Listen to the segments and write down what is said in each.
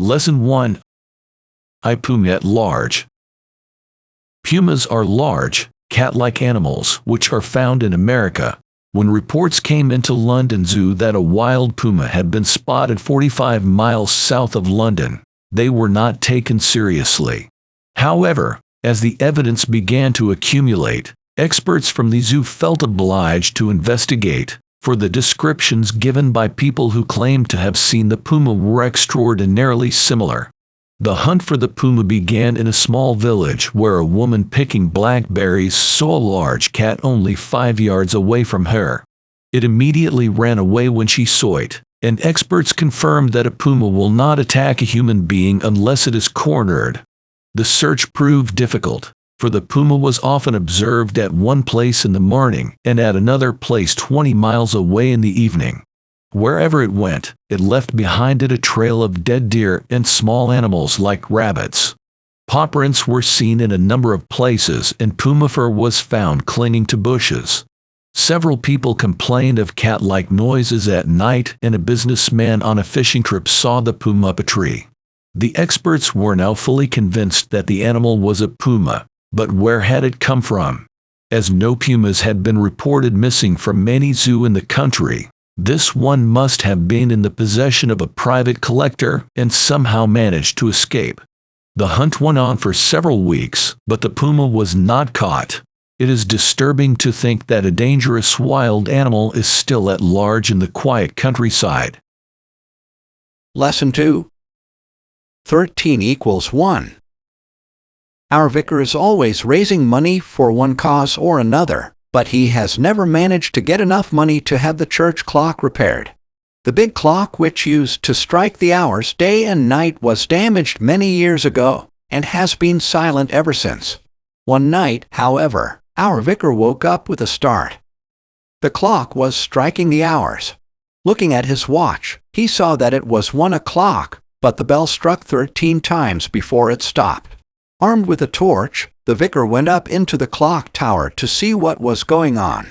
Lesson 1. I Puma at large. Pumas are large, cat-like animals which are found in America. When reports came into London Zoo that a wild puma had been spotted 45 miles south of London, they were not taken seriously. However, as the evidence began to accumulate, experts from the zoo felt obliged to investigate, for the descriptions given by people who claimed to have seen the puma were extraordinarily similar. The hunt for the puma began in a small village where a woman picking blackberries saw a large cat only 5 yards away from her. It immediately ran away when she saw it, and experts confirmed that a puma will not attack a human being unless it is cornered. The search proved difficult, for the puma was often observed at one place in the morning and at another place 20 miles away in the evening. Wherever it went, it left behind it a trail of dead deer and small animals like rabbits. Paw prints were seen in a number of places and puma fur was found clinging to bushes. Several people complained of cat-like noises at night, and a businessman on a fishing trip saw the puma up a tree. The experts were now fully convinced that the animal was a puma, but where had it come from? As no pumas had been reported missing from any zoo in the country, this one must have been in the possession of a private collector and somehow managed to escape. The hunt went on for several weeks, but the puma was not caught. It is disturbing to think that a dangerous wild animal is still at large in the quiet countryside. Lesson 2. 13 equals 1. Our vicar is always raising money for one cause or another, but he has never managed to get enough money to have the church clock repaired. The big clock which used to strike the hours day and night was damaged many years ago, and has been silent ever since. One night, however, our vicar woke up with a start. The clock was striking the hours. Looking at his watch, he saw that it was 1 o'clock, but the bell struck 13 times before it stopped. Armed with a torch, the vicar went up into the clock tower to see what was going on.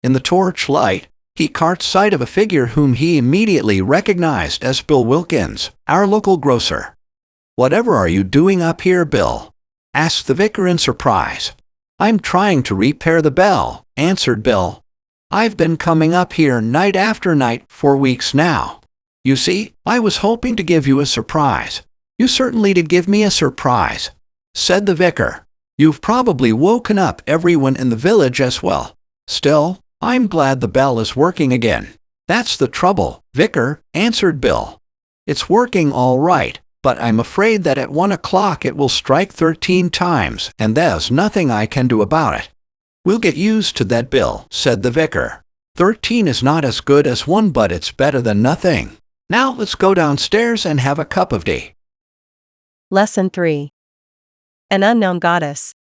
In the torch light, he caught sight of a figure whom he immediately recognized as Bill Wilkins, our local grocer. "Whatever are you doing up here, Bill?" asked the vicar in surprise. "I'm trying to repair the bell," answered Bill. "I've been coming up here night after night for weeks now. You see, I was hoping to give you a surprise." "You certainly did give me a surprise," said the vicar. "You've probably woken up everyone in the village as well. Still, I'm glad the bell is working again." "That's the trouble, vicar," answered Bill. "It's working all right, but I'm afraid that at 1 o'clock it will strike 13 times, and there's nothing I can do about it." "We'll get used to that, Bill," said the vicar. 13 is not as good as 1, but it's better than nothing. Now let's go downstairs and have a cup of tea. Lesson 3. An unknown goddess.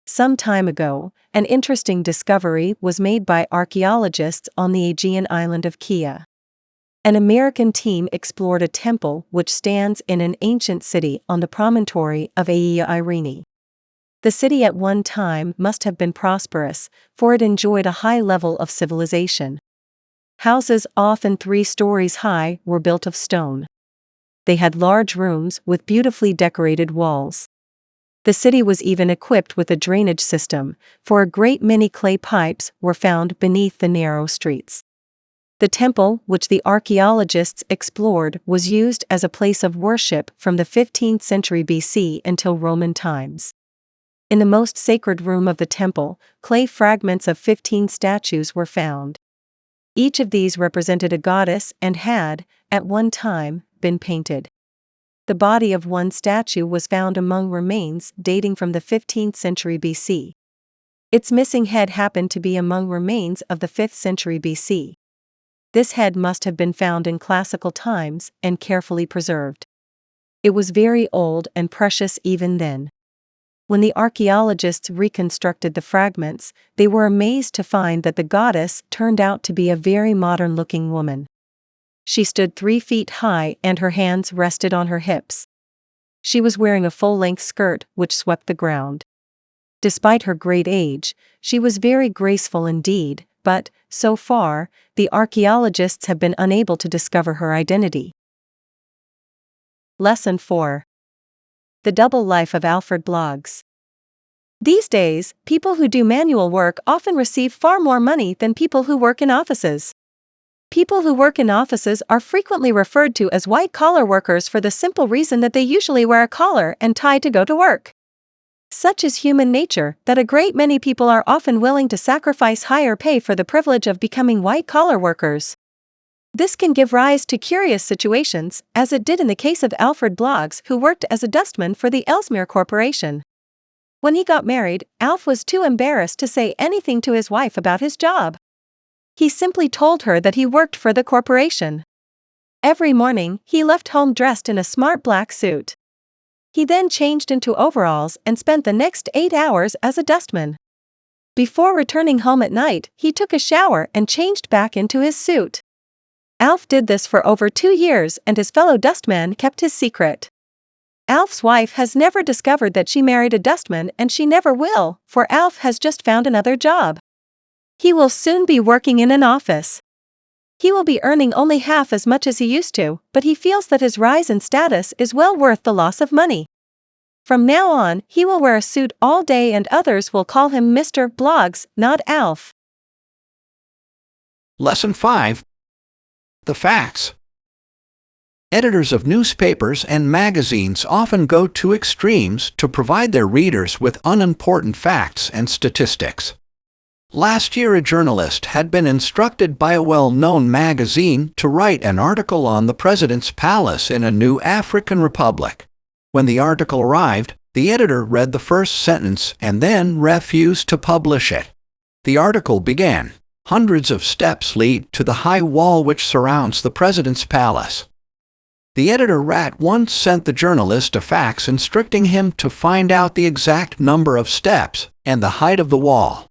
Some time ago, an interesting discovery was made by archaeologists on the Aegean island of Kea. An American team explored a temple which stands in an ancient city on the promontory of Aea Irene. The city at one time must have been prosperous, for it enjoyed a high level of civilization. Houses, often 3 stories high, were built of stone. They had large rooms with beautifully decorated walls. The city was even equipped with a drainage system, for a great many clay pipes were found beneath the narrow streets. The temple, which the archaeologists explored, was used as a place of worship from the 15th century BC until Roman times. In the most sacred room of the temple, clay fragments of 15 statues were found. Each of these represented a goddess and had, at one time, been painted. The body of one statue was found among remains dating from the 15th century BC. Its missing head happened to be among remains of the 5th century BC. This head must have been found in classical times and carefully preserved. It was very old and precious even then. When the archaeologists reconstructed the fragments, they were amazed to find that the goddess turned out to be a very modern-looking woman. She stood 3 feet high and her hands rested on her hips. She was wearing a full-length skirt which swept the ground. Despite her great age, she was very graceful indeed, but, so far, the archaeologists have been unable to discover her identity. Lesson 4. The Double Life of Alfred Blogs. These days, people who do manual work often receive far more money than people who work in offices. People who work in offices are frequently referred to as white-collar workers for the simple reason that they usually wear a collar and tie to go to work. Such is human nature that a great many people are often willing to sacrifice higher pay for the privilege of becoming white-collar workers. This can give rise to curious situations, as it did in the case of Alfred Blogs, who worked as a dustman for the Ellesmere Corporation. When he got married, Alf was too embarrassed to say anything to his wife about his job. He simply told her that he worked for the corporation. Every morning, he left home dressed in a smart black suit. He then changed into overalls and spent the next 8 hours as a dustman. Before returning home at night, he took a shower and changed back into his suit. Alf did this for over 2 years, and his fellow dustman kept his secret. Alf's wife has never discovered that she married a dustman, and she never will, for Alf has just found another job. He will soon be working in an office. He will be earning only half as much as he used to, but he feels that his rise in status is well worth the loss of money. From now on, he will wear a suit all day and others will call him Mr. Blogs, not Alf. Lesson 5. The facts. Editors of newspapers and magazines often go to extremes to provide their readers with unimportant facts and statistics. Last year, a journalist had been instructed by a well-known magazine to write an article on the president's palace in a new African republic. When the article arrived, the editor read the first sentence and then refused to publish it. The article began, "Hundreds of steps lead to the high wall which surrounds the president's palace." The editor at once sent the journalist a fax instructing him to find out the exact number of steps and the height of the wall.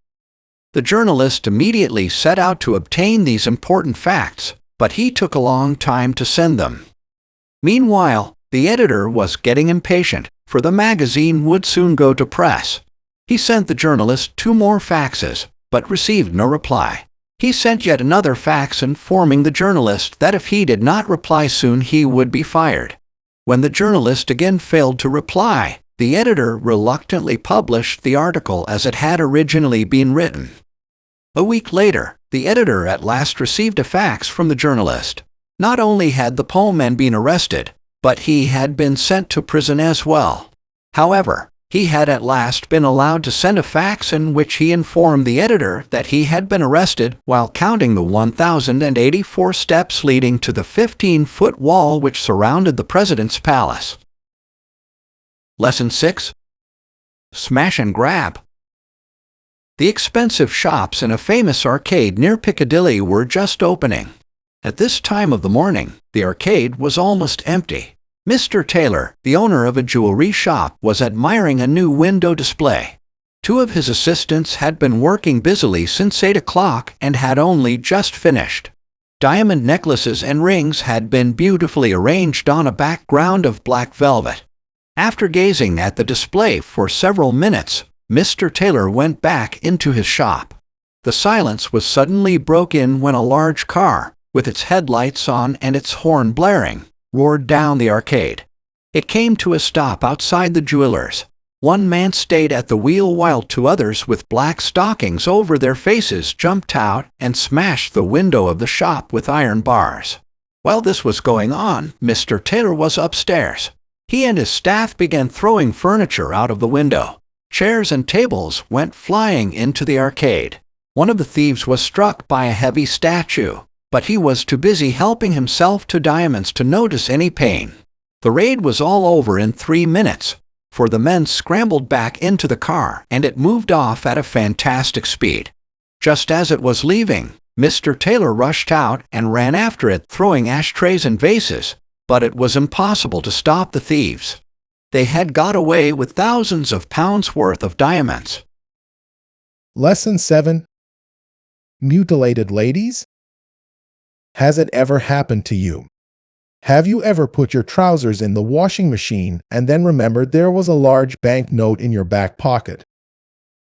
The journalist immediately set out to obtain these important facts, but he took a long time to send them. Meanwhile, the editor was getting impatient, for the magazine would soon go to press. He sent the journalist 2 more faxes, but received no reply. He sent yet another fax informing the journalist that if he did not reply soon he would be fired. When the journalist again failed to reply, the editor reluctantly published the article as it had originally been written. A week later, the editor at last received a fax from the journalist. Not only had the poleman been arrested, but he had been sent to prison as well. However, he had at last been allowed to send a fax in which he informed the editor that he had been arrested while counting the 1,084 steps leading to the 15-foot wall which surrounded the president's palace. Lesson 6. Smash and grab. The expensive shops in a famous arcade near Piccadilly were just opening. At this time of the morning, the arcade was almost empty. Mr. Taylor, the owner of a jewelry shop, was admiring a new window display. 2 of his assistants had been working busily since 8 o'clock and had only just finished. Diamond necklaces and rings had been beautifully arranged on a background of black velvet. After gazing at the display for several minutes, Mr. Taylor went back into his shop. The silence was suddenly broken when a large car, with its headlights on and its horn blaring, roared down the arcade. It came to a stop outside the jeweler's. 1 man stayed at the wheel while 2 others with black stockings over their faces jumped out and smashed the window of the shop with iron bars. While this was going on, Mr. Taylor was upstairs. He and his staff began throwing furniture out of the window. Chairs and tables went flying into the arcade. One of the thieves was struck by a heavy statue, but he was too busy helping himself to diamonds to notice any pain. The raid was all over in 3 minutes, for the men scrambled back into the car and it moved off at a fantastic speed. Just as it was leaving, Mr. Taylor rushed out and ran after it, throwing ashtrays and vases, but it was impossible to stop the thieves. They had got away with thousands of pounds worth of diamonds. Lesson 7. Mutilated ladies? Has it ever happened to you? Have you ever put your trousers in the washing machine and then remembered there was a large banknote in your back pocket?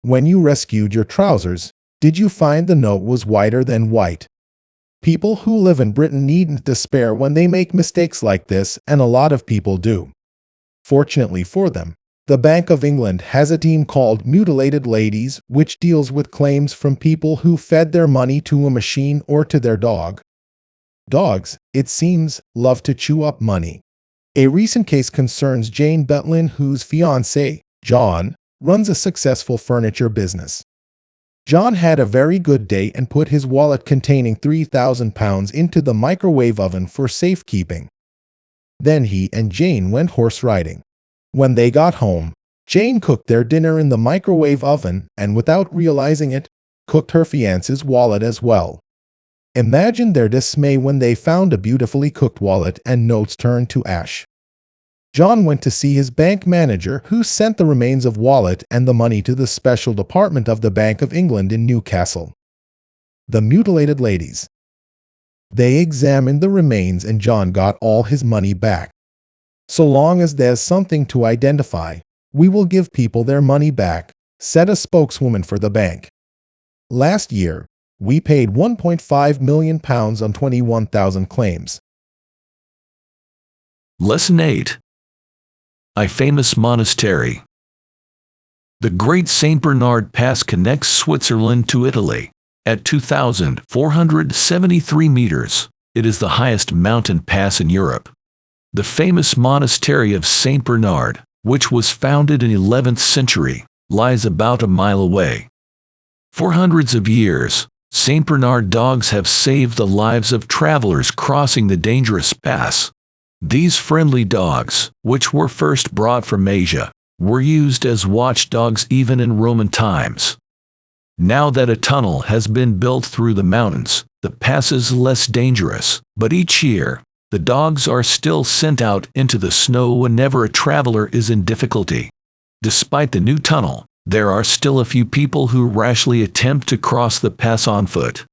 When you rescued your trousers, did you find the note was whiter than white? People who live in Britain needn't despair when they make mistakes like this, and a lot of people do. Fortunately for them, the Bank of England has a team called Mutilated Ladies, which deals with claims from people who fed their money to a machine or to their dog. Dogs, it seems, love to chew up money. A recent case concerns Jane Betlin, whose fiancé, John, runs a successful furniture business. John had a very good day and put his wallet containing £3,000 into the microwave oven for safekeeping. Then he and Jane went horse riding. When they got home, Jane cooked their dinner in the microwave oven and, without realizing it, cooked her fiancé's wallet as well. Imagine their dismay when they found a beautifully cooked wallet and notes turned to ash. John went to see his bank manager, who sent the remains of wallet and the money to the special department of the Bank of England in Newcastle. The Mutilated Ladies. They examined the remains and John got all his money back. So long as there's something to identify, we will give people their money back, said a spokeswoman for the bank. Last year, we paid £1.5 million on 21,000 claims. Lesson 8. A famous monastery. The Great St. Bernard Pass connects Switzerland to Italy. At 2,473 meters, it is the highest mountain pass in Europe. The famous monastery of St. Bernard, which was founded in the 11th century, lies about a mile away. For hundreds of years, St. Bernard dogs have saved the lives of travelers crossing the dangerous pass. These friendly dogs, which were first brought from Asia, were used as watchdogs even in Roman times. Now that a tunnel has been built through the mountains, the pass is less dangerous, but each year, the dogs are still sent out into the snow whenever a traveler is in difficulty. Despite the new tunnel, there are still a few people who rashly attempt to cross the pass on foot.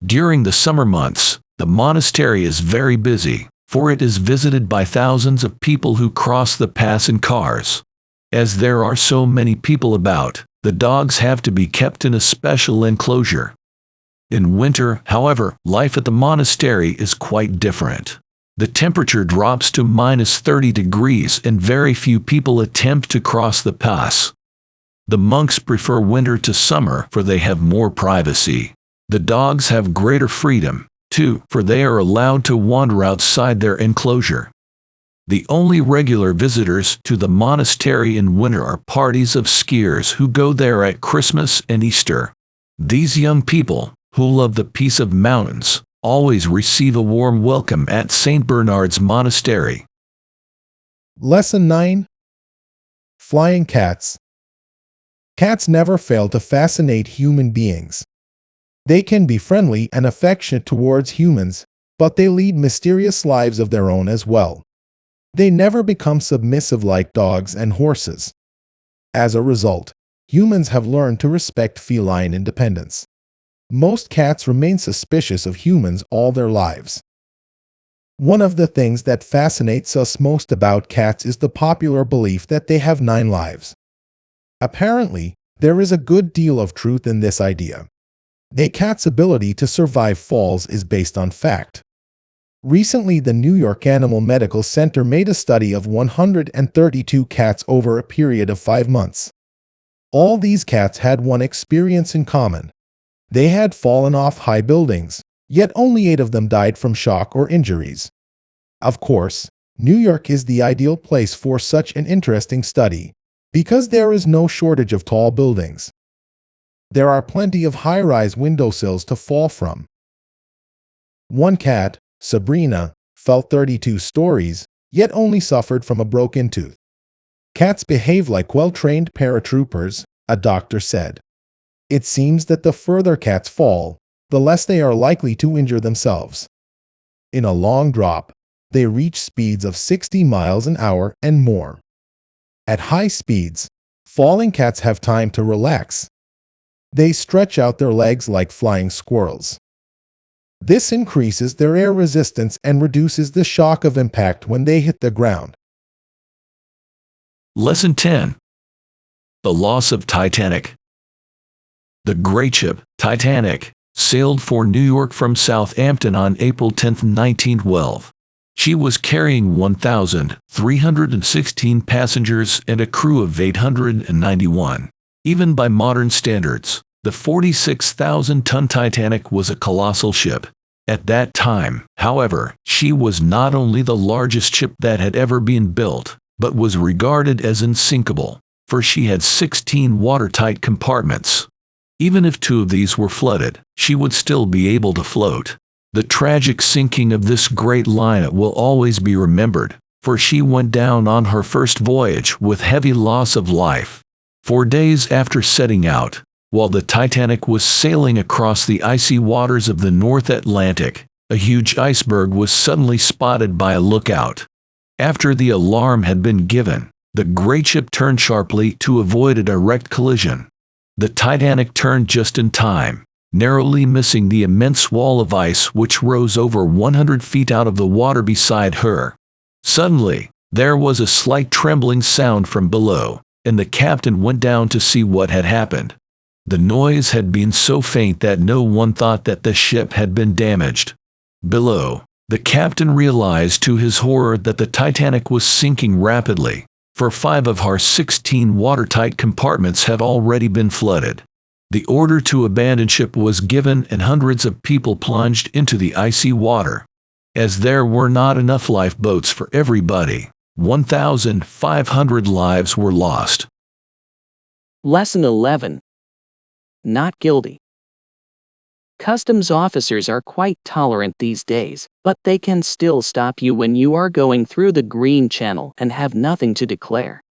During the summer months, the monastery is very busy, for it is visited by thousands of people who cross the pass in cars. As there are so many people about, the dogs have to be kept in a special enclosure. In winter, however, life at the monastery is quite different. The temperature drops to -30 degrees and very few people attempt to cross the pass. The monks prefer winter to summer, for they have more privacy. The dogs have greater freedom, too, for they are allowed to wander outside their enclosure. The only regular visitors to the monastery in winter are parties of skiers who go there at Christmas and Easter. These young people, who love the peace of mountains, always receive a warm welcome at St. Bernard's Monastery. Lesson 9. Flying Cats. Cats never fail to fascinate human beings. They can be friendly and affectionate towards humans, but they lead mysterious lives of their own as well. They never become submissive like dogs and horses. As a result, humans have learned to respect feline independence. Most cats remain suspicious of humans all their lives. One of the things that fascinates us most about cats is the popular belief that they have 9 lives. Apparently, there is a good deal of truth in this idea. A cat's ability to survive falls is based on fact. Recently, the New York Animal Medical Center made a study of 132 cats over a period of 5 months. All these cats had one experience in common. They had fallen off high buildings, yet only 8 of them died from shock or injuries. Of course, New York is the ideal place for such an interesting study, because there is no shortage of tall buildings. There are plenty of high-rise windowsills to fall from. One cat, Sabrina, fell 32 stories, yet only suffered from a broken tooth. Cats behave like well-trained paratroopers, a doctor said. It seems that the further cats fall, the less they are likely to injure themselves. In a long drop, they reach speeds of 60 miles an hour and more. At high speeds, falling cats have time to relax. They stretch out their legs like flying squirrels. This increases their air resistance and reduces the shock of impact when they hit the ground. Lesson 10. The Loss of Titanic. The great ship, Titanic, sailed for New York from Southampton on April 10, 1912. She was carrying 1,316 passengers and a crew of 891. Even by modern standards, the 46,000-ton Titanic was a colossal ship. At that time, however, she was not only the largest ship that had ever been built, but was regarded as unsinkable, for she had 16 watertight compartments. Even if 2 of these were flooded, she would still be able to float. The tragic sinking of this great liner will always be remembered, for she went down on her first voyage with heavy loss of life. 4 days after setting out, while the Titanic was sailing across the icy waters of the North Atlantic, a huge iceberg was suddenly spotted by a lookout. After the alarm had been given, the great ship turned sharply to avoid a direct collision. The Titanic turned just in time, narrowly missing the immense wall of ice which rose over 100 feet out of the water beside her. Suddenly, there was a slight trembling sound from below, and the captain went down to see what had happened. The noise had been so faint that no one thought that the ship had been damaged. Below, the captain realized to his horror that the Titanic was sinking rapidly, for 5 of her 16 watertight compartments had already been flooded. The order to abandon ship was given and hundreds of people plunged into the icy water. As there were not enough lifeboats for everybody, 1,500 lives were lost. Lesson 11. Not guilty. Customs officers are quite tolerant these days, but they can still stop you when you are going through the Green Channel and have nothing to declare.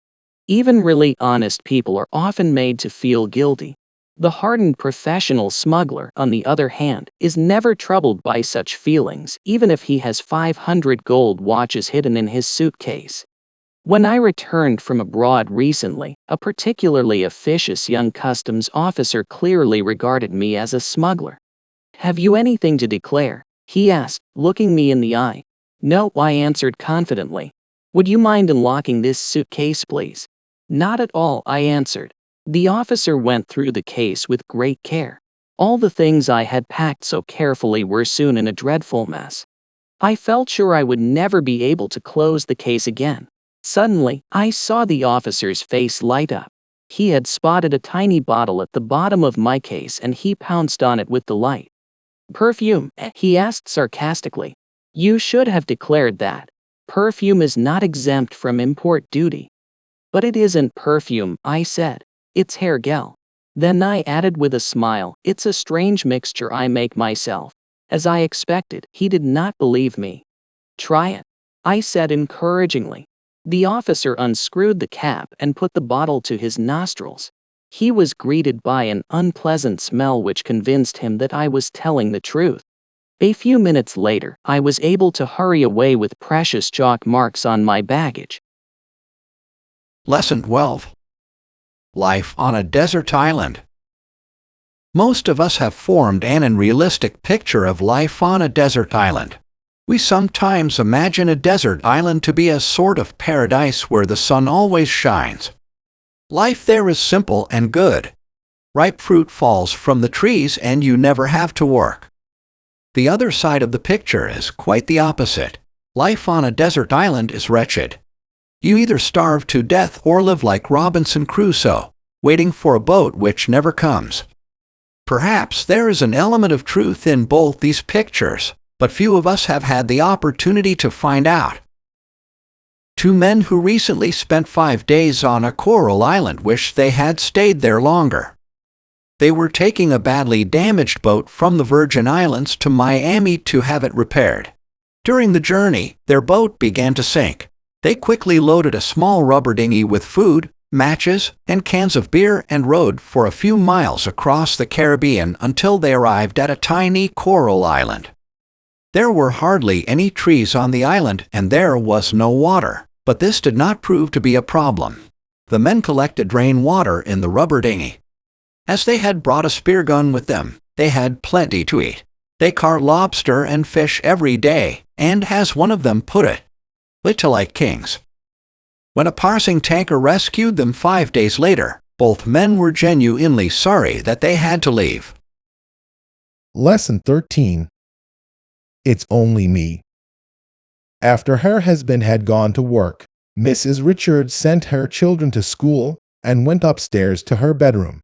Even really honest people are often made to feel guilty. The hardened professional smuggler, on the other hand, is never troubled by such feelings, even if he has 500 gold watches hidden in his suitcase. When I returned from abroad recently, a particularly officious young customs officer clearly regarded me as a smuggler. "Have you anything to declare?" he asked, looking me in the eye. "No," I answered confidently. "Would you mind unlocking this suitcase, please?" "Not at all," I answered. The officer went through the case with great care. All the things I had packed so carefully were soon in a dreadful mess. I felt sure I would never be able to close the case again. Suddenly, I saw the officer's face light up. He had spotted a tiny bottle at the bottom of my case and he pounced on it with delight. "Perfume?" he asked sarcastically. "You should have declared that. Perfume is not exempt from import duty." "But it isn't perfume," I said. "It's hair gel." Then I added with a smile, "It's a strange mixture I make myself." As I expected, he did not believe me. "Try it," I said encouragingly. The officer unscrewed the cap and put the bottle to his nostrils. He was greeted by an unpleasant smell which convinced him that I was telling the truth. A few minutes later, I was able to hurry away with precious chalk marks on my baggage. Lesson 12. Life on a desert island. Most of us have formed an unrealistic picture of life on a desert island. We sometimes imagine a desert island to be a sort of paradise where the sun always shines. Life there is simple and good. Ripe fruit falls from the trees and you never have to work. The other side of the picture is quite the opposite. Life on a desert island is wretched. You either starve to death or live like Robinson Crusoe, waiting for a boat which never comes. Perhaps there is an element of truth in both these pictures, but few of us have had the opportunity to find out. 2 men who recently spent 5 days on a coral island wish they had stayed there longer. They were taking a badly damaged boat from the Virgin Islands to Miami to have it repaired. During the journey, their boat began to sink. They quickly loaded a small rubber dinghy with food, matches, and cans of beer and rowed for a few miles across the Caribbean until they arrived at a tiny coral island. There were hardly any trees on the island and there was no water, but this did not prove to be a problem. The men collected rainwater in the rubber dinghy. As they had brought a spear gun with them, they had plenty to eat. They caught lobster and fish every day, and as one of them put it, "Lived like kings." When a passing tanker rescued them 5 days later, both men were genuinely sorry that they had to leave. Lesson 13. It's only me. After her husband had gone to work, Mrs. Richards sent her children to school and went upstairs to her bedroom.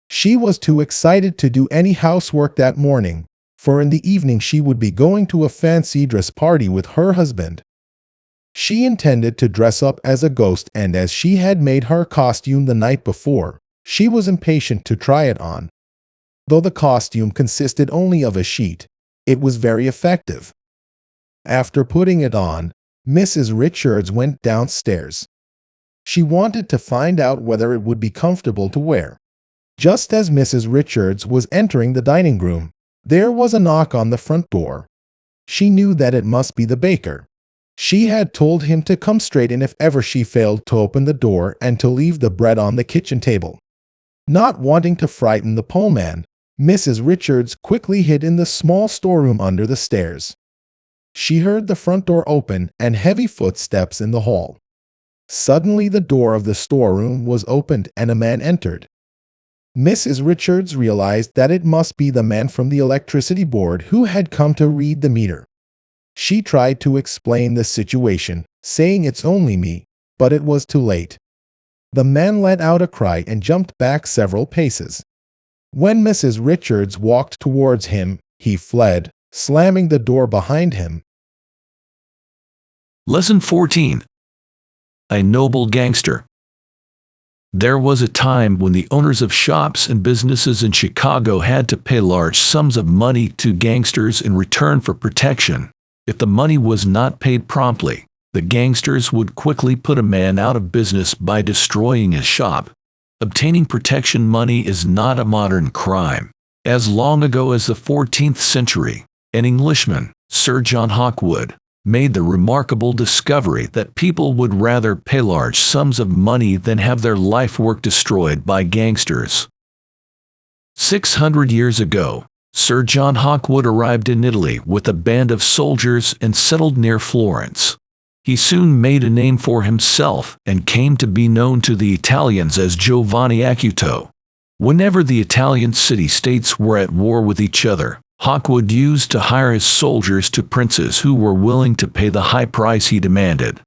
She was too excited to do any housework that morning, for in the evening she would be going to a fancy dress party with her husband. She intended to dress up as a ghost, and as she had made her costume the night before, she was impatient to try it on. Though the costume consisted only of a sheet, it was very effective. After putting it on, Mrs. Richards went downstairs. She wanted to find out whether it would be comfortable to wear. Just as Mrs. Richards was entering the dining room, there was a knock on the front door. She knew that it must be the baker. She had told him to come straight in if ever she failed to open the door and to leave the bread on the kitchen table. Not wanting to frighten the postman, Mrs. Richards quickly hid in the small storeroom under the stairs. She heard the front door open and heavy footsteps in the hall. Suddenly the door of the storeroom was opened and a man entered. Mrs. Richards realized that it must be the man from the electricity board who had come to read the meter. She tried to explain the situation, saying it's only me, but it was too late. The man let out a cry and jumped back several paces. When Mrs. Richards walked towards him, he fled, slamming the door behind him. Lesson 14. A noble gangster. There was a time when the owners of shops and businesses in Chicago had to pay large sums of money to gangsters in return for protection. If the money was not paid promptly, the gangsters would quickly put a man out of business by destroying his shop. Obtaining protection money is not a modern crime. As long ago as the 14th century, an Englishman, Sir John Hawkwood, made the remarkable discovery that people would rather pay large sums of money than have their life work destroyed by gangsters. 600 years ago, Sir John Hawkwood arrived in Italy with a band of soldiers and settled near Florence. He soon made a name for himself and came to be known to the Italians as Giovanni Acuto. Whenever the Italian city-states were at war with each other, Hawkwood used to hire his soldiers to princes who were willing to pay the high price he demanded.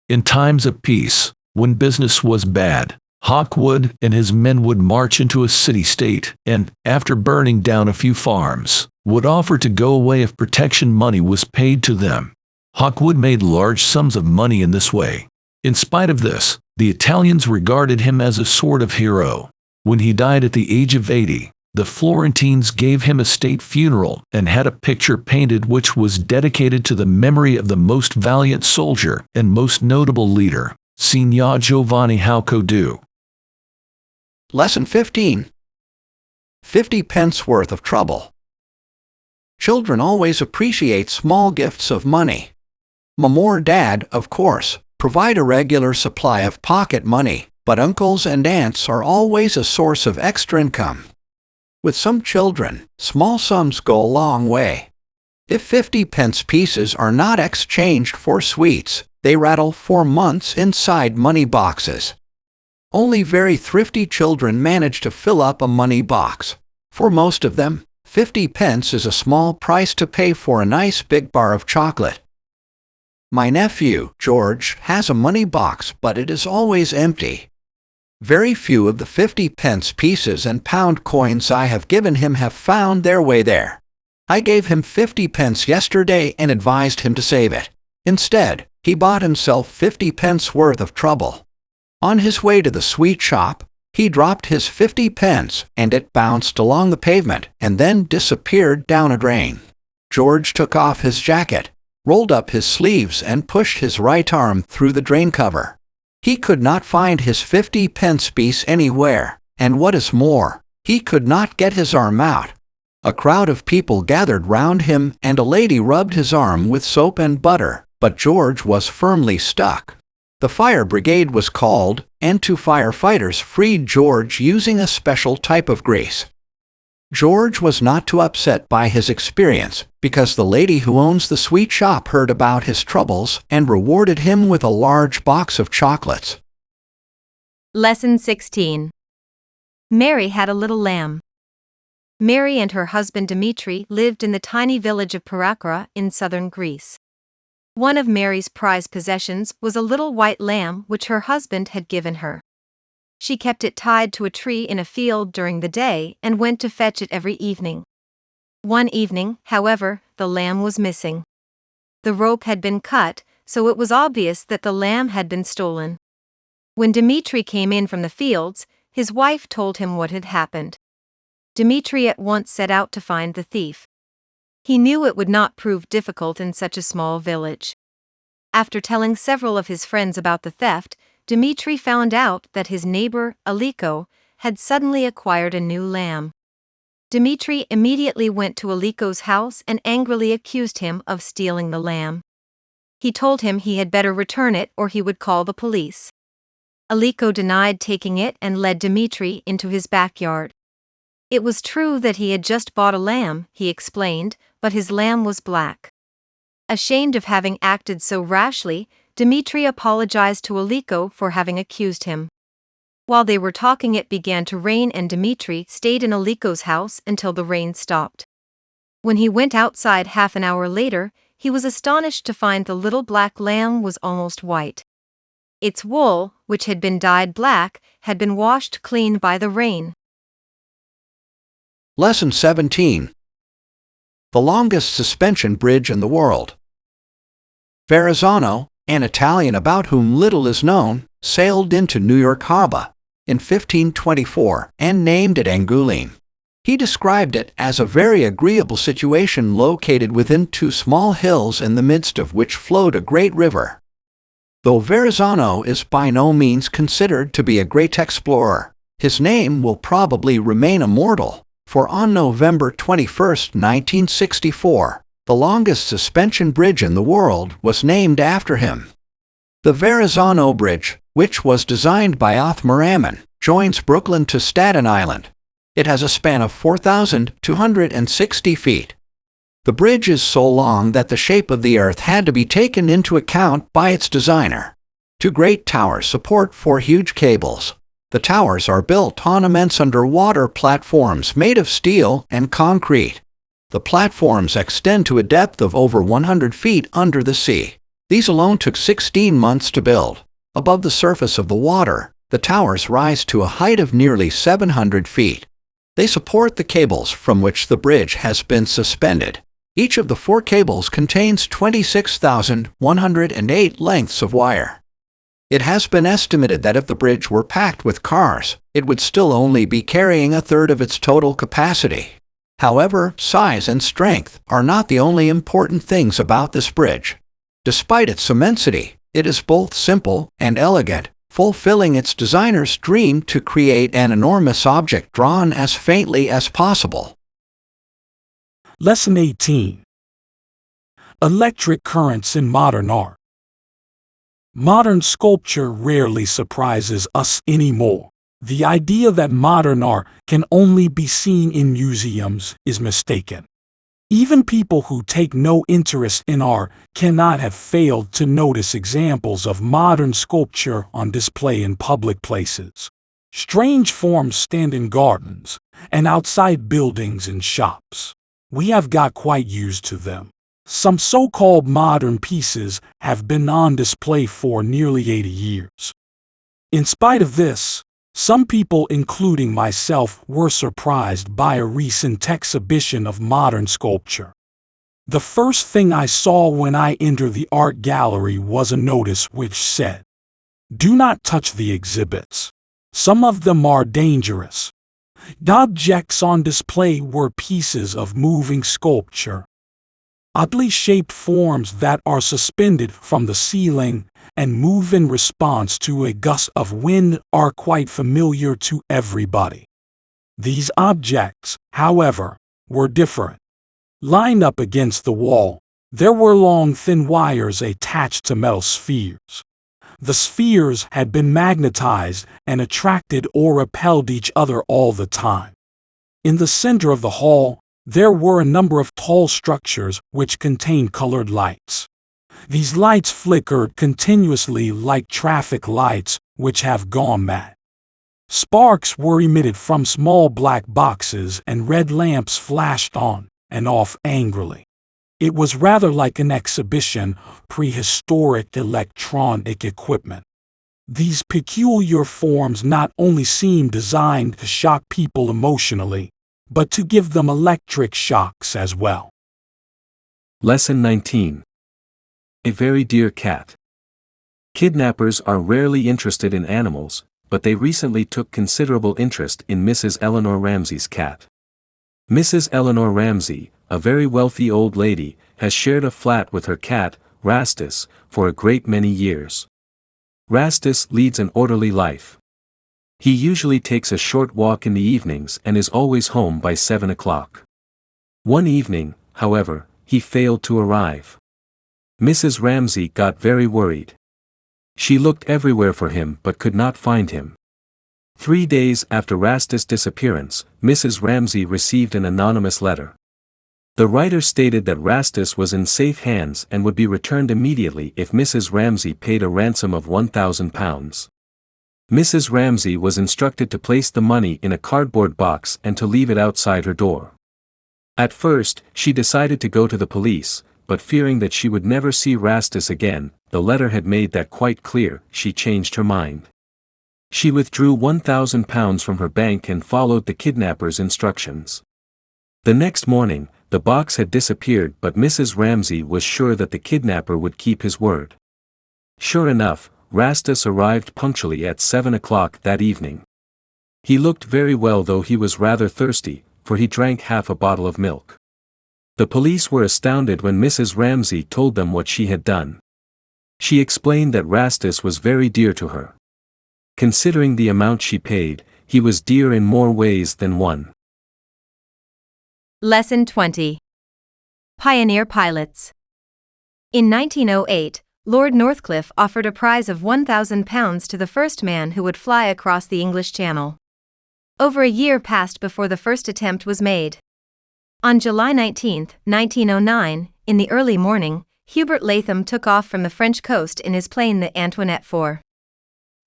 In times of peace, when business was bad, Hawkwood and his men would march into a city-state and, after burning down a few farms, would offer to go away if protection money was paid to them. Hawkwood made large sums of money in this way. In spite of this, the Italians regarded him as a sort of hero. When he died at the age of 80, the Florentines gave him a state funeral and had a picture painted which was dedicated to the memory of the most valiant soldier and most notable leader, Signor Giovanni Hawkwood. Lesson 15. 50 pence worth of trouble. Children always appreciate small gifts of money. Mom or dad, of course, provide a regular supply of pocket money, but uncles and aunts are always a source of extra income. With some children, small sums go a long way. If 50 pence pieces are not exchanged for sweets, they rattle for months inside money boxes. Only very thrifty children manage to fill up a money box. For most of them, 50 pence is a small price to pay for a nice big bar of chocolate. My nephew, George, has a money box, but it is always empty. Very few of the 50 pence pieces and pound coins I have given him have found their way there. I gave him 50 pence yesterday and advised him to save it. Instead, he bought himself 50 pence worth of trouble. On his way to the sweet shop, he dropped his 50 pence and it bounced along the pavement and then disappeared down a drain. George took off his jacket, rolled up his sleeves and pushed his right arm through the drain cover. He could not find his 50 pence piece anywhere, and what is more, he could not get his arm out. A crowd of people gathered round him and a lady rubbed his arm with soap and butter, but George was firmly stuck. The fire brigade was called, and 2 firefighters freed George using a special type of grease. George was not too upset by his experience, because the lady who owns the sweet shop heard about his troubles and rewarded him with a large box of chocolates. Lesson 16. Mary had a little lamb. Mary and her husband Dimitri lived in the tiny village of Parakra in southern Greece. One of Mary's prized possessions was a little white lamb which her husband had given her. She kept it tied to a tree in a field during the day and went to fetch it every evening. One evening, however, the lamb was missing. The rope had been cut, so it was obvious that the lamb had been stolen. When Dimitri came in from the fields, his wife told him what had happened. Dimitri at once set out to find the thief. He knew it would not prove difficult in such a small village. After telling several of his friends about the theft, Dimitri found out that his neighbor, Aliko, had suddenly acquired a new lamb. Dimitri immediately went to Aliko's house and angrily accused him of stealing the lamb. He told him he had better return it or he would call the police. Aliko denied taking it and led Dimitri into his backyard. It was true that he had just bought a lamb, he explained, but his lamb was black. Ashamed of having acted so rashly, Dimitri apologized to Aliko for having accused him. While they were talking, it began to rain and Dimitri stayed in Aliko's house until the rain stopped. When he went outside half an hour later, he was astonished to find the little black lamb was almost white. Its wool, which had been dyed black, had been washed clean by the rain. Lesson 17. The longest suspension bridge in the world. Verrazano, an Italian about whom little is known, sailed into New York Harbor in 1524 and named it Angoulême. He described it as a very agreeable situation located within two small hills in the midst of which flowed a great river. Though Verrazano is by no means considered to be a great explorer, his name will probably remain immortal, for on November 21, 1964, the longest suspension bridge in the world was named after him. The Verrazano Bridge, which was designed by Othmar Ammann, joins Brooklyn to Staten Island. It has a span of 4,260 feet. The bridge is so long that the shape of the earth had to be taken into account by its designer. Two great towers support four huge cables. The towers are built on immense underwater platforms made of steel and concrete. The platforms extend to a depth of over 100 feet under the sea. These alone took 16 months to build. Above the surface of the water, the towers rise to a height of nearly 700 feet. They support the cables from which the bridge has been suspended. Each of the four cables contains 26,108 lengths of wire. It has been estimated that if the bridge were packed with cars, it would still only be carrying a third of its total capacity. However, size and strength are not the only important things about this bridge. Despite its immensity, it is both simple and elegant, fulfilling its designer's dream to create an enormous object drawn as faintly as possible. Lesson 18. Electric currents in modern art. Modern sculpture rarely surprises us anymore. The idea that modern art can only be seen in museums is mistaken. Even people who take no interest in art cannot have failed to notice examples of modern sculpture on display in public places. Strange forms stand in gardens and outside buildings and shops. We have got quite used to them. Some so-called modern pieces have been on display for nearly 80 years. In spite of this, some people, including myself, were surprised by a recent exhibition of modern sculpture. The first thing I saw when I entered the art gallery was a notice which said, "Do not touch the exhibits. Some of them are dangerous." The objects on display were pieces of moving sculpture. Oddly shaped forms that are suspended from the ceiling and move in response to a gust of wind are quite familiar to everybody. These objects, however, were different. Lined up against the wall, there were long thin wires attached to metal spheres. The spheres had been magnetized and attracted or repelled each other all the time. In the center of the hall, there were a number of tall structures which contained colored lights. These lights flickered continuously like traffic lights which have gone mad. Sparks were emitted from small black boxes and red lamps flashed on and off angrily. It was rather like an exhibition of prehistoric electronic equipment. These peculiar forms not only seemed designed to shock people emotionally, but to give them electric shocks as well. Lesson 19. A very dear cat. Kidnappers are rarely interested in animals, but they recently took considerable interest in Mrs. Eleanor Ramsey's cat. Mrs. Eleanor Ramsey, a very wealthy old lady, has shared a flat with her cat, Rastus, for a great many years. Rastus leads an orderly life. He usually takes a short walk in the evenings and is always home by 7 o'clock. One evening, however, he failed to arrive. Mrs. Ramsey got very worried. She looked everywhere for him but could not find him. 3 days after Rastus' disappearance, Mrs. Ramsey received an anonymous letter. The writer stated that Rastus was in safe hands and would be returned immediately if Mrs. Ramsey paid a ransom of £1,000. Mrs. Ramsey was instructed to place the money in a cardboard box and to leave it outside her door. At first, she decided to go to the police, but fearing that she would never see Rastus again, the letter had made that quite clear, she changed her mind. She withdrew £1,000 from her bank and followed the kidnapper's instructions. The next morning, the box had disappeared, but Mrs. Ramsey was sure that the kidnapper would keep his word. Sure enough, Rastus arrived punctually at 7 o'clock that evening. He looked very well, though he was rather thirsty, for he drank half a bottle of milk. The police were astounded when Mrs. Ramsey told them what she had done. She explained that Rastus was very dear to her. Considering the amount she paid, he was dear in more ways than one. Lesson 20. Pioneer Pilots. In 1908, Lord Northcliffe offered a prize of £1,000 to the first man who would fly across the English Channel. Over a year passed before the first attempt was made. On July 19, 1909, in the early morning, Hubert Latham took off from the French coast in his plane the Antoinette IV.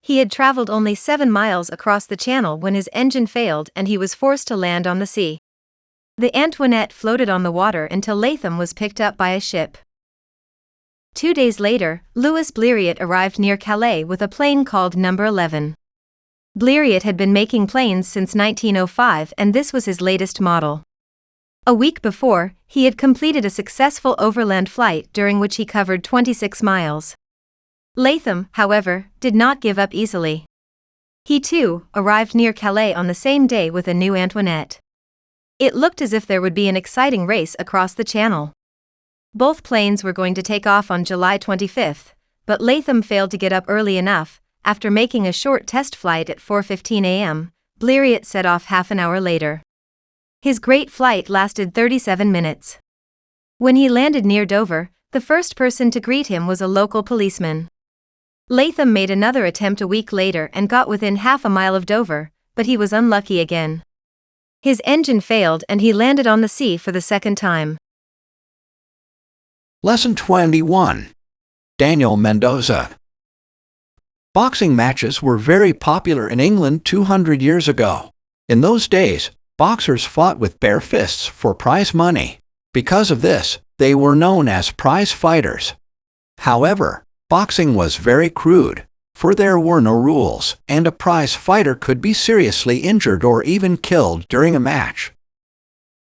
He had traveled only 7 miles across the channel when his engine failed and he was forced to land on the sea. The Antoinette floated on the water until Latham was picked up by a ship. 2 days later, Louis Blériot arrived near Calais with a plane called No. 11. Blériot had been making planes since 1905 and this was his latest model. A week before, he had completed a successful overland flight during which he covered 26 miles. Latham, however, did not give up easily. He too arrived near Calais on the same day with a new Antoinette. It looked as if there would be an exciting race across the channel. Both planes were going to take off on July 25, but Latham failed to get up early enough. After making a short test flight at 4:15 a.m., Blériot set off half an hour later. His great flight lasted 37 minutes. When he landed near Dover, the first person to greet him was a local policeman. Latham made another attempt a week later and got within half a mile of Dover, but he was unlucky again. His engine failed and he landed on the sea for the second time. Lesson 21. Daniel Mendoza. Boxing matches were very popular in England 200 years ago. In those days, boxers fought with bare fists for prize money. Because of this, they were known as prize fighters. However, boxing was very crude, for there were no rules, and a prize fighter could be seriously injured or even killed during a match.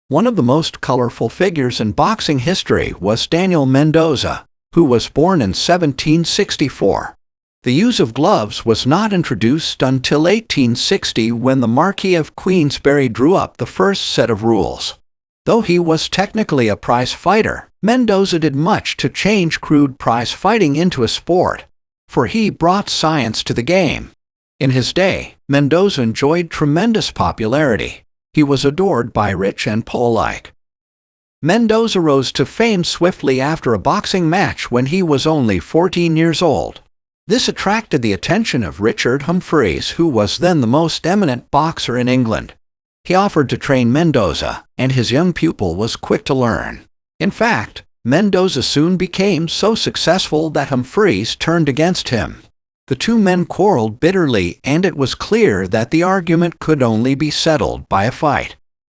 One of the most colorful figures in boxing history was Daniel Mendoza, who was born in 1764. The use of gloves was not introduced until 1860 when the Marquis of Queensberry drew up the first set of rules. Though he was technically a prize fighter, Mendoza did much to change crude prize fighting into a sport, for he brought science to the game. In his day, Mendoza enjoyed tremendous popularity. He was adored by rich and poor alike. Mendoza rose to fame swiftly after a boxing match when he was only 14 years old. This attracted the attention of Richard Humphreys, who was then the most eminent boxer in England. He offered to train Mendoza, and his young pupil was quick to learn. In fact, Mendoza soon became so successful that Humphreys turned against him. The two men quarreled bitterly, and it was clear that the argument could only be settled by a fight.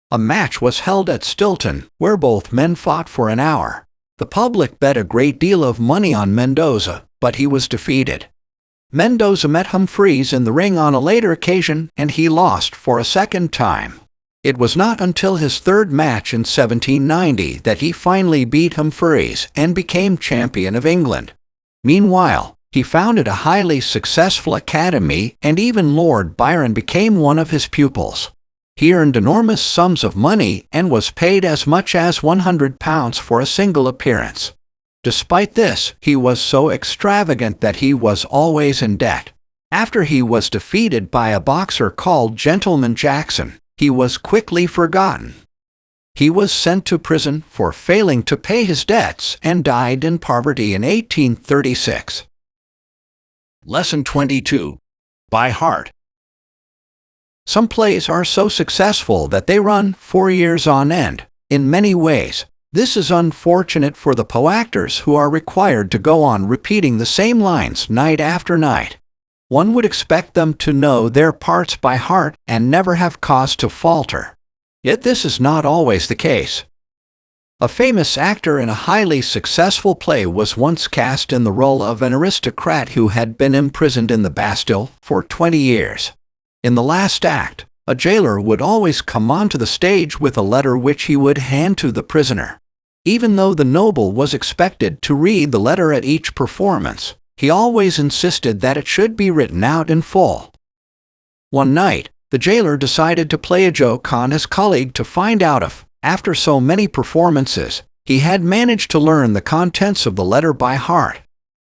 A match was held at Stilton, where both men fought for an hour. The public bet a great deal of money on Mendoza, but he was defeated. Mendoza met Humphreys in the ring on a later occasion, and he lost for a second time. It was not until his third match in 1790 that he finally beat Humphreys and became champion of England. Meanwhile, he founded a highly successful academy, and even Lord Byron became one of his pupils. He earned enormous sums of money and was paid as much as £100 for a single appearance. Despite this, he was so extravagant that he was always in debt. After he was defeated by a boxer called Gentleman Jackson, he was quickly forgotten. He was sent to prison for failing to pay his debts and died in poverty in 1836. Lesson 22. By heart. Some plays are so successful that they run for years on end. In many ways, this is unfortunate for the actors who are required to go on repeating the same lines night after night. One would expect them to know their parts by heart and never have cause to falter. Yet this is not always the case. A famous actor in a highly successful play was once cast in the role of an aristocrat who had been imprisoned in the Bastille for 20 years. In the last act, a jailer would always come onto the stage with a letter which he would hand to the prisoner. Even though the noble was expected to read the letter at each performance, he always insisted that it should be written out in full. One night, the jailer decided to play a joke on his colleague to find out if, after so many performances, he had managed to learn the contents of the letter by heart.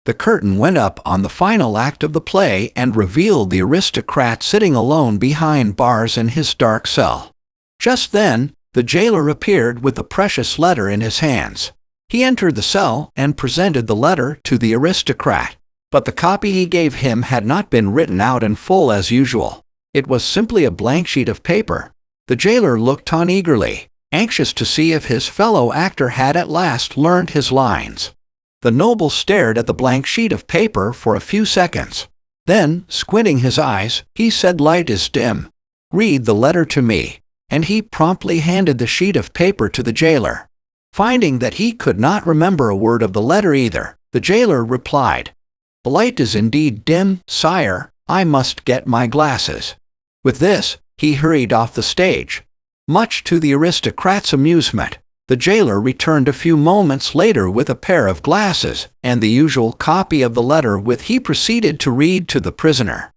The curtain went up on the final act of the play and revealed the aristocrat sitting alone behind bars in his dark cell. Just then, the jailer appeared with the precious letter in his hands. He entered the cell and presented the letter to the aristocrat, but the copy he gave him had not been written out in full as usual. It was simply a blank sheet of paper. The jailer looked on eagerly, anxious to see if his fellow actor had at last learned his lines. The noble stared at the blank sheet of paper for a few seconds. Then, squinting his eyes, he said, "Light is dim. Read the letter to me." And he promptly handed the sheet of paper to the jailer. Finding that he could not remember a word of the letter either, the jailer replied, "The light is indeed dim, sire. I must get my glasses." With this, he hurried off the stage. Much to the aristocrat's amusement, the jailer returned a few moments later with a pair of glasses and the usual copy of the letter, which he proceeded to read to the prisoner.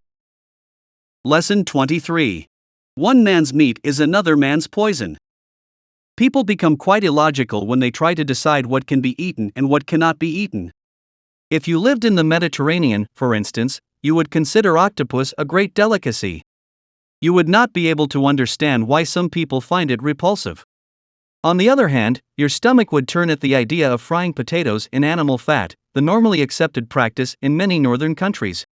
Lesson 23. One man's meat is another man's poison. People become quite illogical when they try to decide what can be eaten and what cannot be eaten. If you lived in the Mediterranean, for instance, you would consider octopus a great delicacy. You would not be able to understand why some people find it repulsive. On the other hand, your stomach would turn at the idea of frying potatoes in animal fat, the normally accepted practice in many northern countries.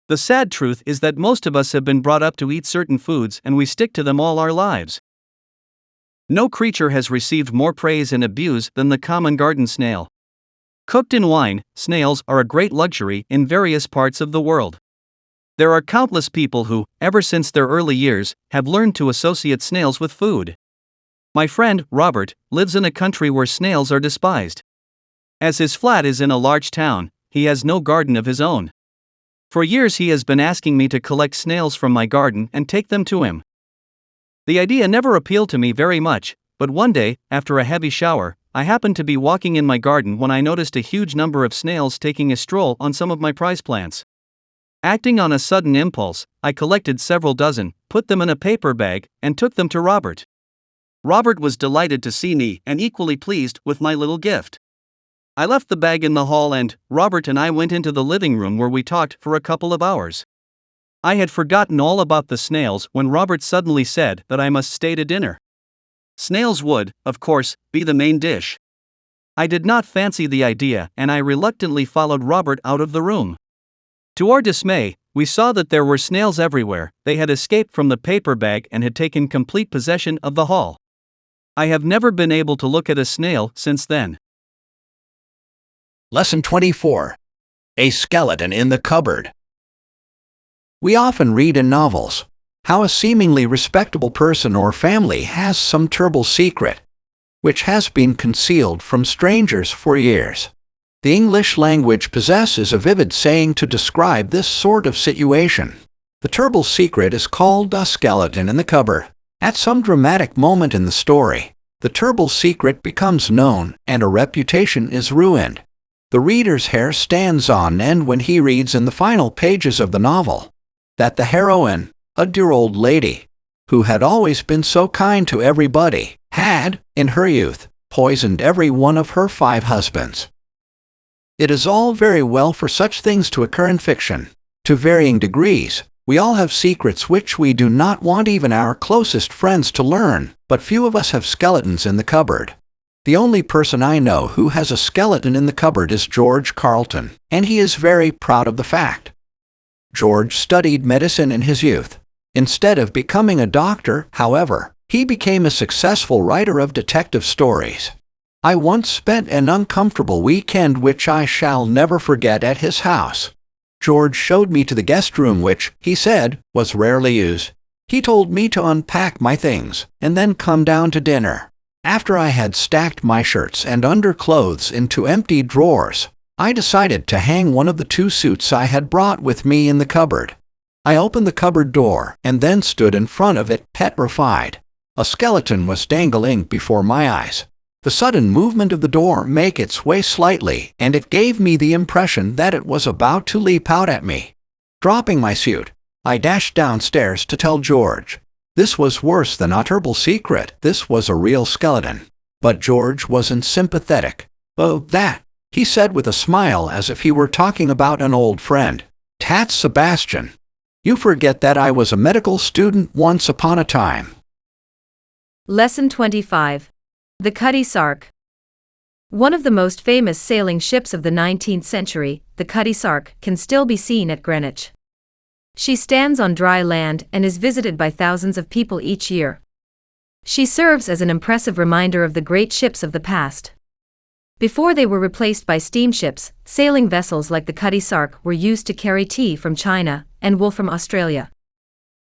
The sad truth is that most of us have been brought up to eat certain foods and we stick to them all our lives. No creature has received more praise and abuse than the common garden snail. Cooked in wine, snails are a great luxury in various parts of the world. There are countless people who, ever since their early years, have learned to associate snails with food. My friend, Robert, lives in a country where snails are despised. As his flat is in a large town, he has no garden of his own. For years he has been asking me to collect snails from my garden and take them to him. The idea never appealed to me very much, but one day, after a heavy shower, I happened to be walking in my garden when I noticed a huge number of snails taking a stroll on some of my prize plants. Acting on a sudden impulse, I collected several dozen, put them in a paper bag, and took them to Robert. Robert was delighted to see me and equally pleased with my little gift. I left the bag in the hall and Robert and I went into the living room where we talked for a couple of hours. I had forgotten all about the snails when Robert suddenly said that I must stay to dinner. Snails would, of course, be the main dish. I did not fancy the idea and I reluctantly followed Robert out of the room. To our dismay, we saw that there were snails everywhere. They had escaped from the paper bag and had taken complete possession of the hall. I have never been able to look at a snail since then. Lesson 24. A skeleton in the cupboard. We often read in novels how a seemingly respectable person or family has some terrible secret, which has been concealed from strangers for years. The English language possesses a vivid saying to describe this sort of situation. The terrible secret is called a skeleton in the cupboard. At some dramatic moment in the story, the terrible secret becomes known and a reputation is ruined. The reader's hair stands on end when he reads in the final pages of the novel that the heroine, a dear old lady, who had always been so kind to everybody, had, in her youth, poisoned every one of her 5 husbands. It is all very well for such things to occur in fiction. To varying degrees, we all have secrets which we do not want even our closest friends to learn, but few of us have skeletons in the cupboard. The only person I know who has a skeleton in the cupboard is George Carlton, and he is very proud of the fact. George studied medicine in his youth. Instead of becoming a doctor, however, he became a successful writer of detective stories. I once spent an uncomfortable weekend which I shall never forget at his house. George showed me to the guest room which, he said, was rarely used. He told me to unpack my things and then come down to dinner. After I had stacked my shirts and underclothes into empty drawers, I decided to hang one of the 2 suits I had brought with me in the cupboard. I opened the cupboard door and then stood in front of it petrified. A skeleton was dangling before my eyes. The sudden movement of the door made its way slightly, and it gave me the impression that it was about to leap out at me. Dropping my suit, I dashed downstairs to tell George. This was worse than a terrible secret. This was a real skeleton. But George wasn't sympathetic. "Oh, that," he said with a smile as if he were talking about an old friend. "Tat Sebastian. You forget that I was a medical student once upon a time." Lesson 25. The Cutty Sark. One of the most famous sailing ships of the 19th century, the Cutty Sark, can still be seen at Greenwich. She stands on dry land and is visited by thousands of people each year. She serves as an impressive reminder of the great ships of the past. Before they were replaced by steamships, sailing vessels like the Cutty Sark were used to carry tea from China and wool from Australia.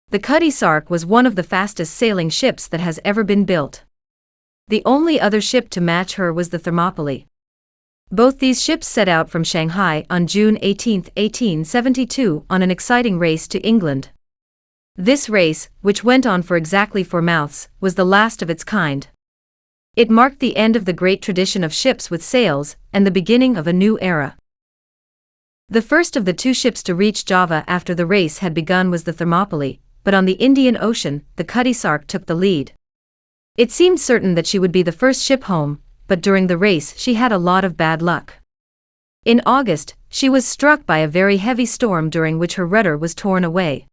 The Cutty Sark was one of the fastest sailing ships that has ever been built. The only other ship to match her was the Thermopylae. Both these ships set out from Shanghai on June 18, 1872, on an exciting race to England. This race, which went on for exactly 4 months, was the last of its kind. It marked the end of the great tradition of ships with sails and the beginning of a new era. The first of the 2 ships to reach Java after the race had begun was the Thermopylae, but on the Indian Ocean, the Cutty Sark took the lead. It seemed certain that she would be the first ship home, but during the race she had a lot of bad luck. In August, she was struck by a very heavy storm during which her rudder was torn away.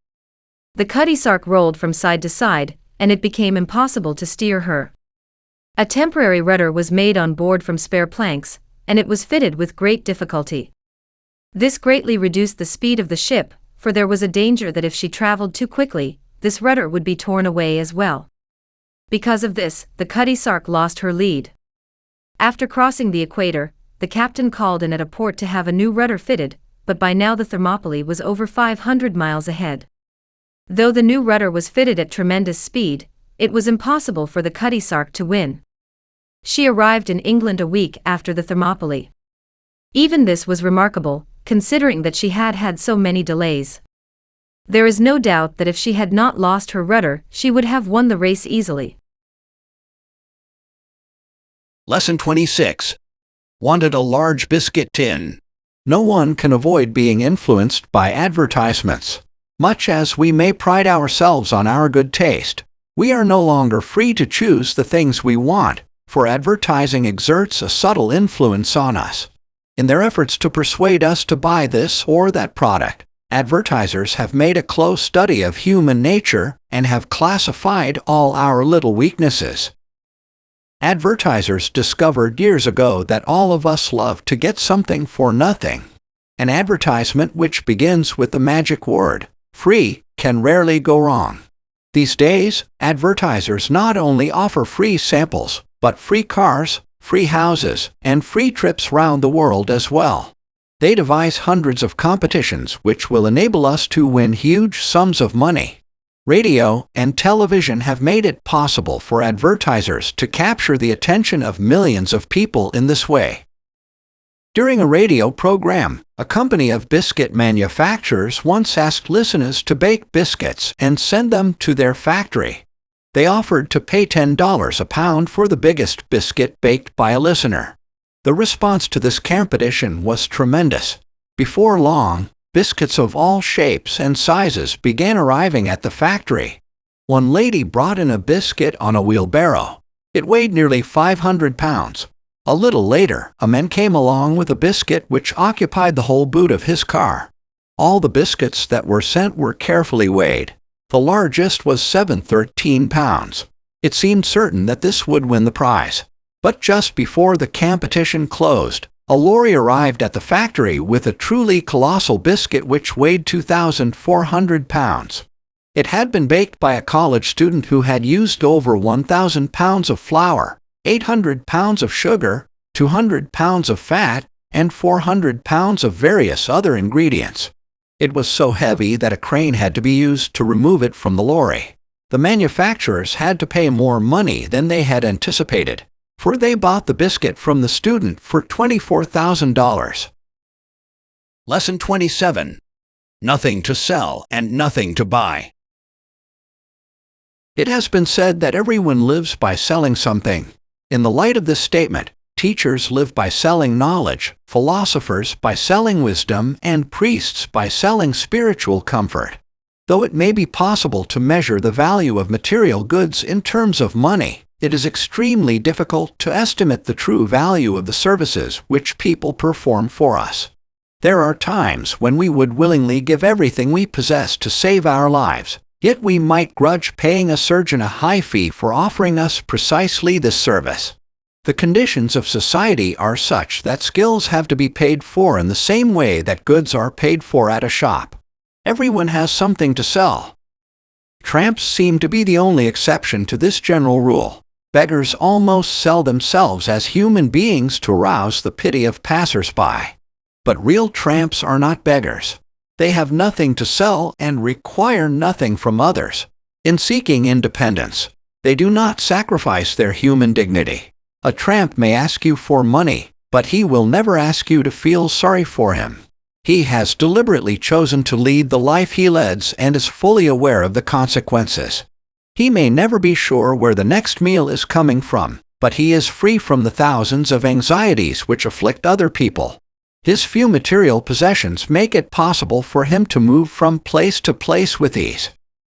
The Cutty Sark rolled from side to side, and it became impossible to steer her. A temporary rudder was made on board from spare planks, and it was fitted with great difficulty. This greatly reduced the speed of the ship, for there was a danger that if she traveled too quickly, this rudder would be torn away as well. Because of this, the Cutty Sark lost her lead. After crossing the equator, the captain called in at a port to have a new rudder fitted, but by now the Thermopylae was over 500 miles ahead. Though the new rudder was fitted at tremendous speed, it was impossible for the Cutty Sark to win. She arrived in England a week after the Thermopylae. Even this was remarkable, considering that she had had so many delays. There is no doubt that if she had not lost her rudder, she would have won the race easily. Lesson 26. Wanted a large biscuit tin. No one can avoid being influenced by advertisements. Much as we may pride ourselves on our good taste, we are no longer free to choose the things we want, for advertising exerts a subtle influence on us. In their efforts to persuade us to buy this or that product, advertisers have made a close study of human nature and have classified all our little weaknesses. Advertisers discovered years ago that all of us love to get something for nothing. An advertisement which begins with the magic word, free, can rarely go wrong. These days, advertisers not only offer free samples, but free cars, free houses, and free trips round the world as well. They devise hundreds of competitions which will enable us to win huge sums of money. Radio and television have made it possible for advertisers to capture the attention of millions of people in this way. During a radio program, a company of biscuit manufacturers once asked listeners to bake biscuits and send them to their factory. They offered to pay $10 a pound for the biggest biscuit baked by a listener. The response to this competition was tremendous. Before long, biscuits of all shapes and sizes began arriving at the factory. One lady brought in a biscuit on a wheelbarrow. It weighed nearly 500 pounds. A little later, a man came along with a biscuit which occupied the whole boot of his car. All the biscuits that were sent were carefully weighed. The largest was 713 pounds. It seemed certain that this would win the prize. But just before the competition closed, a lorry arrived at the factory with a truly colossal biscuit which weighed 2,400 pounds. It had been baked by a college student who had used over 1,000 pounds of flour, 800 pounds of sugar, 200 pounds of fat, and 400 pounds of various other ingredients. It was so heavy that a crane had to be used to remove it from the lorry. The manufacturers had to pay more money than they had anticipated, for they bought the biscuit from the student for $24,000. Lesson 27. Nothing to sell and nothing to buy. It has been said that everyone lives by selling something. In the light of this statement, teachers live by selling knowledge, philosophers by selling wisdom, and priests by selling spiritual comfort. Though it may be possible to measure the value of material goods in terms of money, it is extremely difficult to estimate the true value of the services which people perform for us. There are times when we would willingly give everything we possess to save our lives, yet we might grudge paying a surgeon a high fee for offering us precisely this service. The conditions of society are such that skills have to be paid for in the same way that goods are paid for at a shop. Everyone has something to sell. Tramps seem to be the only exception to this general rule. Beggars almost sell themselves as human beings to arouse the pity of passers-by. But real tramps are not beggars. They have nothing to sell and require nothing from others. In seeking independence, they do not sacrifice their human dignity. A tramp may ask you for money, but he will never ask you to feel sorry for him. He has deliberately chosen to lead the life he leads and is fully aware of the consequences. He may never be sure where the next meal is coming from, but he is free from the thousands of anxieties which afflict other people. His few material possessions make it possible for him to move from place to place with ease.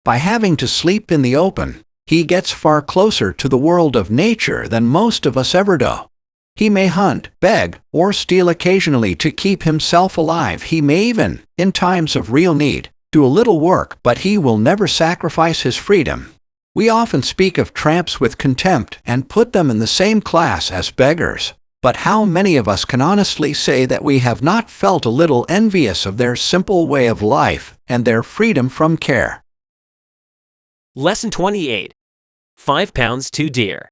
By having to sleep in the open, he gets far closer to the world of nature than most of us ever do. He may hunt, beg, or steal occasionally to keep himself alive. He may even, in times of real need, do a little work, but he will never sacrifice his freedom. We often speak of tramps with contempt and put them in the same class as beggars. But how many of us can honestly say that we have not felt a little envious of their simple way of life and their freedom from care? Lesson 28. 5 pounds too dear.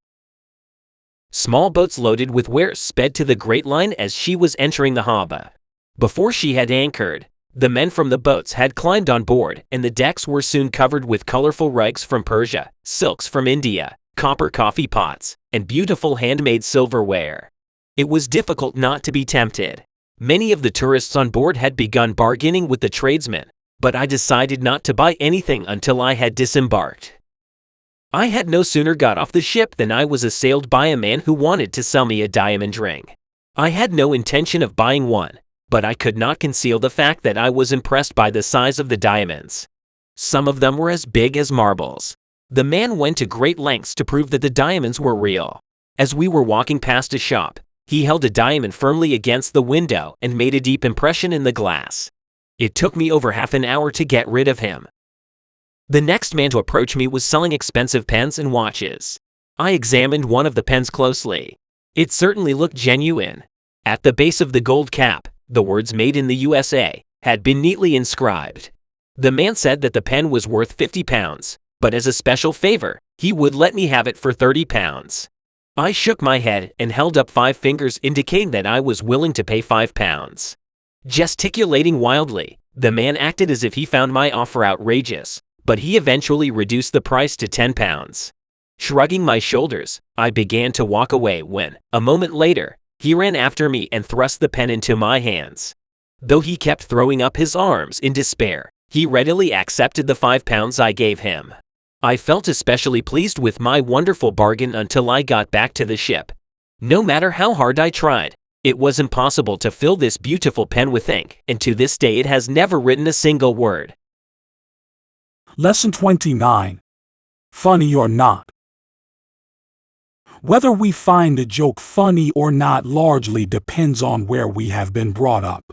Small boats loaded with wares sped to the Great Line as she was entering the harbour. Before she had anchored, the men from the boats had climbed on board, and the decks were soon covered with colorful rugs from Persia, silks from India, copper coffee pots, and beautiful handmade silverware. It was difficult not to be tempted. Many of the tourists on board had begun bargaining with the tradesmen, but I decided not to buy anything until I had disembarked. I had no sooner got off the ship than I was assailed by a man who wanted to sell me a diamond ring. I had no intention of buying one, but I could not conceal the fact that I was impressed by the size of the diamonds. Some of them were as big as marbles. The man went to great lengths to prove that the diamonds were real. As we were walking past a shop, he held a diamond firmly against the window and made a deep impression in the glass. It took me over half an hour to get rid of him. The next man to approach me was selling expensive pens and watches. I examined one of the pens closely. It certainly looked genuine. At the base of the gold cap, the words "Made in the USA" had been neatly inscribed. The man said that the pen was worth 50 pounds, but as a special favor, he would let me have it for 30 pounds. I shook my head and held up 5 fingers indicating that I was willing to pay 5 pounds. Gesticulating wildly, the man acted as if he found my offer outrageous, but he eventually reduced the price to £10. Shrugging my shoulders, I began to walk away when, a moment later, he ran after me and thrust the pen into my hands. Though he kept throwing up his arms in despair, he readily accepted the £5 I gave him. I felt especially pleased with my wonderful bargain until I got back to the ship. No matter how hard I tried, it was impossible to fill this beautiful pen with ink, and to this day it has never written a single word. Lesson 29. Funny or not. Whether we find a joke funny or not largely depends on where we have been brought up.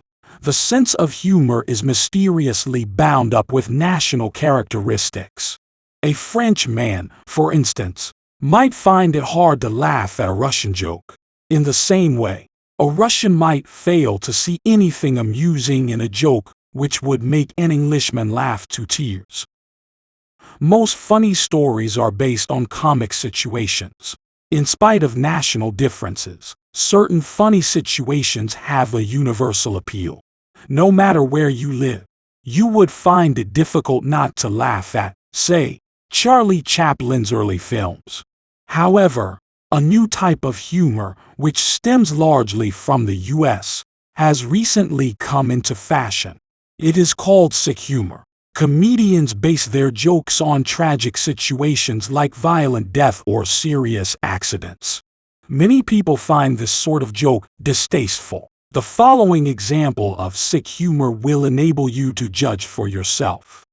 The sense of humor is mysteriously bound up with national characteristics. A French man, for instance, might find it hard to laugh at a Russian joke. In the same way, a Russian might fail to see anything amusing in a joke which would make an Englishman laugh to tears. Most funny stories are based on comic situations. In spite of national differences, certain funny situations have a universal appeal. No matter where you live, you would find it difficult not to laugh at, say, Charlie Chaplin's early films. However, a new type of humor, which stems largely from the US, has recently come into fashion. It is called sick humor. Comedians base their jokes on tragic situations like violent death or serious accidents. Many people find this sort of joke distasteful. The following example of sick humor will enable you to judge for yourself.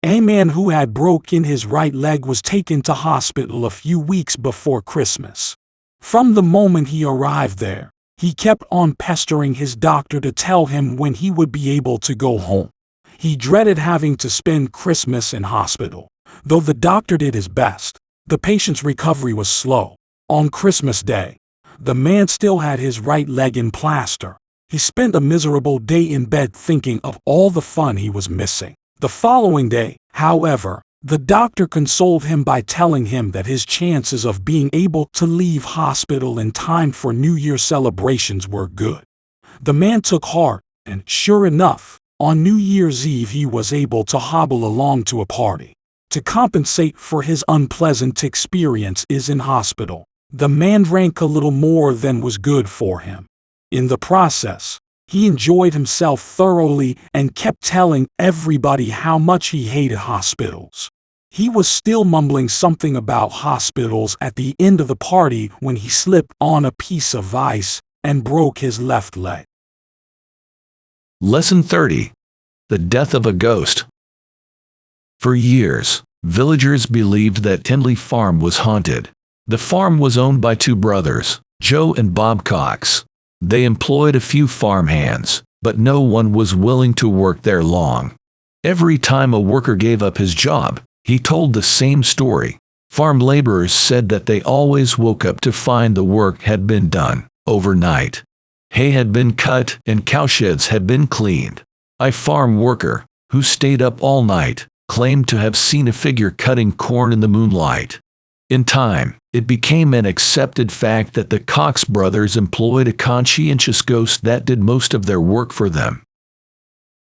A man who had broken his right leg was taken to hospital a few weeks before Christmas. From the moment he arrived there, he kept on pestering his doctor to tell him when he would be able to go home. He dreaded having to spend Christmas in hospital. Though the doctor did his best, the patient's recovery was slow. On Christmas Day, the man still had his right leg in plaster. He spent a miserable day in bed thinking of all the fun he was missing. The following day, however, the doctor consoled him by telling him that his chances of being able to leave hospital in time for New Year celebrations were good. The man took heart, and sure enough, on New Year's Eve he was able to hobble along to a party. To compensate for his unpleasant experiences in hospital, the man drank a little more than was good for him. In the process, he enjoyed himself thoroughly and kept telling everybody how much he hated hospitals. He was still mumbling something about hospitals at the end of the party when he slipped on a piece of ice and broke his left leg. Lesson 30. The Death of a Ghost. For years, villagers believed that Tinley farm was haunted. The farm was owned by two brothers, Joe and Bob Cox. They employed a few farm hands, but no one was willing to work there long. Every time a worker gave up his job, he told the same story. Farm laborers said that they always woke up to find the work had been done overnight. Hay had been cut and cowsheds had been cleaned. A farm worker, who stayed up all night, claimed to have seen a figure cutting corn in the moonlight. In time, it became an accepted fact that the Cox brothers employed a conscientious ghost that did most of their work for them.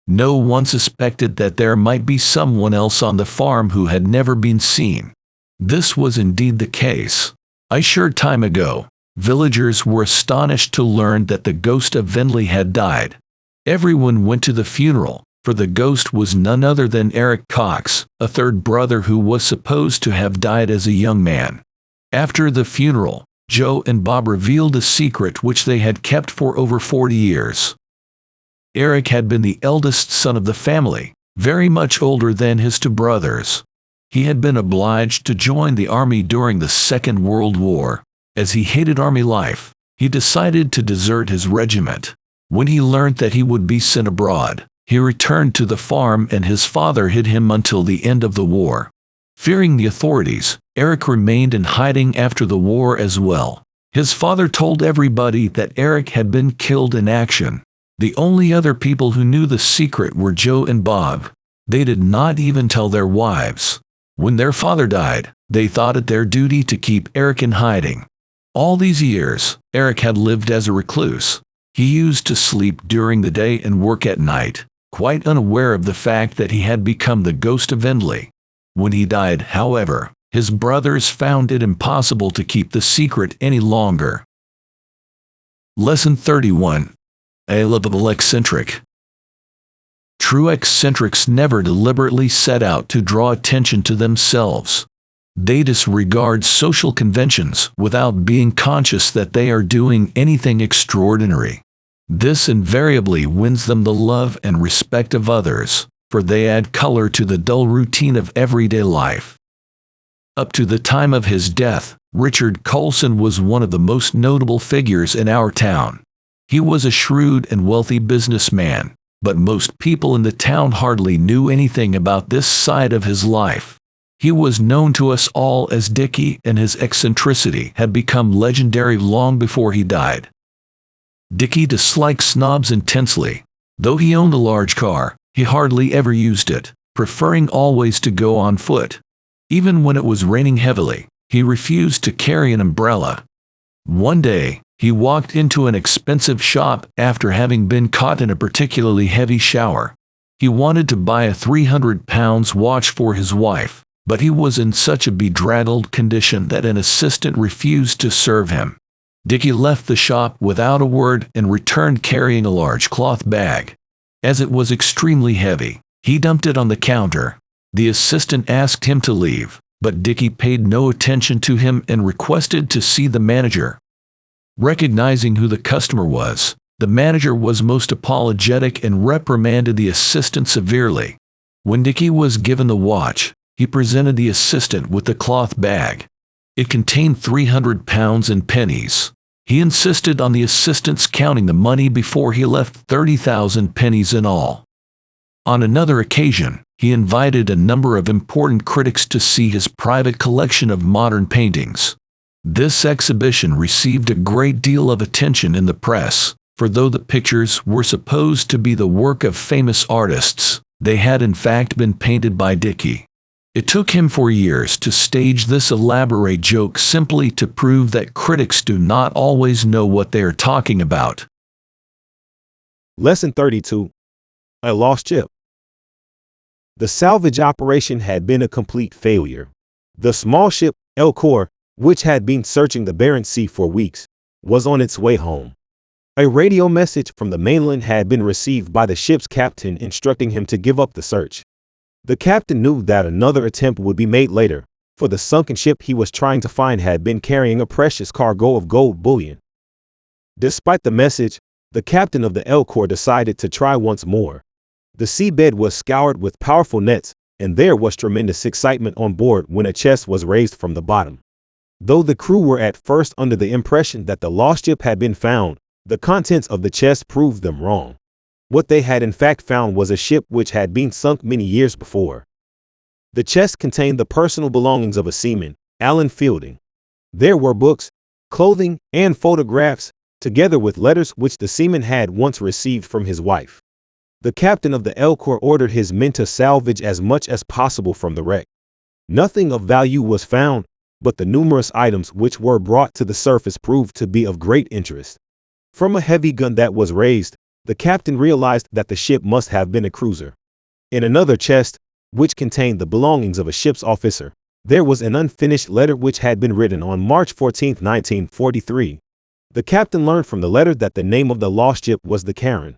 No one suspected that there might be someone else on the farm who had never been seen. This was indeed the case. A short time ago, villagers were astonished to learn that the ghost of Vinley had died. Everyone went to the funeral, for the ghost was none other than Eric Cox, a third brother who was supposed to have died as a young man. After the funeral, Joe and Bob revealed a secret which they had kept for over 40 years. Eric had been the eldest son of the family, very much older than his two brothers. He had been obliged to join the army during the Second World War. As he hated army life, he decided to desert his regiment. When he learned that he would be sent abroad, he returned to the farm and his father hid him until the end of the war. Fearing the authorities, Eric remained in hiding after the war as well. His father told everybody that Eric had been killed in action. The only other people who knew the secret were Joe and Bob. They did not even tell their wives. When their father died, they thought it their duty to keep Eric in hiding. All these years, Eric had lived as a recluse. He used to sleep during the day and work at night, quite unaware of the fact that he had become the ghost of Tinley. When he died, however, his brothers found it impossible to keep the secret any longer. Lesson 31. A lovable eccentric. True eccentrics never deliberately set out to draw attention to themselves. They disregard social conventions without being conscious that they are doing anything extraordinary. This invariably wins them the love and respect of others, for they add color to the dull routine of everyday life. Up to the time of his death, Richard Coulson was one of the most notable figures in our town. He was a shrewd and wealthy businessman, but most people in the town hardly knew anything about this side of his life. He was known to us all as Dicky, and his eccentricity had become legendary long before he died. Dicky disliked snobs intensely. Though he owned a large car, he hardly ever used it, preferring always to go on foot. Even when it was raining heavily, he refused to carry an umbrella. One day, he walked into an expensive shop after having been caught in a particularly heavy shower. He wanted to buy a £300 watch for his wife, but he was in such a bedraggled condition that an assistant refused to serve him. Dicky left the shop without a word and returned carrying a large cloth bag. As it was extremely heavy, he dumped it on the counter. The assistant asked him to leave, but Dicky paid no attention to him and requested to see the manager. Recognizing who the customer was, the manager was most apologetic and reprimanded the assistant severely. When Dicky was given the watch, he presented the assistant with the cloth bag. It contained £300 in pennies. He insisted on the assistant's counting the money before he left 30,000 pennies in all. On another occasion, he invited a number of important critics to see his private collection of modern paintings. This exhibition received a great deal of attention in the press, for though the pictures were supposed to be the work of famous artists, they had in fact been painted by Dicky. It took him 4 years to stage this elaborate joke simply to prove that critics do not always know what they are talking about. Lesson 32. A lost ship. The salvage operation had been a complete failure. The small ship, Elcor, which had been searching the Barents Sea for weeks, was on its way home. A radio message from the mainland had been received by the ship's captain instructing him to give up the search. The captain knew that another attempt would be made later, for the sunken ship he was trying to find had been carrying a precious cargo of gold bullion. Despite the message, the captain of the Elcor decided to try once more. The seabed was scoured with powerful nets, and there was tremendous excitement on board when a chest was raised from the bottom. Though the crew were at first under the impression that the lost ship had been found, the contents of the chest proved them wrong. What they had in fact found was a ship which had been sunk many years before. The chest contained the personal belongings of a seaman, Alan Fielding. There were books, clothing, and photographs, together with letters which the seaman had once received from his wife. The captain of the Elcor ordered his men to salvage as much as possible from the wreck. Nothing of value was found, but the numerous items which were brought to the surface proved to be of great interest. From a heavy gun that was raised, the captain realized that the ship must have been a cruiser. In another chest, which contained the belongings of a ship's officer, there was an unfinished letter which had been written on March 14, 1943. The captain learned from the letter that the name of the lost ship was the Karen.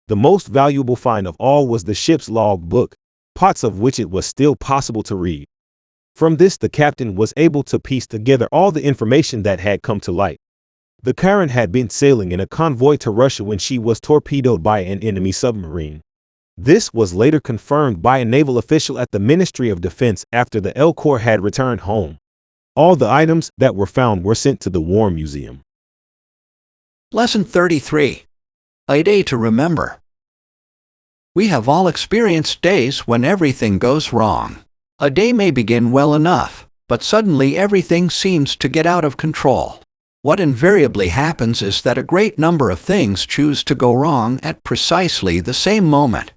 The most valuable find of all was the ship's log book, parts of which it was still possible to read. From this, the captain was able to piece together all the information that had come to light. The Karen had been sailing in a convoy to Russia when she was torpedoed by an enemy submarine. This was later confirmed by a naval official at the Ministry of Defense after the Elcor had returned home. All the items that were found were sent to the War Museum. Lesson 33. A day to remember. We have all experienced days when everything goes wrong. A day may begin well enough, but suddenly everything seems to get out of control. What invariably happens is that a great number of things choose to go wrong at precisely the same moment.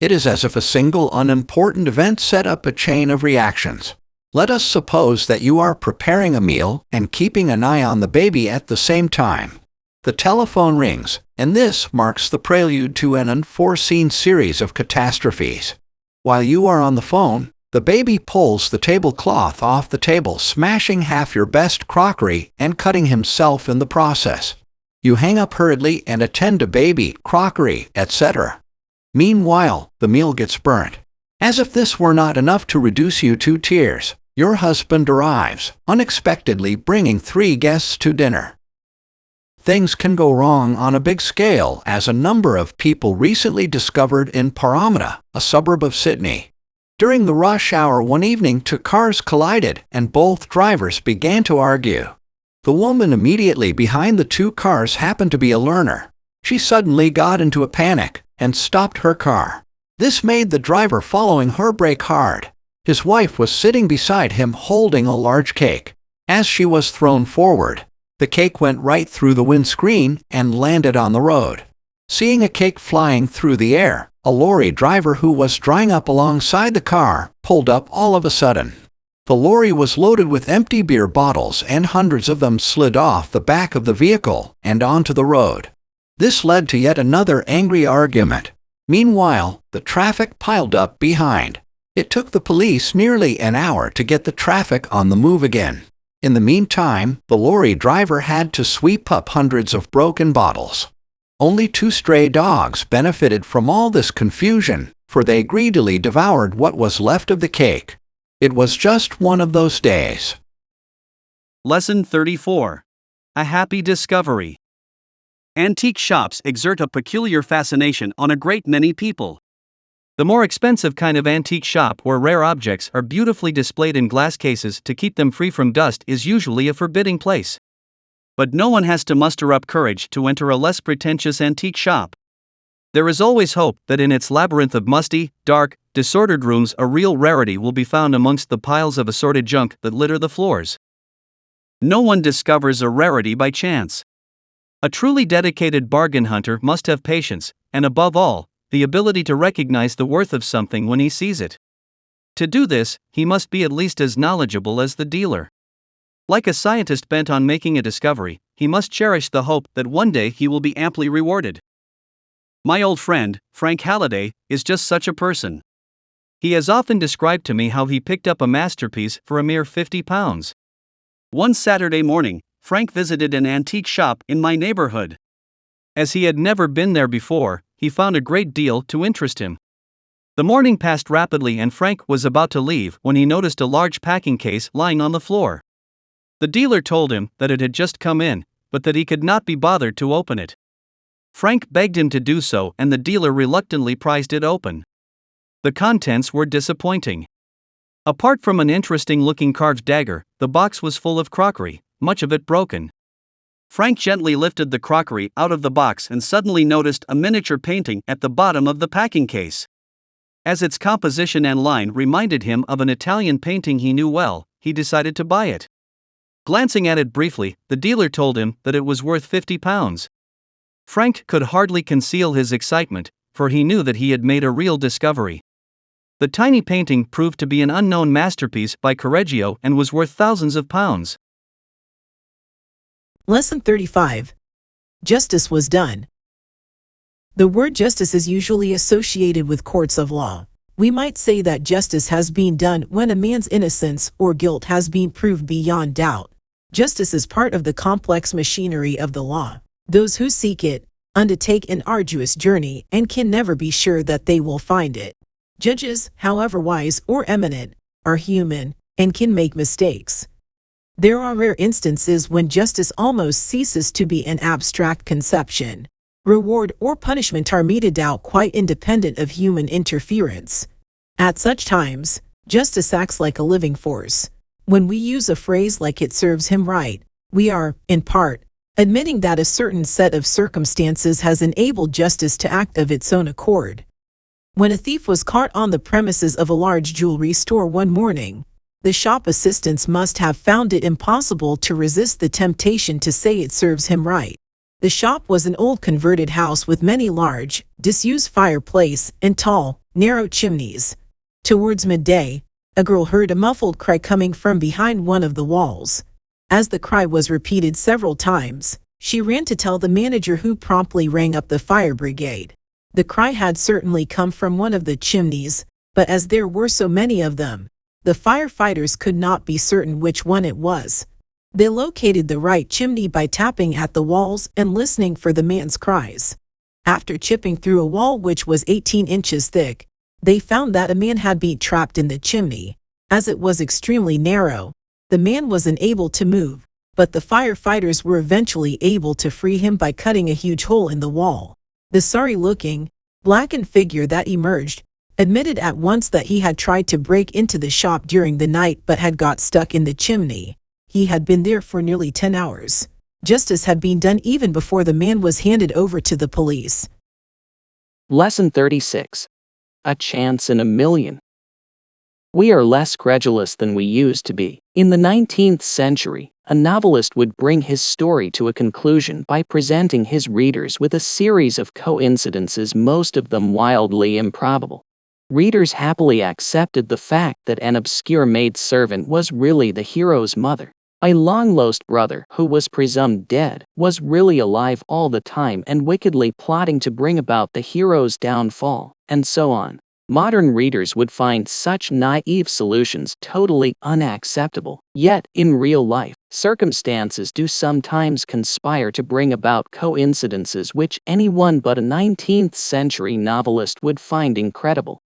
It is as if a single unimportant event set up a chain of reactions. Let us suppose that you are preparing a meal and keeping an eye on the baby at the same time. The telephone rings, and this marks the prelude to an unforeseen series of catastrophes. While you are on the phone, the baby pulls the tablecloth off the table, smashing half your best crockery and cutting himself in the process. You hang up hurriedly and attend to baby, crockery, etc. Meanwhile, the meal gets burnt. As if this were not enough to reduce you to tears, your husband arrives, unexpectedly bringing 3 guests to dinner. Things can go wrong on a big scale, as a number of people recently discovered in Parramatta, a suburb of Sydney. During the rush hour one evening, 2 cars collided and both drivers began to argue. The woman immediately behind the 2 cars happened to be a learner. She suddenly got into a panic and stopped her car. This made the driver following her brake hard. His wife was sitting beside him holding a large cake. As she was thrown forward, the cake went right through the windscreen and landed on the road. Seeing a cake flying through the air, a lorry driver who was drying up alongside the car pulled up all of a sudden. The lorry was loaded with empty beer bottles, and hundreds of them slid off the back of the vehicle and onto the road. This led to yet another angry argument. Meanwhile, the traffic piled up behind. It took the police nearly an hour to get the traffic on the move again. In the meantime, the lorry driver had to sweep up hundreds of broken bottles. Only 2 stray dogs benefited from all this confusion, for they greedily devoured what was left of the cake. It was just one of those days. Lesson 34. A happy discovery. Antique shops exert a peculiar fascination on a great many people. The more expensive kind of antique shop, where rare objects are beautifully displayed in glass cases to keep them free from dust, is usually a forbidding place. But no one has to muster up courage to enter a less pretentious antique shop. There is always hope that in its labyrinth of musty, dark, disordered rooms a real rarity will be found amongst the piles of assorted junk that litter the floors. No one discovers a rarity by chance. A truly dedicated bargain hunter must have patience, and above all, the ability to recognize the worth of something when he sees it. To do this, he must be at least as knowledgeable as the dealer. Like a scientist bent on making a discovery, he must cherish the hope that one day he will be amply rewarded. My old friend, Frank Halliday, is just such a person. He has often described to me how he picked up a masterpiece for a mere £50. One Saturday morning, Frank visited an antique shop in my neighborhood. As he had never been there before, he found a great deal to interest him. The morning passed rapidly, and Frank was about to leave when he noticed a large packing case lying on the floor. The dealer told him that it had just come in, but that he could not be bothered to open it. Frank begged him to do so, and the dealer reluctantly prized it open. The contents were disappointing. Apart from an interesting-looking carved dagger, the box was full of crockery, much of it broken. Frank gently lifted the crockery out of the box and suddenly noticed a miniature painting at the bottom of the packing case. As its composition and line reminded him of an Italian painting he knew well, he decided to buy it. Glancing at it briefly, the dealer told him that it was worth £50. Frank could hardly conceal his excitement, for he knew that he had made a real discovery. The tiny painting proved to be an unknown masterpiece by Correggio and was worth thousands of pounds. Lesson 35. Justice was done. The word justice is usually associated with courts of law. We might say that justice has been done when a man's innocence or guilt has been proved beyond doubt. Justice is part of the complex machinery of the law. Those who seek it undertake an arduous journey and can never be sure that they will find it. Judges, however wise or eminent, are human and can make mistakes. There are rare instances when justice almost ceases to be an abstract conception. Reward or punishment are meted out quite independent of human interference. At such times, justice acts like a living force. When we use a phrase like "it serves him right," we are, in part, admitting that a certain set of circumstances has enabled justice to act of its own accord. When a thief was caught on the premises of a large jewelry store one morning, the shop assistants must have found it impossible to resist the temptation to say "it serves him right." The shop was an old converted house with many large, disused fireplace and tall, narrow chimneys. Towards midday, a girl heard a muffled cry coming from behind one of the walls. As the cry was repeated several times, She ran to tell the manager, who promptly rang up the fire brigade. The cry had certainly come from one of the chimneys, but as there were so many of them, the firefighters could not be certain which one it was. They located the right chimney by tapping at the walls and listening for the man's cries. After chipping through a wall which was 18 inches thick, they found that a man had been trapped in the chimney. As it was extremely narrow, the man was unable to move, but the firefighters were eventually able to free him by cutting a huge hole in the wall. The sorry-looking, blackened figure that emerged admitted at once that he had tried to break into the shop during the night but had got stuck in the chimney. He had been there for nearly 10 hours. Justice had been done even before the man was handed over to the police. Lesson 36. A chance in a million. We are less credulous than we used to be. In the 19th century, a novelist would bring his story to a conclusion by presenting his readers with a series of coincidences, most of them wildly improbable. Readers happily accepted the fact that an obscure maidservant was really the hero's mother. A long-lost brother, who was presumed dead, was really alive all the time and wickedly plotting to bring about the hero's downfall, and so on. Modern readers would find such naive solutions totally unacceptable. Yet, in real life, circumstances do sometimes conspire to bring about coincidences which anyone but a 19th century novelist would find incredible.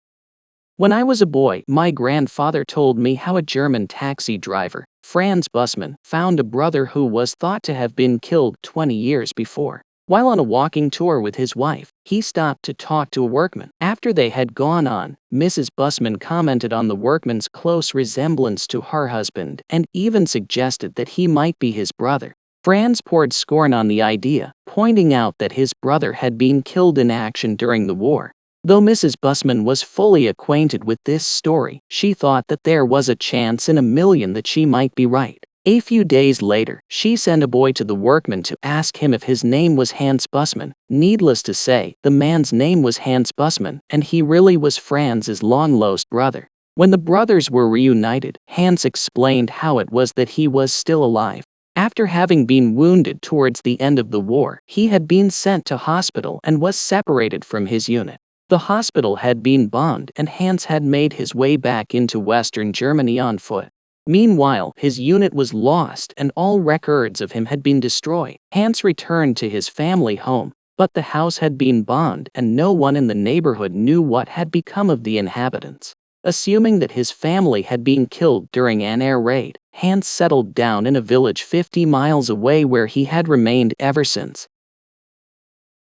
When I was a boy, my grandfather told me how a German taxi driver, Franz Bussmann, found a brother who was thought to have been killed 20 years before. While on a walking tour with his wife, he stopped to talk to a workman. After they had gone on, Mrs. Bussmann commented on the workman's close resemblance to her husband and even suggested that he might be his brother. Franz poured scorn on the idea, pointing out that his brother had been killed in action during the war. Though Mrs. Bussmann was fully acquainted with this story, she thought that there was a chance in a million that she might be right. A few days later, she sent a boy to the workman to ask him if his name was Hans Bussmann. Needless to say, the man's name was Hans Bussmann, and he really was Franz's long-lost brother. When the brothers were reunited, Hans explained how it was that he was still alive. After having been wounded towards the end of the war, he had been sent to hospital and was separated from his unit. The hospital had been bombed and Hans had made his way back into Western Germany on foot. Meanwhile, his unit was lost and all records of him had been destroyed. Hans returned to his family home, but the house had been bombed and no one in the neighborhood knew what had become of the inhabitants. Assuming that his family had been killed during an air raid, Hans settled down in a village 50 miles away where he had remained ever since.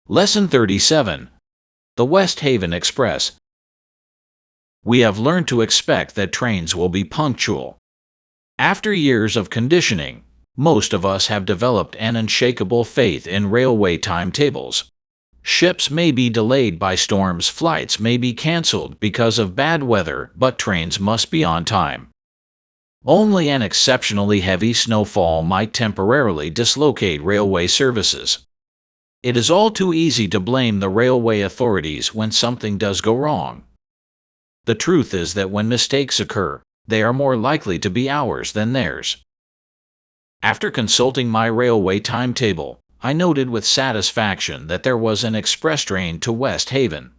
Lesson 37. The West Haven Express. We have learned to expect that trains will be punctual. After years of conditioning, most of us have developed an unshakable faith in railway timetables. Ships may be delayed by storms, flights may be cancelled because of bad weather, but trains must be on time. Only an exceptionally heavy snowfall might temporarily dislocate railway services. It is all too easy to blame the railway authorities when something does go wrong. The truth is that when mistakes occur, they are more likely to be ours than theirs. After consulting my railway timetable, I noted with satisfaction that there was an express train to West Haven.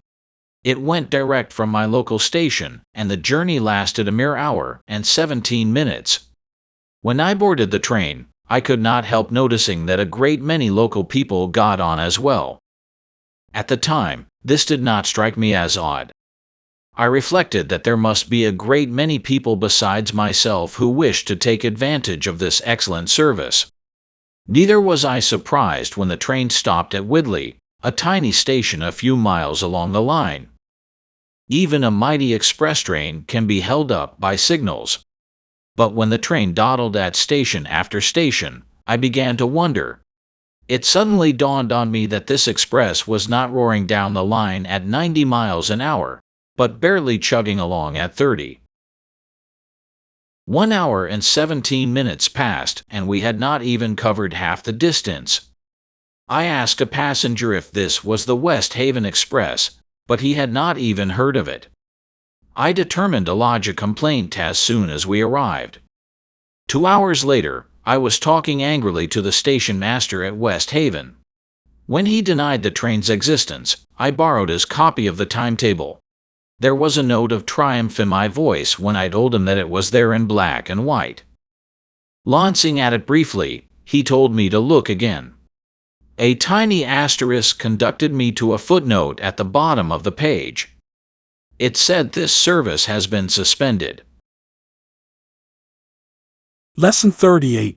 It went direct from my local station, and the journey lasted a mere hour and 17 minutes. When I boarded the train, I could not help noticing that a great many local people got on as well. At the time, this did not strike me as odd. I reflected that there must be a great many people besides myself who wished to take advantage of this excellent service. Neither was I surprised when the train stopped at Widley, a tiny station a few miles along the line. Even a mighty express train can be held up by signals. But when the train dawdled at station after station, I began to wonder. It suddenly dawned on me that this express was not roaring down the line at 90 miles an hour, but barely chugging along at 30. 1 hour and 17 minutes passed, and we had not even covered half the distance. I asked a passenger if this was the West Haven Express, but he had not even heard of it. I determined to lodge a complaint as soon as we arrived. 2 hours later, I was talking angrily to the station master at West Haven. When he denied the train's existence, I borrowed his copy of the timetable. There was a note of triumph in my voice when I told him that it was there in black and white. Glancing at it briefly, he told me to look again. A tiny asterisk conducted me to a footnote at the bottom of the page. It said this service has been suspended. Lesson 38.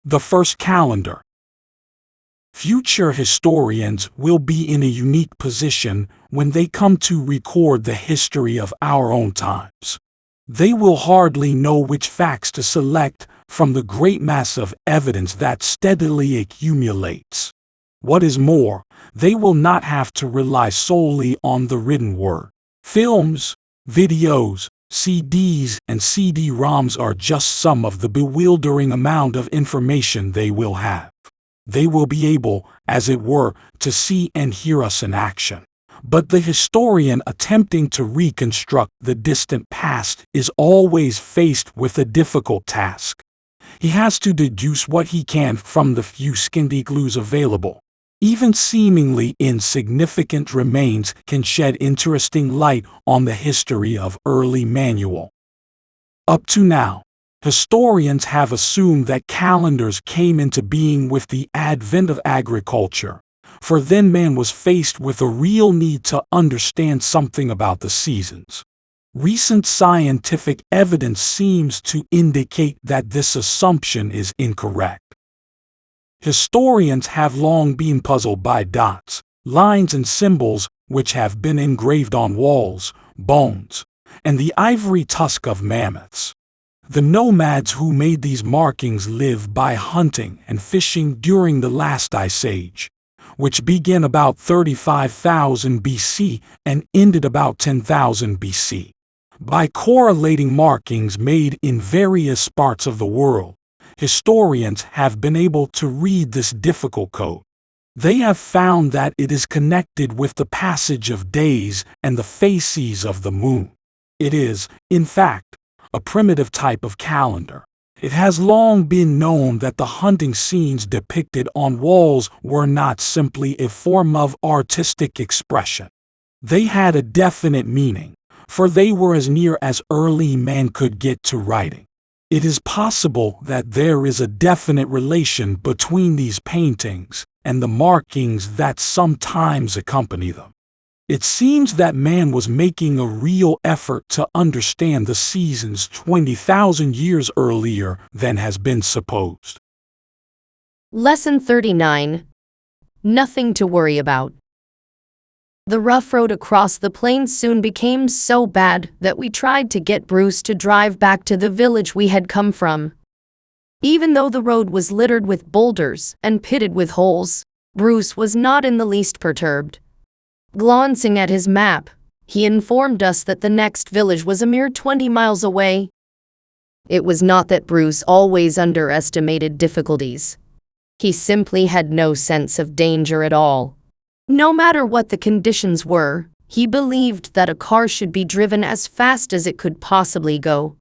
The first calendar. Future historians will be in a unique position when they come to record the history of our own times. They will hardly know which facts to select from the great mass of evidence that steadily accumulates. What is more, they will not have to rely solely on the written word. Films, videos, CDs, and CD-ROMs are just some of the bewildering amount of information they will have. They will be able, as it were, to see and hear us in action. But the historian attempting to reconstruct the distant past is always faced with a difficult task. He has to deduce what he can from the few scanty clues available. Even seemingly insignificant remains can shed interesting light on the history of early manual. Up to now, historians have assumed that calendars came into being with the advent of agriculture, for then man was faced with a real need to understand something about the seasons. Recent scientific evidence seems to indicate that this assumption is incorrect. Historians have long been puzzled by dots, lines, and symbols which have been engraved on walls, bones, and the ivory tusk of mammoths. The nomads who made these markings lived by hunting and fishing during the last ice age, which began about 35,000 BC and ended about 10,000 BC. By correlating markings made in various parts of the world, historians have been able to read this difficult code. They have found that it is connected with the passage of days and the phases of the moon. It is, in fact, a primitive type of calendar. It has long been known that the hunting scenes depicted on walls were not simply a form of artistic expression. They had a definite meaning, for they were as near as early man could get to writing. It is possible that there is a definite relation between these paintings and the markings that sometimes accompany them. It seems that man was making a real effort to understand the seasons 20,000 years earlier than has been supposed. Lesson 39. Nothing to worry about. The rough road across the plains soon became so bad that we tried to get Bruce to drive back to the village we had come from. Even though the road was littered with boulders and pitted with holes, Bruce was not in the least perturbed. Glancing at his map, he informed us that the next village was a mere 20 miles away. It was not that Bruce always underestimated difficulties. He simply had no sense of danger at all. No matter what the conditions were, he believed that a car should be driven as fast as it could possibly go.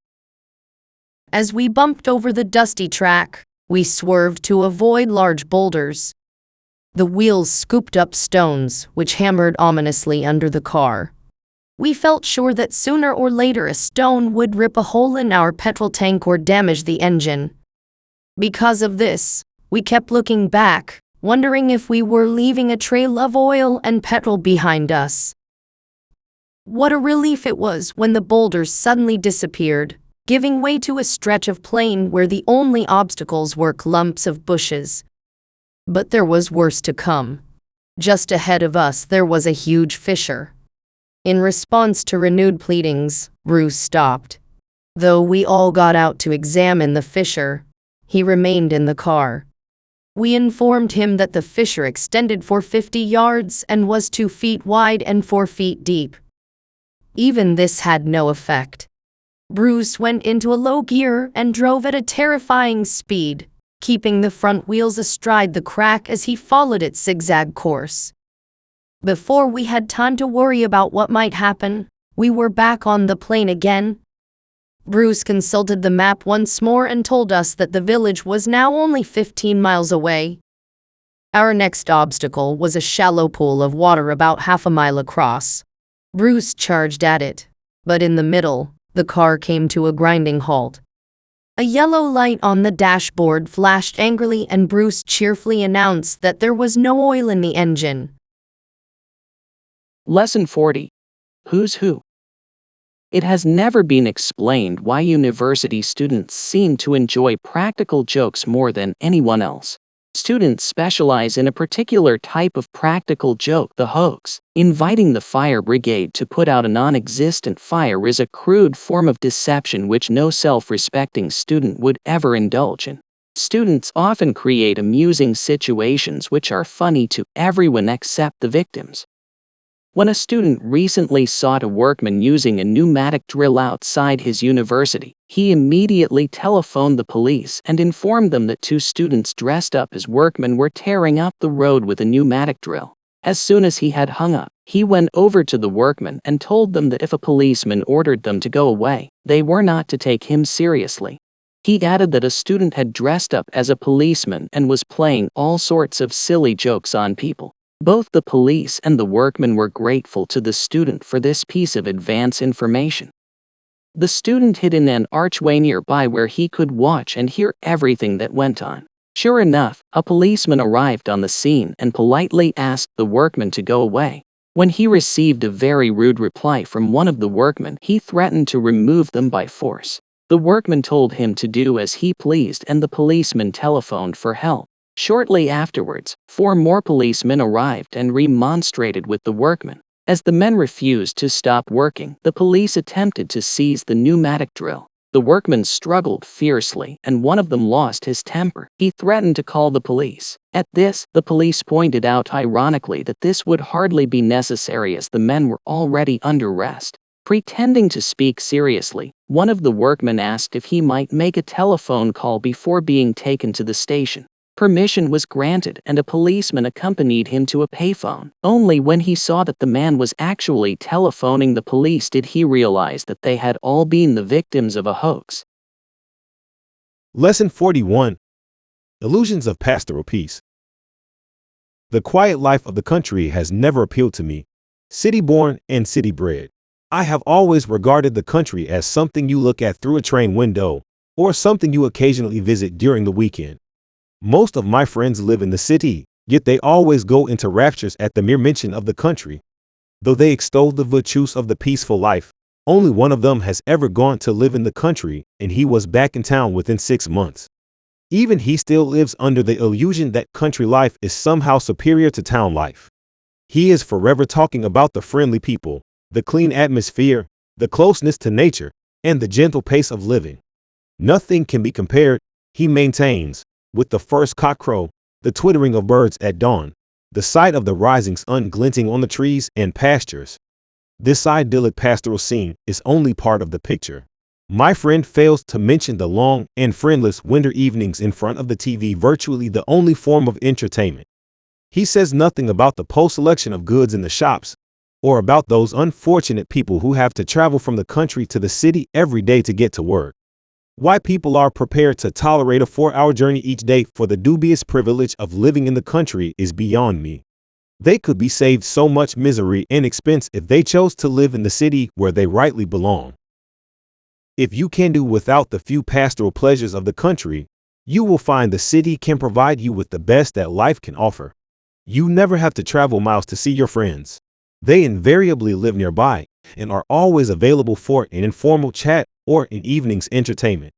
As we bumped over the dusty track, we swerved to avoid large boulders. The wheels scooped up stones, which hammered ominously under the car. We felt sure that sooner or later a stone would rip a hole in our petrol tank or damage the engine. Because of this, we kept looking back, wondering if we were leaving a trail of oil and petrol behind us. What a relief it was when the boulders suddenly disappeared, giving way to a stretch of plain where the only obstacles were clumps of bushes. But there was worse to come. Just ahead of us there was a huge fissure. In response to renewed pleadings, Bruce stopped. Though we all got out to examine the fissure, he remained in the car. We informed him that the fissure extended for 50 yards and was 2 feet wide and 4 feet deep. Even this had no effect. Bruce went into a low gear and drove at a terrifying speed, keeping the front wheels astride the crack as he followed its zigzag course. Before we had time to worry about what might happen, we were back on the plain again. Bruce consulted the map once more and told us that the village was now only 15 miles away. Our next obstacle was a shallow pool of water about half a mile across. Bruce charged at it, but in the middle, the car came to a grinding halt. A yellow light on the dashboard flashed angrily and Bruce cheerfully announced that there was no oil in the engine. Lesson 40. Who's Who? It has never been explained why university students seem to enjoy practical jokes more than anyone else. Students specialize in a particular type of practical joke, the hoax. Inviting the fire brigade to put out a non-existent fire is a crude form of deception which no self-respecting student would ever indulge in. Students often create amusing situations which are funny to everyone except the victims. When a student recently sought a workman using a pneumatic drill outside his university, he immediately telephoned the police and informed them that 2 students dressed up as workmen were tearing up the road with a pneumatic drill. As soon as he had hung up, he went over to the workmen and told them that if a policeman ordered them to go away, they were not to take him seriously. He added that a student had dressed up as a policeman and was playing all sorts of silly jokes on people. Both the police and the workmen were grateful to the student for this piece of advance information. The student hid in an archway nearby where he could watch and hear everything that went on. Sure enough, a policeman arrived on the scene and politely asked the workman to go away. When he received a very rude reply from one of the workmen, he threatened to remove them by force. The workman told him to do as he pleased and the policeman telephoned for help. Shortly afterwards, 4 more policemen arrived and remonstrated with the workmen. As the men refused to stop working, the police attempted to seize the pneumatic drill. The workmen struggled fiercely, and one of them lost his temper. He threatened to call the police. At this, the police pointed out ironically that this would hardly be necessary as the men were already under arrest. Pretending to speak seriously, one of the workmen asked if he might make a telephone call before being taken to the station. Permission was granted and a policeman accompanied him to a payphone. Only when he saw that the man was actually telephoning the police did he realize that they had all been the victims of a hoax. Lesson 41. Illusions of Pastoral Peace. The quiet life of the country has never appealed to me. City-born and city-bred, I have always regarded the country as something you look at through a train window, or something you occasionally visit during the weekend. Most of my friends live in the city, yet they always go into raptures at the mere mention of the country. Though they extol the virtues of the peaceful life, only one of them has ever gone to live in the country, and he was back in town within 6 months. Even he still lives under the illusion that country life is somehow superior to town life. He is forever talking about the friendly people, the clean atmosphere, the closeness to nature, and the gentle pace of living. Nothing can be compared, he maintains, with the first cockcrow, the twittering of birds at dawn, the sight of the rising sun glinting on the trees and pastures. This idyllic pastoral scene is only part of the picture. My friend fails to mention the long and friendless winter evenings in front of the TV, virtually the only form of entertainment. He says nothing about the post-selection of goods in the shops, or about those unfortunate people who have to travel from the country to the city every day to get to work. Why people are prepared to tolerate a 4-hour journey each day for the dubious privilege of living in the country is beyond me. They could be saved so much misery and expense if they chose to live in the city where they rightly belong. If you can do without the few pastoral pleasures of the country, you will find the city can provide you with the best that life can offer. You never have to travel miles to see your friends. They invariably live nearby and are always available for an informal chat or an evening's entertainment.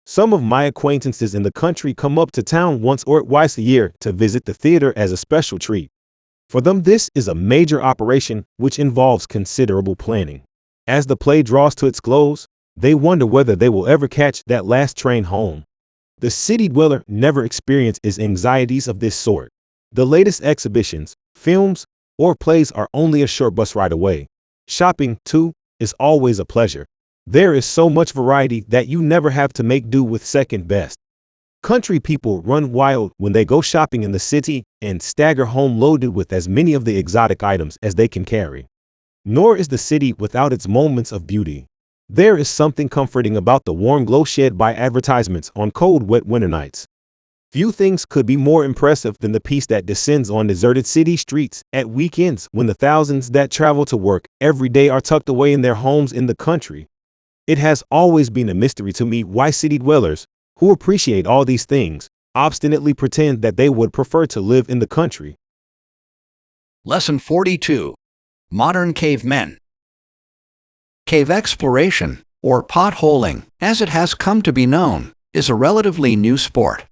Some of my acquaintances in the country come up to town once or twice a year to visit the theater as a special treat. For them, this is a major operation which involves considerable planning. As the play draws to its close, they wonder whether they will ever catch that last train home. The city dweller never experiences anxieties of this sort. The latest exhibitions, films, or plays are only a short bus ride away. Shopping, too, is always a pleasure. There is so much variety that you never have to make do with second best. Country people run wild when they go shopping in the city and stagger home loaded with as many of the exotic items as they can carry. Nor is the city without its moments of beauty. There is something comforting about the warm glow shed by advertisements on cold, wet winter nights. Few things could be more impressive than the peace that descends on deserted city streets at weekends when the thousands that travel to work every day are tucked away in their homes in the country. It has always been a mystery to me why city dwellers, who appreciate all these things, obstinately pretend that they would prefer to live in the country. Lesson 42. Modern Cavemen. Cave exploration, or potholing, as it has come to be known, is a relatively new sport.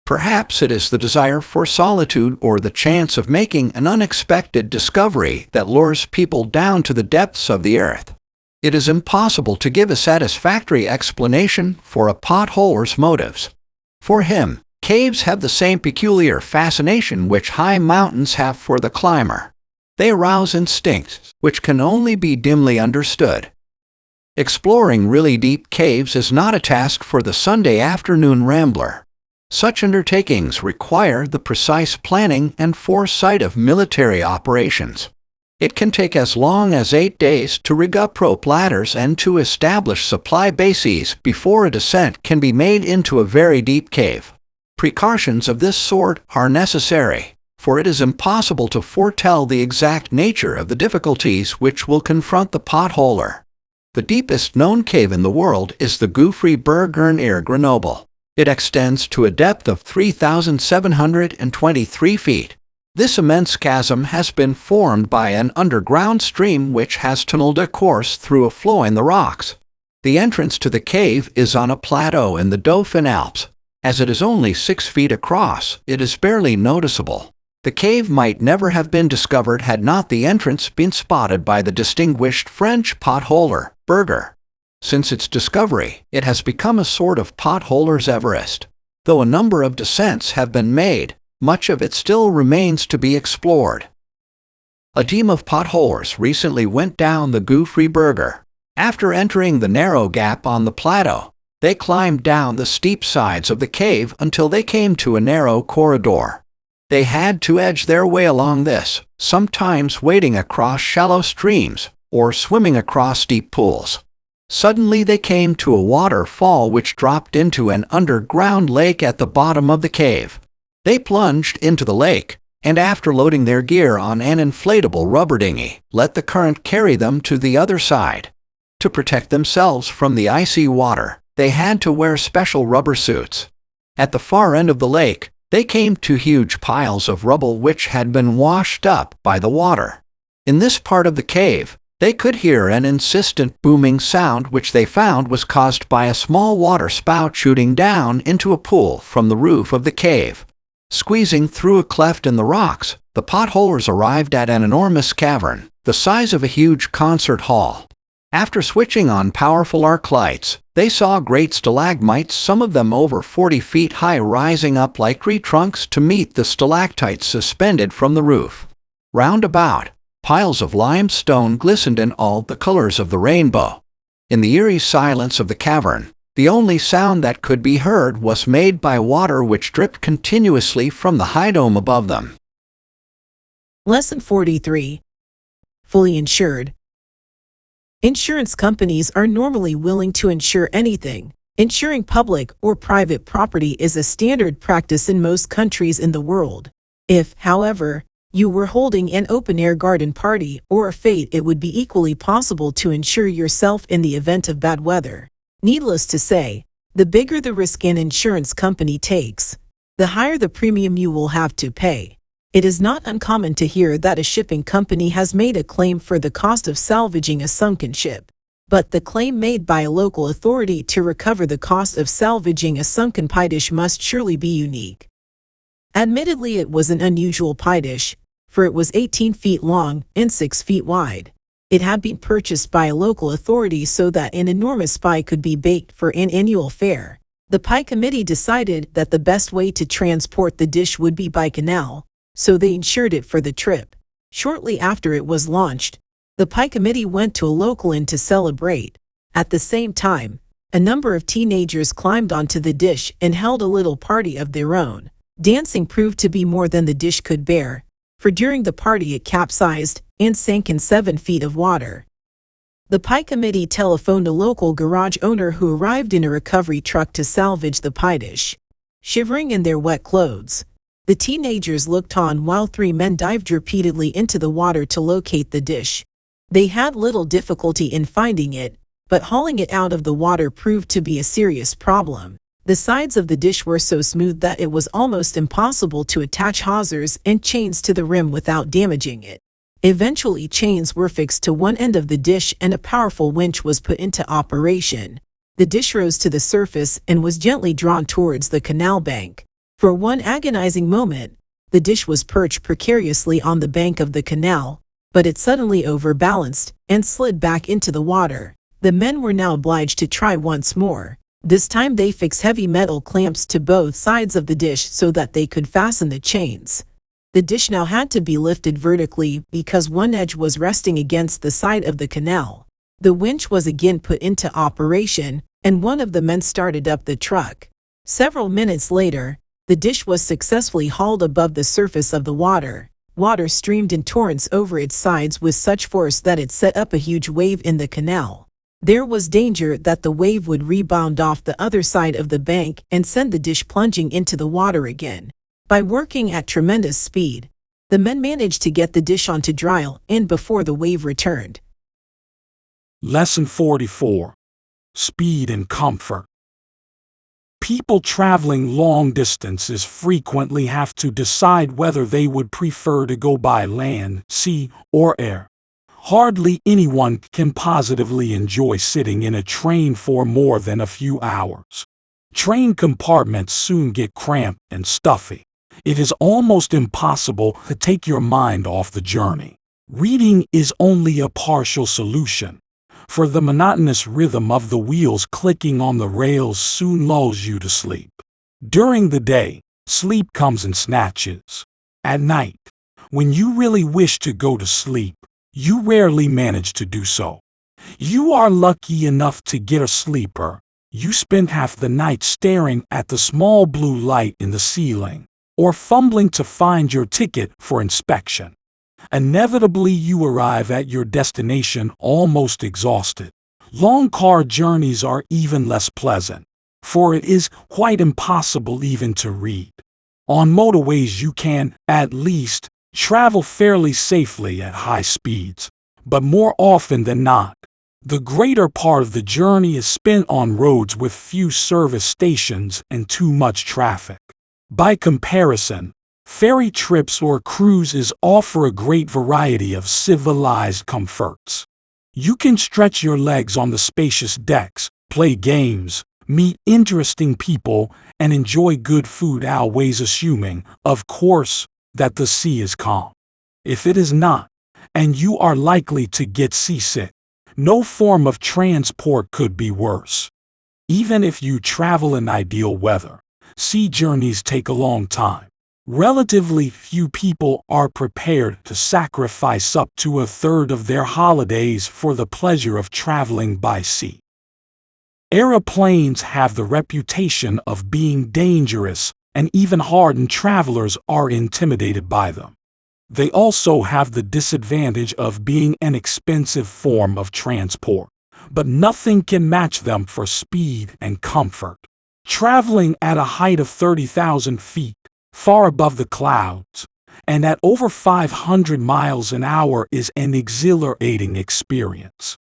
Perhaps it is the desire for solitude or the chance of making an unexpected discovery that lures people down to the depths of the earth. It is impossible to give a satisfactory explanation for a potholer's motives. For him, caves have the same peculiar fascination which high mountains have for the climber. They arouse instincts which can only be dimly understood. Exploring really deep caves is not a task for the Sunday afternoon rambler. Such undertakings require the precise planning and foresight of military operations. It can take as long as 8 days to rig up rope ladders and to establish supply bases before a descent can be made into a very deep cave. Precautions of this sort are necessary, for it is impossible to foretell the exact nature of the difficulties which will confront the potholer. The deepest known cave in the world is the Gouffre Berger near Grenoble. It extends to a depth of 3,723 feet. This immense chasm has been formed by an underground stream which has tunneled a course through a flow in the rocks. The entrance to the cave is on a plateau in the Dauphin Alps. As it is only 6 feet across, it is barely noticeable. The cave might never have been discovered had not the entrance been spotted by the distinguished French potholer, Berger. Since its discovery, it has become a sort of potholer's Everest. Though a number of descents have been made, much of it still remains to be explored. A team of potholers recently went down the Gouffre Berger. After entering the narrow gap on the plateau, they climbed down the steep sides of the cave until they came to a narrow corridor. They had to edge their way along this, sometimes wading across shallow streams or swimming across deep pools. Suddenly they came to a waterfall which dropped into an underground lake at the bottom of the cave. They plunged into the lake, and after loading their gear on an inflatable rubber dinghy, let the current carry them to the other side. To protect themselves from the icy water, they had to wear special rubber suits. At the far end of the lake, they came to huge piles of rubble which had been washed up by the water. In this part of the cave, they could hear an insistent booming sound which they found was caused by a small water spout shooting down into a pool from the roof of the cave. Squeezing through a cleft in the rocks, the potholers arrived at an enormous cavern, the size of a huge concert hall. After switching on powerful arc lights, they saw great stalagmites, some of them over 40 feet high, rising up like tree trunks to meet the stalactites suspended from the roof. Round about, piles of limestone glistened in all the colors of the rainbow. In the eerie silence of the cavern, the only sound that could be heard was made by water which dripped continuously from the high dome above them. Lesson 43. Fully insured. Insurance companies are normally willing to insure anything. Insuring public or private property is a standard practice in most countries in the world. If, however, you were holding an open-air garden party or a fete, it would be equally possible to insure yourself in the event of bad weather. Needless to say, the bigger the risk an insurance company takes, the higher the premium you will have to pay. It is not uncommon to hear that a shipping company has made a claim for the cost of salvaging a sunken ship. But the claim made by a local authority to recover the cost of salvaging a sunken pie dish must surely be unique. Admittedly, it was an unusual pie dish, for it was 18 feet long and 6 feet wide. It had been purchased by a local authority so that an enormous pie could be baked for an annual fair. The pie committee decided that the best way to transport the dish would be by canal, so they insured it for the trip. Shortly after it was launched, the pie committee went to a local inn to celebrate. At the same time, a number of teenagers climbed onto the dish and held a little party of their own. Dancing proved to be more than the dish could bear, for during the party it capsized and sank in 7 feet of water. The pie committee telephoned a local garage owner who arrived in a recovery truck to salvage the pie dish. Shivering in their wet clothes, the teenagers looked on while three men dived repeatedly into the water to locate the dish. They had little difficulty in finding it, but hauling it out of the water proved to be a serious problem. The sides of the dish were so smooth that it was almost impossible to attach hawsers and chains to the rim without damaging it. Eventually, chains were fixed to one end of the dish and a powerful winch was put into operation. The dish rose to the surface and was gently drawn towards the canal bank. For one agonizing moment, the dish was perched precariously on the bank of the canal, but it suddenly overbalanced and slid back into the water. The men were now obliged to try once more. This time they fixed heavy metal clamps to both sides of the dish so that they could fasten the chains. The dish now had to be lifted vertically because one edge was resting against the side of the canal. The winch was again put into operation, and one of the men started up the truck. Several minutes later, the dish was successfully hauled above the surface of the water. Water streamed in torrents over its sides with such force that it set up a huge wave in the canal. There was danger that the wave would rebound off the other side of the bank and send the dish plunging into the water again. By working at tremendous speed, the men managed to get the dish onto dry land before the wave returned. Lesson 44. Speed and Comfort. People traveling long distances frequently have to decide whether they would prefer to go by land, sea, or air. Hardly anyone can positively enjoy sitting in a train for more than a few hours. Train compartments soon get cramped and stuffy. It is almost impossible to take your mind off the journey. Reading is only a partial solution, for the monotonous rhythm of the wheels clicking on the rails soon lulls you to sleep. During the day, sleep comes in snatches. At night, when you really wish to go to sleep, you rarely manage to do so. You are lucky enough to get a sleeper. You spend half the night staring at the small blue light in the ceiling, or fumbling to find your ticket for inspection. Inevitably, you arrive at your destination almost exhausted. Long car journeys are even less pleasant, for it is quite impossible even to read. On motorways you can, at least, travel fairly safely at high speeds, but more often than not, the greater part of the journey is spent on roads with few service stations and too much traffic. By comparison, ferry trips or cruises offer a great variety of civilized comforts. You can stretch your legs on the spacious decks, play games, meet interesting people, and enjoy good food, always assuming, of course, that the sea is calm. If it is not, and you are likely to get seasick, no form of transport could be worse. Even if you travel in ideal weather, sea journeys take a long time. Relatively few people are prepared to sacrifice up to a third of their holidays for the pleasure of traveling by sea. Aeroplanes have the reputation of being dangerous, and even hardened travelers are intimidated by them. They also have the disadvantage of being an expensive form of transport, but nothing can match them for speed and comfort. Traveling at a height of 30,000 feet, far above the clouds, and at over 500 miles an hour is an exhilarating experience.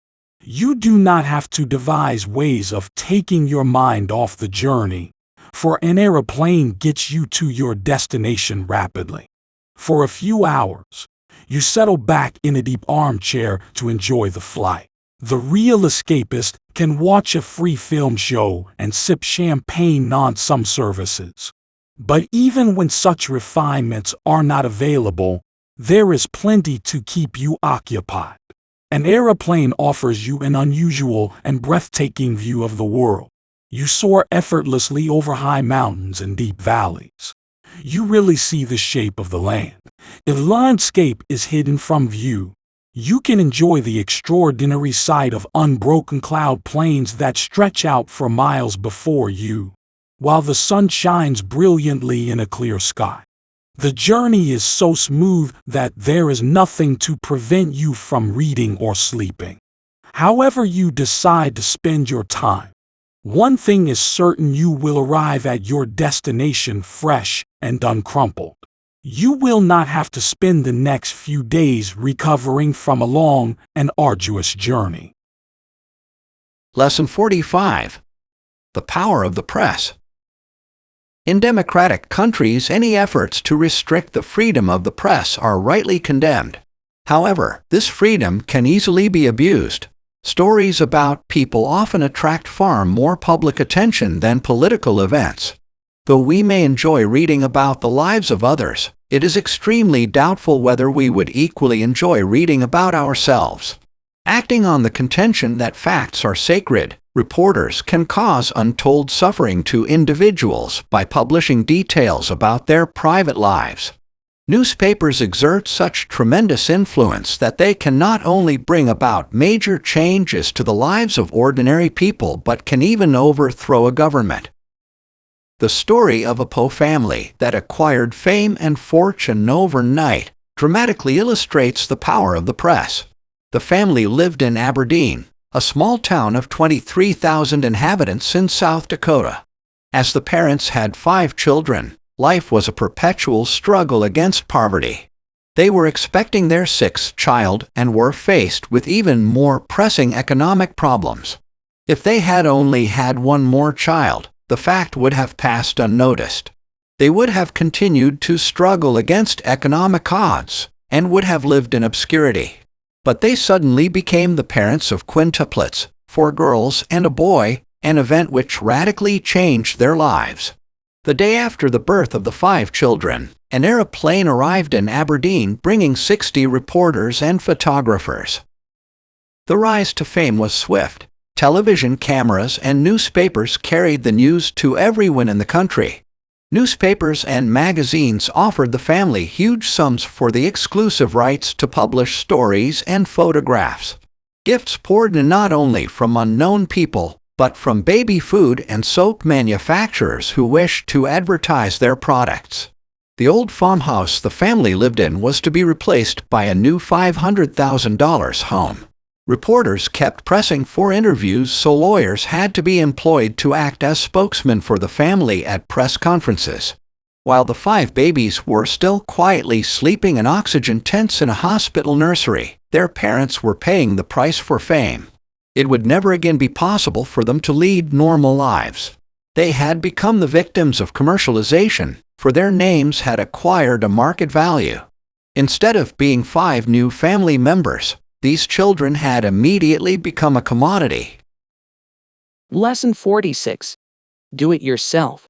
You do not have to devise ways of taking your mind off the journey, for an aeroplane gets you to your destination rapidly. For a few hours, you settle back in a deep armchair to enjoy the flight. The real escapist can watch a free film show and sip champagne on some services. But even when such refinements are not available, there is plenty to keep you occupied. An aeroplane offers you an unusual and breathtaking view of the world. You soar effortlessly over high mountains and deep valleys. You really see the shape of the land. If the landscape is hidden from view, you can enjoy the extraordinary sight of unbroken cloud plains that stretch out for miles before you, while the sun shines brilliantly in a clear sky. The journey is so smooth that there is nothing to prevent you from reading or sleeping. However you decide to spend your time, one thing is certain: you will arrive at your destination fresh and uncrumpled. You will not have to spend the next few days recovering from a long and arduous journey. Lesson 45. The power of the press. In democratic countries, any efforts to restrict the freedom of the press are rightly condemned. However, this freedom can easily be abused. Stories about people often attract far more public attention than political events. Though we may enjoy reading about the lives of others, it is extremely doubtful whether we would equally enjoy reading about ourselves. Acting on the contention that facts are sacred, reporters can cause untold suffering to individuals by publishing details about their private lives. Newspapers exert such tremendous influence that they can not only bring about major changes to the lives of ordinary people but can even overthrow a government. The story of a Poe family that acquired fame and fortune overnight dramatically illustrates the power of the press. The family lived in Aberdeen, a small town of 23,000 inhabitants in South Dakota. As the parents had 5 children, life was a perpetual struggle against poverty. They were expecting their 6th child and were faced with even more pressing economic problems. If they had only had one more child, the fact would have passed unnoticed. They would have continued to struggle against economic odds and would have lived in obscurity. But they suddenly became the parents of quintuplets, 4 girls and a boy, an event which radically changed their lives. The day after the birth of the 5 children, an aeroplane arrived in Aberdeen bringing 60 reporters and photographers. The rise to fame was swift. Television cameras and newspapers carried the news to everyone in the country. Newspapers and magazines offered the family huge sums for the exclusive rights to publish stories and photographs. Gifts poured in not only from unknown people, but from baby food and soap manufacturers who wished to advertise their products. The old farmhouse the family lived in was to be replaced by a new $500,000 home. Reporters kept pressing for interviews, so lawyers had to be employed to act as spokesmen for the family at press conferences. While the 5 babies were still quietly sleeping in oxygen tents in a hospital nursery, their parents were paying the price for fame. It would never again be possible for them to lead normal lives. They had become the victims of commercialization, for their names had acquired a market value. Instead of being 5 new family members, these children had immediately become a commodity. Lesson 46. Do it yourself.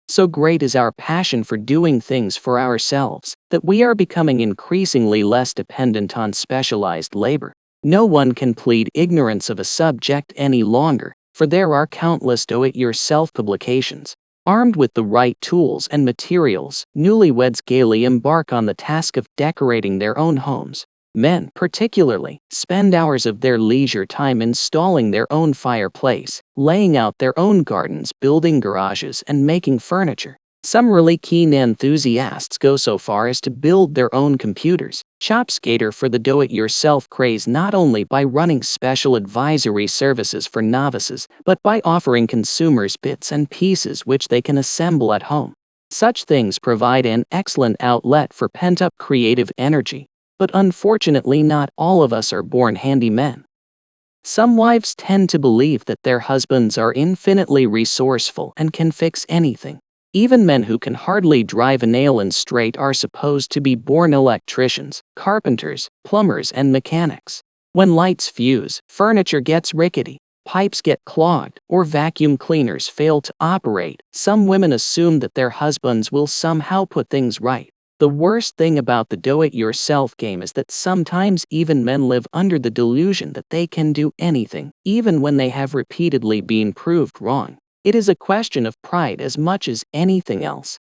So great is our passion for doing things for ourselves that we are becoming increasingly less dependent on specialized labor. No one can plead ignorance of a subject any longer, for there are countless do-it-yourself publications. Armed with the right tools and materials, newlyweds gaily embark on the task of decorating their own homes. Men, particularly, spend hours of their leisure time installing their own fireplace, laying out their own gardens, building garages, and making furniture. Some really keen enthusiasts go so far as to build their own computers, chopskater for the do-it-yourself craze not only by running special advisory services for novices, but by offering consumers bits and pieces which they can assemble at home. Such things provide an excellent outlet for pent-up creative energy. But unfortunately not all of us are born handymen. Some wives tend to believe that their husbands are infinitely resourceful and can fix anything. Even men who can hardly drive a nail in straight are supposed to be born electricians, carpenters, plumbers, and mechanics. When lights fuse, furniture gets rickety, pipes get clogged, or vacuum cleaners fail to operate, some women assume that their husbands will somehow put things right. The worst thing about the do-it-yourself game is that sometimes even men live under the delusion that they can do anything, even when they have repeatedly been proved wrong. It is a question of pride as much as anything else.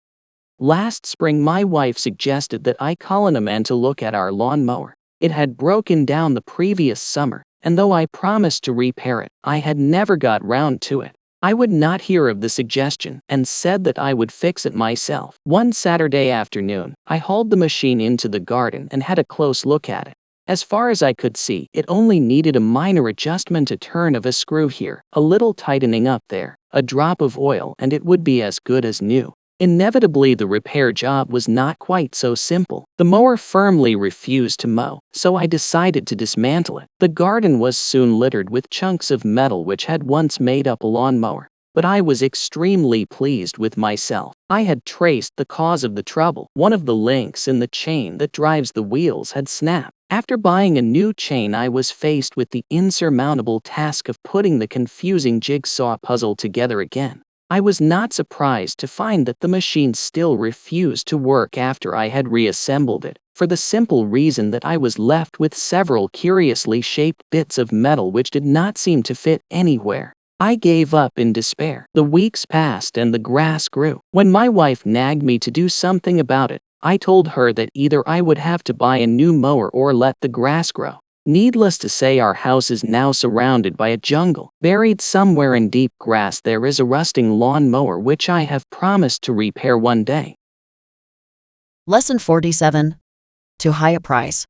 Last spring my wife suggested that I call in a man to look at our lawnmower. It had broken down the previous summer, and though I promised to repair it, I had never got round to it. I would not hear of the suggestion and said that I would fix it myself. One Saturday afternoon, I hauled the machine into the garden and had a close look at it. As far as I could see, it only needed a minor adjustment, a turn of a screw here, a little tightening up there, a drop of oil, and it would be as good as new. Inevitably, the repair job was not quite so simple. The mower firmly refused to mow, so I decided to dismantle it. The garden was soon littered with chunks of metal which had once made up a lawnmower. But I was extremely pleased with myself. I had traced the cause of the trouble. One of the links in the chain that drives the wheels had snapped. After buying a new chain, I was faced with the insurmountable task of putting the confusing jigsaw puzzle together again. I was not surprised to find that the machine still refused to work after I had reassembled it, for the simple reason that I was left with several curiously shaped bits of metal which did not seem to fit anywhere. I gave up in despair. The weeks passed and the grass grew. When my wife nagged me to do something about it, I told her that either I would have to buy a new mower or let the grass grow. Needless to say, our house is now surrounded by a jungle. Buried somewhere in deep grass there is a rusting lawn mower which I have promised to repair one day. Lesson 47. Too high a price.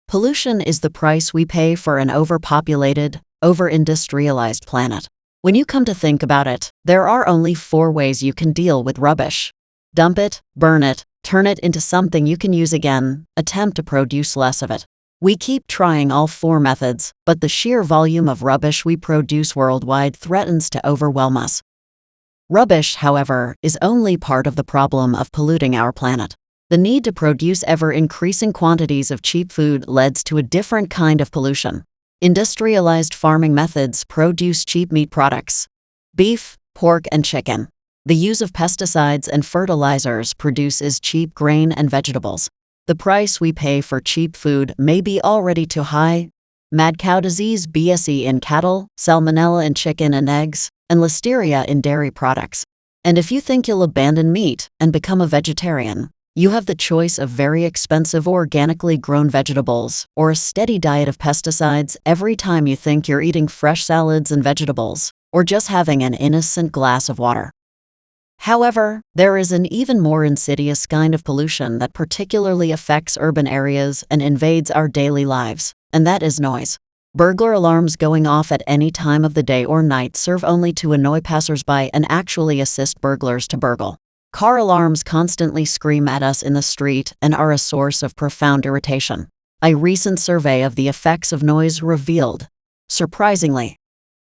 Pollution is the price we pay for an overpopulated, over-industrialized planet. When you come to think about it, there are only 4 ways you can deal with rubbish. Dump it, burn it, turn it into something you can use again, attempt to produce less of it. We keep trying all 4 methods, but the sheer volume of rubbish we produce worldwide threatens to overwhelm us. Rubbish, however, is only part of the problem of polluting our planet. The need to produce ever-increasing quantities of cheap food leads to a different kind of pollution. Industrialized farming methods produce cheap meat products: beef, pork, and chicken. The use of pesticides and fertilizers produces cheap grain and vegetables. The price we pay for cheap food may be already too high. Mad cow disease, BSE in cattle, salmonella in chicken and eggs, and listeria in dairy products. And if you think you'll abandon meat and become a vegetarian, you have the choice of very expensive organically grown vegetables or a steady diet of pesticides every time you think you're eating fresh salads and vegetables, or just having an innocent glass of water. However, there is an even more insidious kind of pollution that particularly affects urban areas and invades our daily lives, and that is noise. Burglar alarms going off at any time of the day or night serve only to annoy passersby and actually assist burglars to burgle. Car alarms constantly scream at us in the street and are a source of profound irritation. A recent survey of the effects of noise revealed, surprisingly,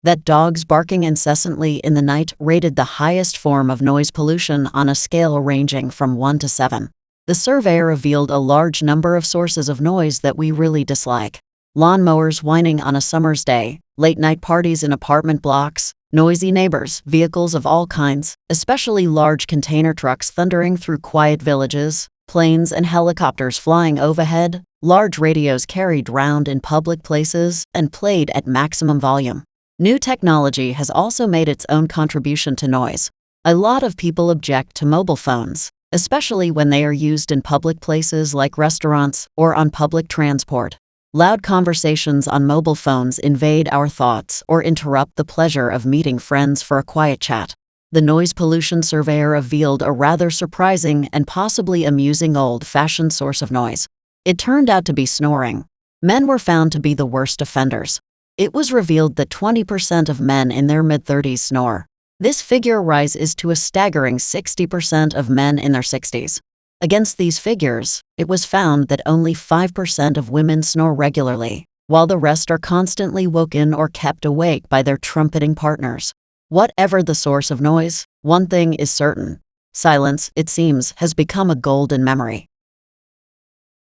that dogs barking incessantly in the night rated the highest form of noise pollution on a scale ranging from 1 to 7. The survey revealed a large number of sources of noise that we really dislike. Lawnmowers whining on a summer's day, late-night parties in apartment blocks, noisy neighbors, vehicles of all kinds, especially large container trucks thundering through quiet villages, planes and helicopters flying overhead, large radios carried round in public places and played at maximum volume. New technology has also made its own contribution to noise. A lot of people object to mobile phones, especially when they are used in public places like restaurants or on public transport. Loud conversations on mobile phones invade our thoughts or interrupt the pleasure of meeting friends for a quiet chat. The noise pollution survey revealed a rather surprising and possibly amusing old-fashioned source of noise. It turned out to be snoring. Men were found to be the worst offenders. It was revealed that 20% of men in their mid-30s snore. This figure rises to a staggering 60% of men in their 60s. Against these figures, it was found that only 5% of women snore regularly, while the rest are constantly woken or kept awake by their trumpeting partners. Whatever the source of noise, one thing is certain: silence, it seems, has become a golden memory.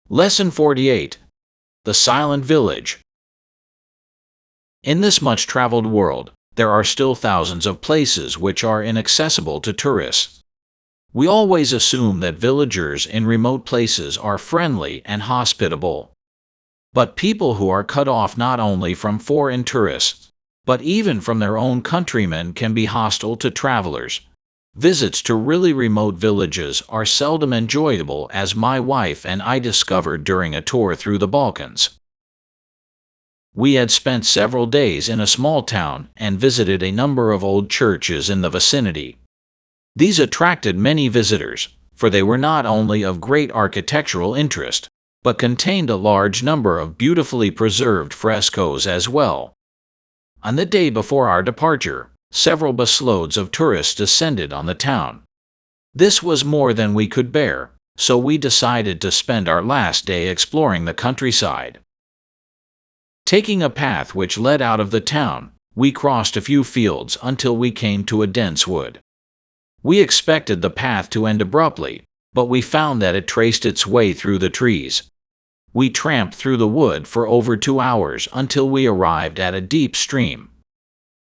Lesson 48. The Silent Village. In this much-traveled world, there are still thousands of places which are inaccessible to tourists. We always assume that villagers in remote places are friendly and hospitable. But people who are cut off not only from foreign tourists, but even from their own countrymen can be hostile to travelers. Visits to really remote villages are seldom enjoyable, as my wife and I discovered during a tour through the Balkans. We had spent several days in a small town and visited a number of old churches in the vicinity. These attracted many visitors, for they were not only of great architectural interest, but contained a large number of beautifully preserved frescoes as well. On the day before our departure, several busloads of tourists descended on the town. This was more than we could bear, so we decided to spend our last day exploring the countryside. Taking a path which led out of the town, we crossed a few fields until we came to a dense wood. We expected the path to end abruptly, but we found that it traced its way through the trees. We tramped through the wood for over 2 hours until we arrived at a deep stream.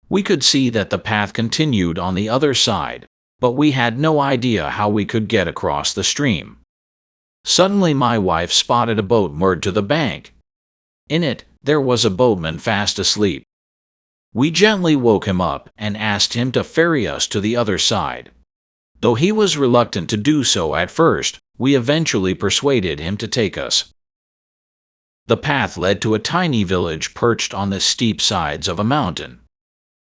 We could see that the path continued on the other side, but we had no idea how we could get across the stream. Suddenly my wife spotted a boat moored to the bank. In it, there was a boatman fast asleep. We gently woke him up and asked him to ferry us to the other side. Though he was reluctant to do so at first, we eventually persuaded him to take us. The path led to a tiny village perched on the steep sides of a mountain.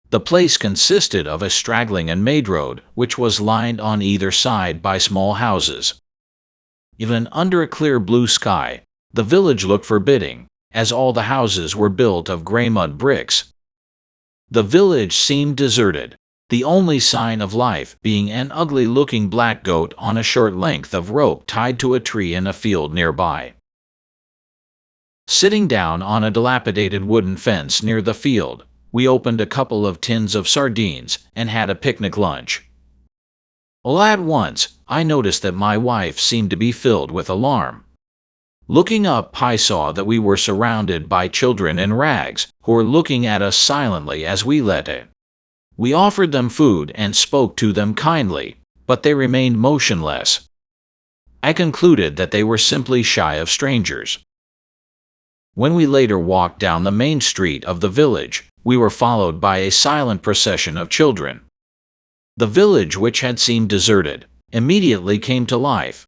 The place consisted of a straggling and made road, which was lined on either side by small houses. Even under a clear blue sky, the village looked forbidding, as all the houses were built of gray mud bricks. The village seemed deserted, the only sign of life being an ugly-looking black goat on a short length of rope tied to a tree in a field nearby. Sitting down on a dilapidated wooden fence near the field, we opened a couple of tins of sardines and had a picnic lunch. All at once, I noticed that my wife seemed to be filled with alarm. Looking up, I saw that we were surrounded by children in rags, who were looking at us silently as we led it. We offered them food and spoke to them kindly, but they remained motionless. I concluded that they were simply shy of strangers. When we later walked down the main street of the village, we were followed by a silent procession of children. The village, which had seemed deserted, immediately came to life.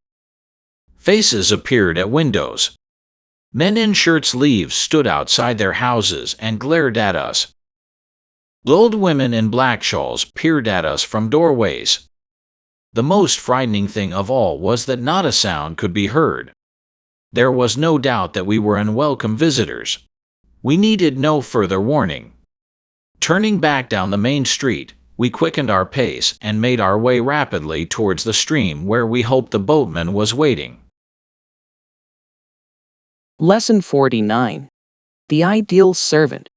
Faces appeared at windows. Men in shirt sleeves stood outside their houses and glared at us. Old women in black shawls peered at us from doorways. The most frightening thing of all was that not a sound could be heard. There was no doubt that we were unwelcome visitors. We needed no further warning. Turning back down the main street, we quickened our pace and made our way rapidly towards the stream where we hoped the boatman was waiting. Lesson 49. The Ideal Servant.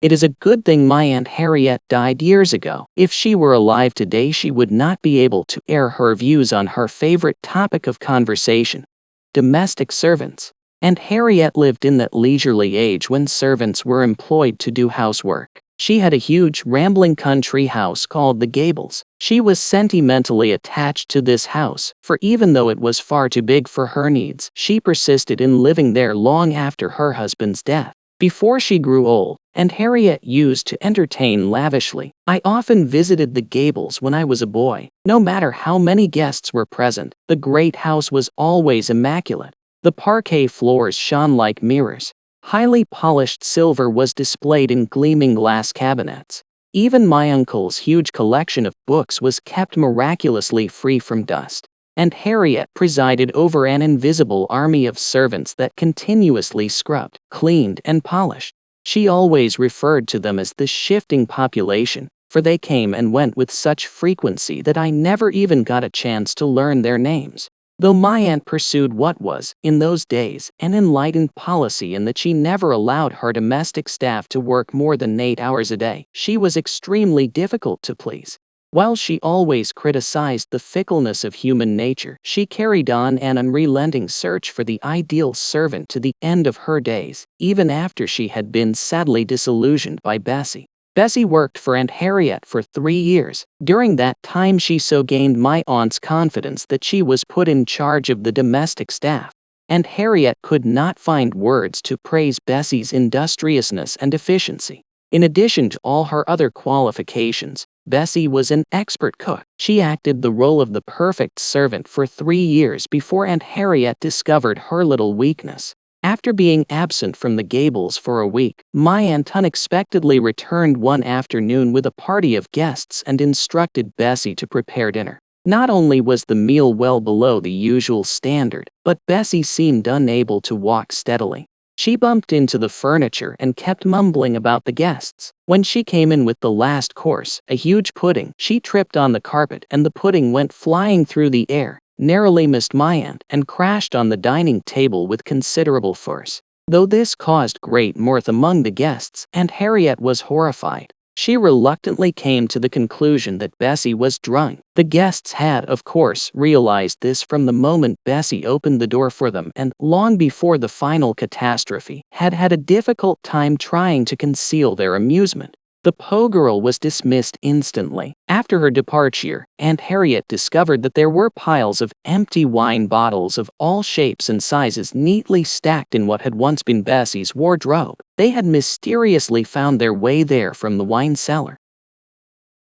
It is a good thing my Aunt Harriet died years ago. If she were alive today, she would not be able to air her views on her favorite topic of conversation, domestic servants. Aunt Harriet lived in that leisurely age when servants were employed to do housework. She had a huge, rambling country house called the Gables. She was sentimentally attached to this house, for even though it was far too big for her needs, she persisted in living there long after her husband's death. Before she grew old, Aunt Harriet used to entertain lavishly. I often visited the Gables when I was a boy. No matter how many guests were present, the great house was always immaculate. The parquet floors shone like mirrors. Highly polished silver was displayed in gleaming glass cabinets. Even my uncle's huge collection of books was kept miraculously free from dust. And Harriet presided over an invisible army of servants that continuously scrubbed, cleaned, and polished. She always referred to them as the shifting population, for they came and went with such frequency that I never even got a chance to learn their names. Though my aunt pursued what was, in those days, an enlightened policy in that she never allowed her domestic staff to work more than 8 hours a day, she was extremely difficult to please. While she always criticized the fickleness of human nature, she carried on an unrelenting search for the ideal servant to the end of her days, even after she had been sadly disillusioned by Bessie. Bessie worked for Aunt Harriet for 3 years. During that time she so gained my aunt's confidence that she was put in charge of the domestic staff. Aunt Harriet could not find words to praise Bessie's industriousness and efficiency. In addition to all her other qualifications, Bessie was an expert cook. She acted the role of the perfect servant for 3 years before Aunt Harriet discovered her little weakness. After being absent from the Gables for a week, my aunt unexpectedly returned one afternoon with a party of guests and instructed Bessie to prepare dinner. Not only was the meal well below the usual standard, but Bessie seemed unable to walk steadily. She bumped into the furniture and kept mumbling about the guests. When she came in with the last course, a huge pudding, she tripped on the carpet and the pudding went flying through the air, narrowly missed my aunt, and crashed on the dining table with considerable force. Though this caused great mirth among the guests, and Harriet was horrified, she reluctantly came to the conclusion that Bessie was drunk. The guests had, of course, realized this from the moment Bessie opened the door for them and, long before the final catastrophe, had had a difficult time trying to conceal their amusement. The Poe girl was dismissed instantly. After her departure, Aunt Harriet discovered that there were piles of empty wine bottles of all shapes and sizes neatly stacked in what had once been Bessie's wardrobe. They had mysteriously found their way there from the wine cellar.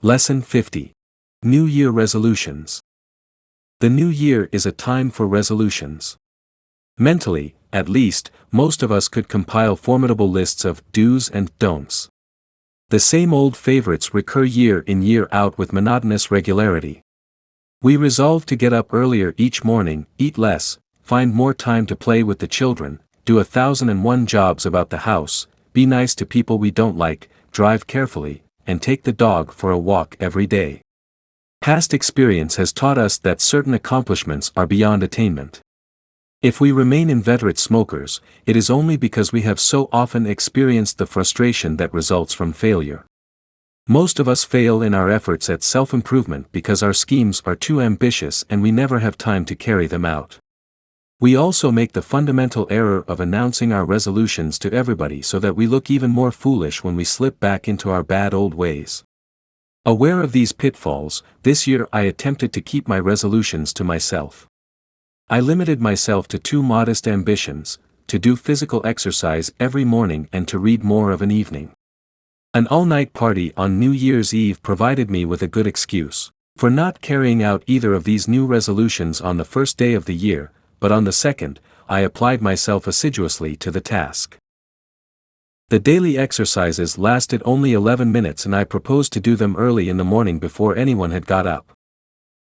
Lesson 50. New Year Resolutions. The new year is a time for resolutions. Mentally, at least, most of us could compile formidable lists of do's and don'ts. The same old favorites recur year in year out with monotonous regularity. We resolve to get up earlier each morning, eat less, find more time to play with the children, do 1,001 jobs about the house, be nice to people we don't like, drive carefully, and take the dog for a walk every day. Past experience has taught us that certain accomplishments are beyond attainment. If we remain inveterate smokers, it is only because we have so often experienced the frustration that results from failure. Most of us fail in our efforts at self-improvement because our schemes are too ambitious and we never have time to carry them out. We also make the fundamental error of announcing our resolutions to everybody so that we look even more foolish when we slip back into our bad old ways. Aware of these pitfalls, this year I attempted to keep my resolutions to myself. I limited myself to 2 modest ambitions: to do physical exercise every morning and to read more of an evening. An all-night party on New Year's Eve provided me with a good excuse for not carrying out either of these new resolutions on the first day of the year, but on the second, I applied myself assiduously to the task. The daily exercises lasted only 11 minutes and I proposed to do them early in the morning before anyone had got up.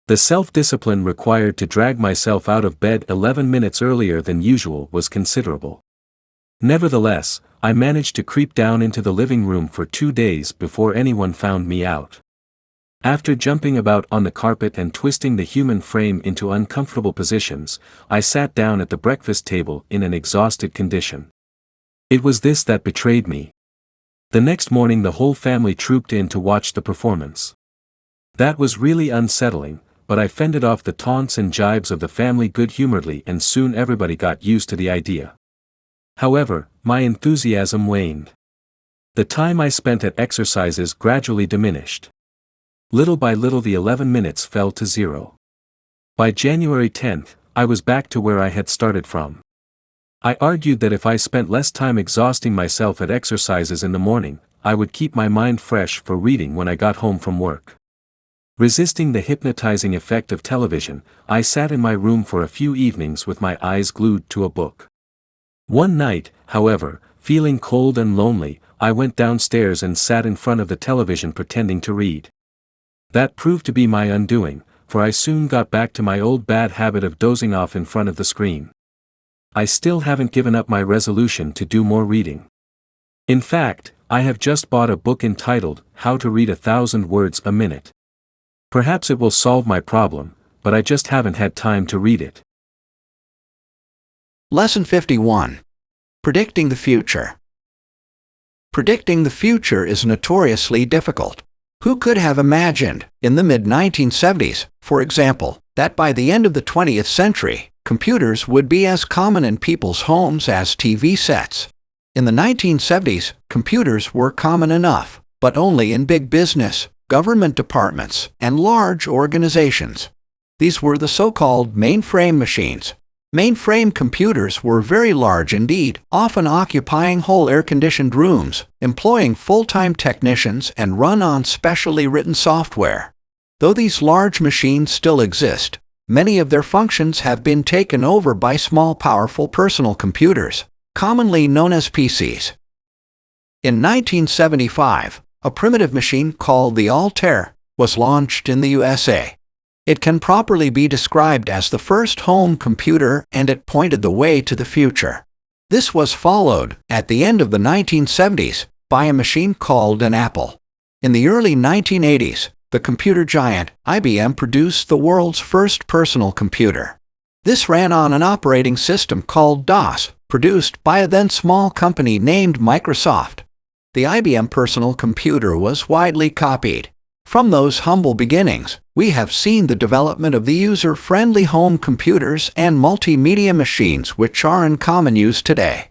The self-discipline required to drag myself out of bed 11 minutes earlier than usual was considerable. Nevertheless, I managed to creep down into the living room for 2 days before anyone found me out. After jumping about on the carpet and twisting the human frame into uncomfortable positions, I sat down at the breakfast table in an exhausted condition. It was this that betrayed me. The next morning the whole family trooped in to watch the performance. That was really unsettling, but I fended off the taunts and jibes of the family good-humoredly and soon everybody got used to the idea. However, my enthusiasm waned. The time I spent at exercises gradually diminished. Little by little the 11 minutes fell to 0. By January 10th, I was back to where I had started from. I argued that if I spent less time exhausting myself at exercises in the morning, I would keep my mind fresh for reading when I got home from work. Resisting the hypnotizing effect of television, I sat in my room for a few evenings with my eyes glued to a book. One night, however, feeling cold and lonely, I went downstairs and sat in front of the television pretending to read. That proved to be my undoing, for I soon got back to my old bad habit of dozing off in front of the screen. I still haven't given up my resolution to do more reading. In fact, I have just bought a book entitled How to Read 1,000 Words a Minute. Perhaps it will solve my problem, but I just haven't had time to read it. Lesson 51. Predicting the future. Predicting the future is notoriously difficult. Who could have imagined, in the mid-1970s, for example, that by the end of the 20th century, computers would be as common in people's homes as TV sets? In the 1970s, computers were common enough, but only in big business, government departments, and large organizations. These were the so-called mainframe machines. Mainframe computers were very large indeed, often occupying whole air-conditioned rooms, employing full-time technicians and run on specially written software. Though these large machines still exist, many of their functions have been taken over by small powerful personal computers, commonly known as PCs. In 1975, a primitive machine called the Altair was launched in the USA. It can properly be described as the first home computer, and it pointed the way to the future. This was followed, at the end of the 1970s, by a machine called an Apple. In the early 1980s, the computer giant IBM produced the world's first personal computer. This ran on an operating system called DOS, produced by a then small company named Microsoft. The IBM personal computer was widely copied. From those humble beginnings, we have seen the development of the user-friendly home computers and multimedia machines which are in common use today.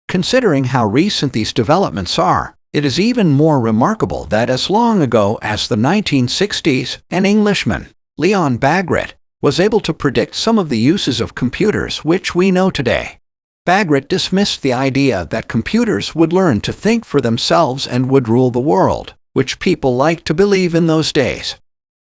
Considering how recent these developments are, it is even more remarkable that as long ago as the 1960s, an Englishman, Leon Bagrit, was able to predict some of the uses of computers which we know today. Bagrit dismissed the idea that computers would learn to think for themselves and would rule the world, which people liked to believe in those days.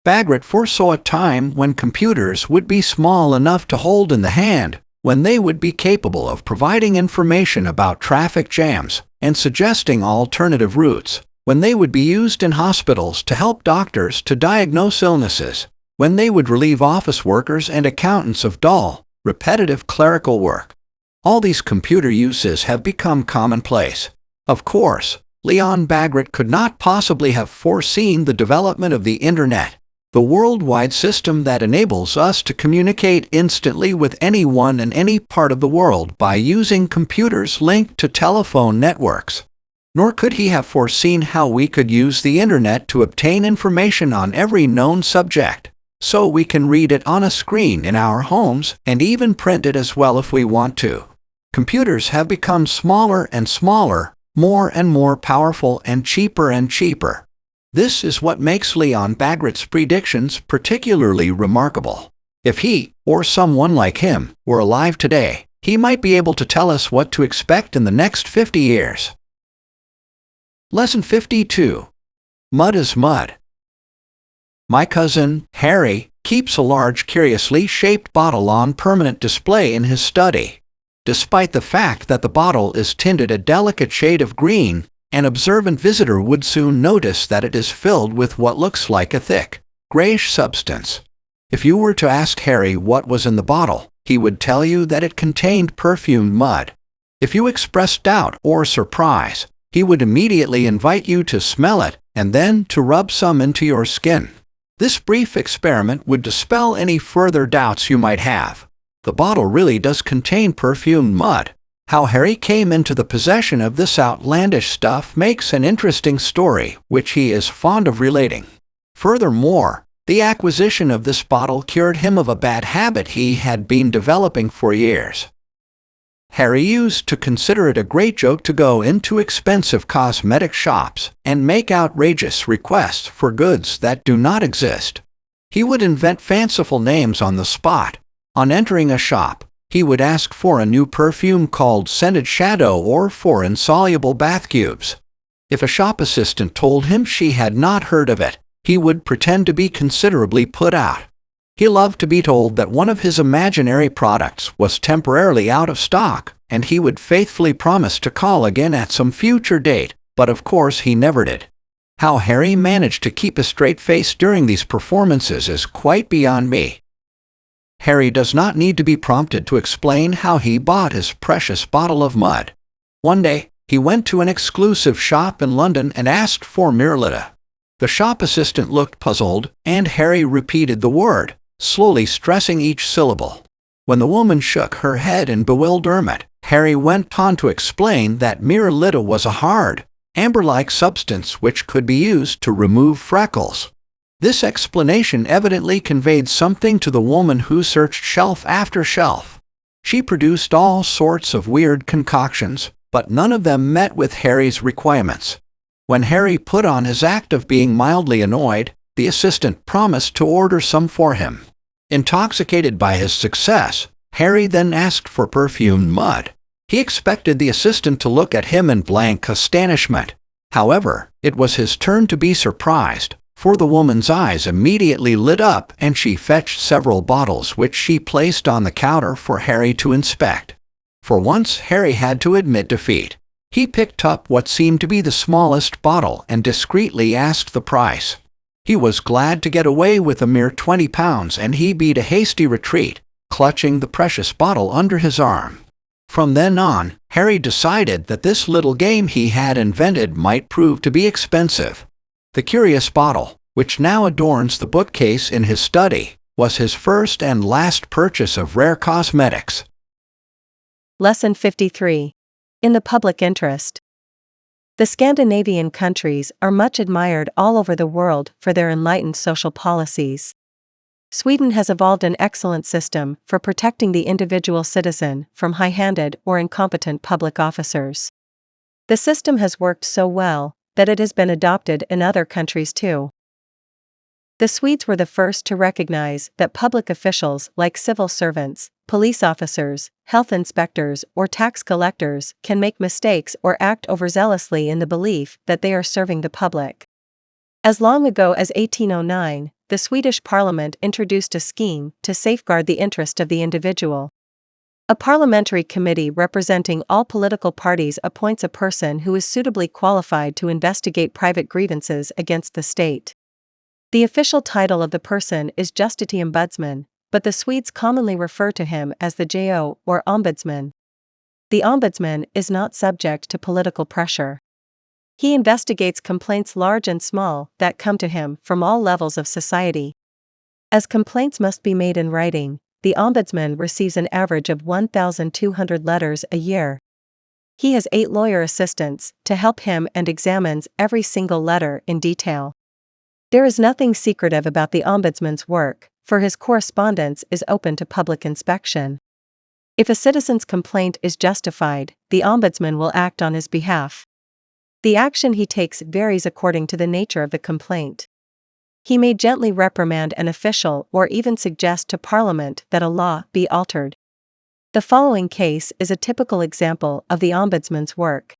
Bagrit foresaw a time when computers would be small enough to hold in the hand, when they would be capable of providing information about traffic jams and suggesting alternative routes, when they would be used in hospitals to help doctors to diagnose illnesses, when they would relieve office workers and accountants of dull, repetitive clerical work. All these computer uses have become commonplace. Of course, Leon Bagrit could not possibly have foreseen the development of the Internet, the worldwide system that enables us to communicate instantly with anyone in any part of the world by using computers linked to telephone networks. Nor could he have foreseen how we could use the Internet to obtain information on every known subject, so we can read it on a screen in our homes and even print it as well if we want to. Computers have become smaller and smaller, more and more powerful, and cheaper. This is what makes Leon Bagrit's predictions particularly remarkable. If he, or someone like him, were alive today, he might be able to tell us what to expect in the next 50 years. Lesson 52. Mud is mud. My cousin, Harry, keeps a large curiously shaped bottle on permanent display in his study. Despite the fact that the bottle is tinted a delicate shade of green, an observant visitor would soon notice that it is filled with what looks like a thick, grayish substance. If you were to ask Harry what was in the bottle, he would tell you that it contained perfumed mud. If you expressed doubt or surprise, he would immediately invite you to smell it and then to rub some into your skin. This brief experiment would dispel any further doubts you might have. The bottle really does contain perfumed mud. How Harry came into the possession of this outlandish stuff makes an interesting story, which he is fond of relating. Furthermore, the acquisition of this bottle cured him of a bad habit he had been developing for years. Harry used to consider it a great joke to go into expensive cosmetic shops and make outrageous requests for goods that do not exist. He would invent fanciful names on the spot. On entering a shop, he would ask for a new perfume called Scented Shadow or for insoluble bath cubes. If a shop assistant told him she had not heard of it, he would pretend to be considerably put out. He loved to be told that one of his imaginary products was temporarily out of stock, and he would faithfully promise to call again at some future date, but of course he never did. How Harry managed to keep a straight face during these performances is quite beyond me. Harry does not need to be prompted to explain how he bought his precious bottle of mud. One day, he went to an exclusive shop in London and asked for Mutilated. The shop assistant looked puzzled, and Harry repeated the word, slowly stressing each syllable. When the woman shook her head in bewilderment, Harry went on to explain that Mutilated was a hard, amber-like substance which could be used to remove freckles. This explanation evidently conveyed something to the woman, who searched shelf after shelf. She produced all sorts of weird concoctions, but none of them met with Harry's requirements. When Harry put on his act of being mildly annoyed, the assistant promised to order some for him. Intoxicated by his success, Harry then asked for perfumed mud. He expected the assistant to look at him in blank astonishment. However, it was his turn to be surprised, for the woman's eyes immediately lit up and she fetched several bottles which she placed on the counter for Harry to inspect. For once, Harry had to admit defeat. He picked up what seemed to be the smallest bottle and discreetly asked the price. He was glad to get away with a mere 20 pounds, and he beat a hasty retreat, clutching the precious bottle under his arm. From then on, Harry decided that this little game he had invented might prove to be expensive. The curious bottle, which now adorns the bookcase in his study, was his first and last purchase of rare cosmetics. Lesson 53. In the public interest. The Scandinavian countries are much admired all over the world for their enlightened social policies. Sweden has evolved an excellent system for protecting the individual citizen from high-handed or incompetent public officers. The system has worked so well that it has been adopted in other countries too. The Swedes were the first to recognize that public officials like civil servants, police officers, health inspectors, or tax collectors can make mistakes or act overzealously in the belief that they are serving the public. As long ago as 1809, the Swedish Parliament introduced a scheme to safeguard the interest of the individual. A parliamentary committee representing all political parties appoints a person who is suitably qualified to investigate private grievances against the state. The official title of the person is Justitieombudsman, but the Swedes commonly refer to him as the JO or ombudsman. The ombudsman is not subject to political pressure. He investigates complaints large and small that come to him from all levels of society. As complaints must be made in writing, the ombudsman receives an average of 1,200 letters a year. He has 8 lawyer assistants to help him and examines every single letter in detail. There is nothing secretive about the ombudsman's work, for his correspondence is open to public inspection. If a citizen's complaint is justified, the ombudsman will act on his behalf. The action he takes varies according to the nature of the complaint. He may gently reprimand an official or even suggest to Parliament that a law be altered. The following case is a typical example of the ombudsman's work.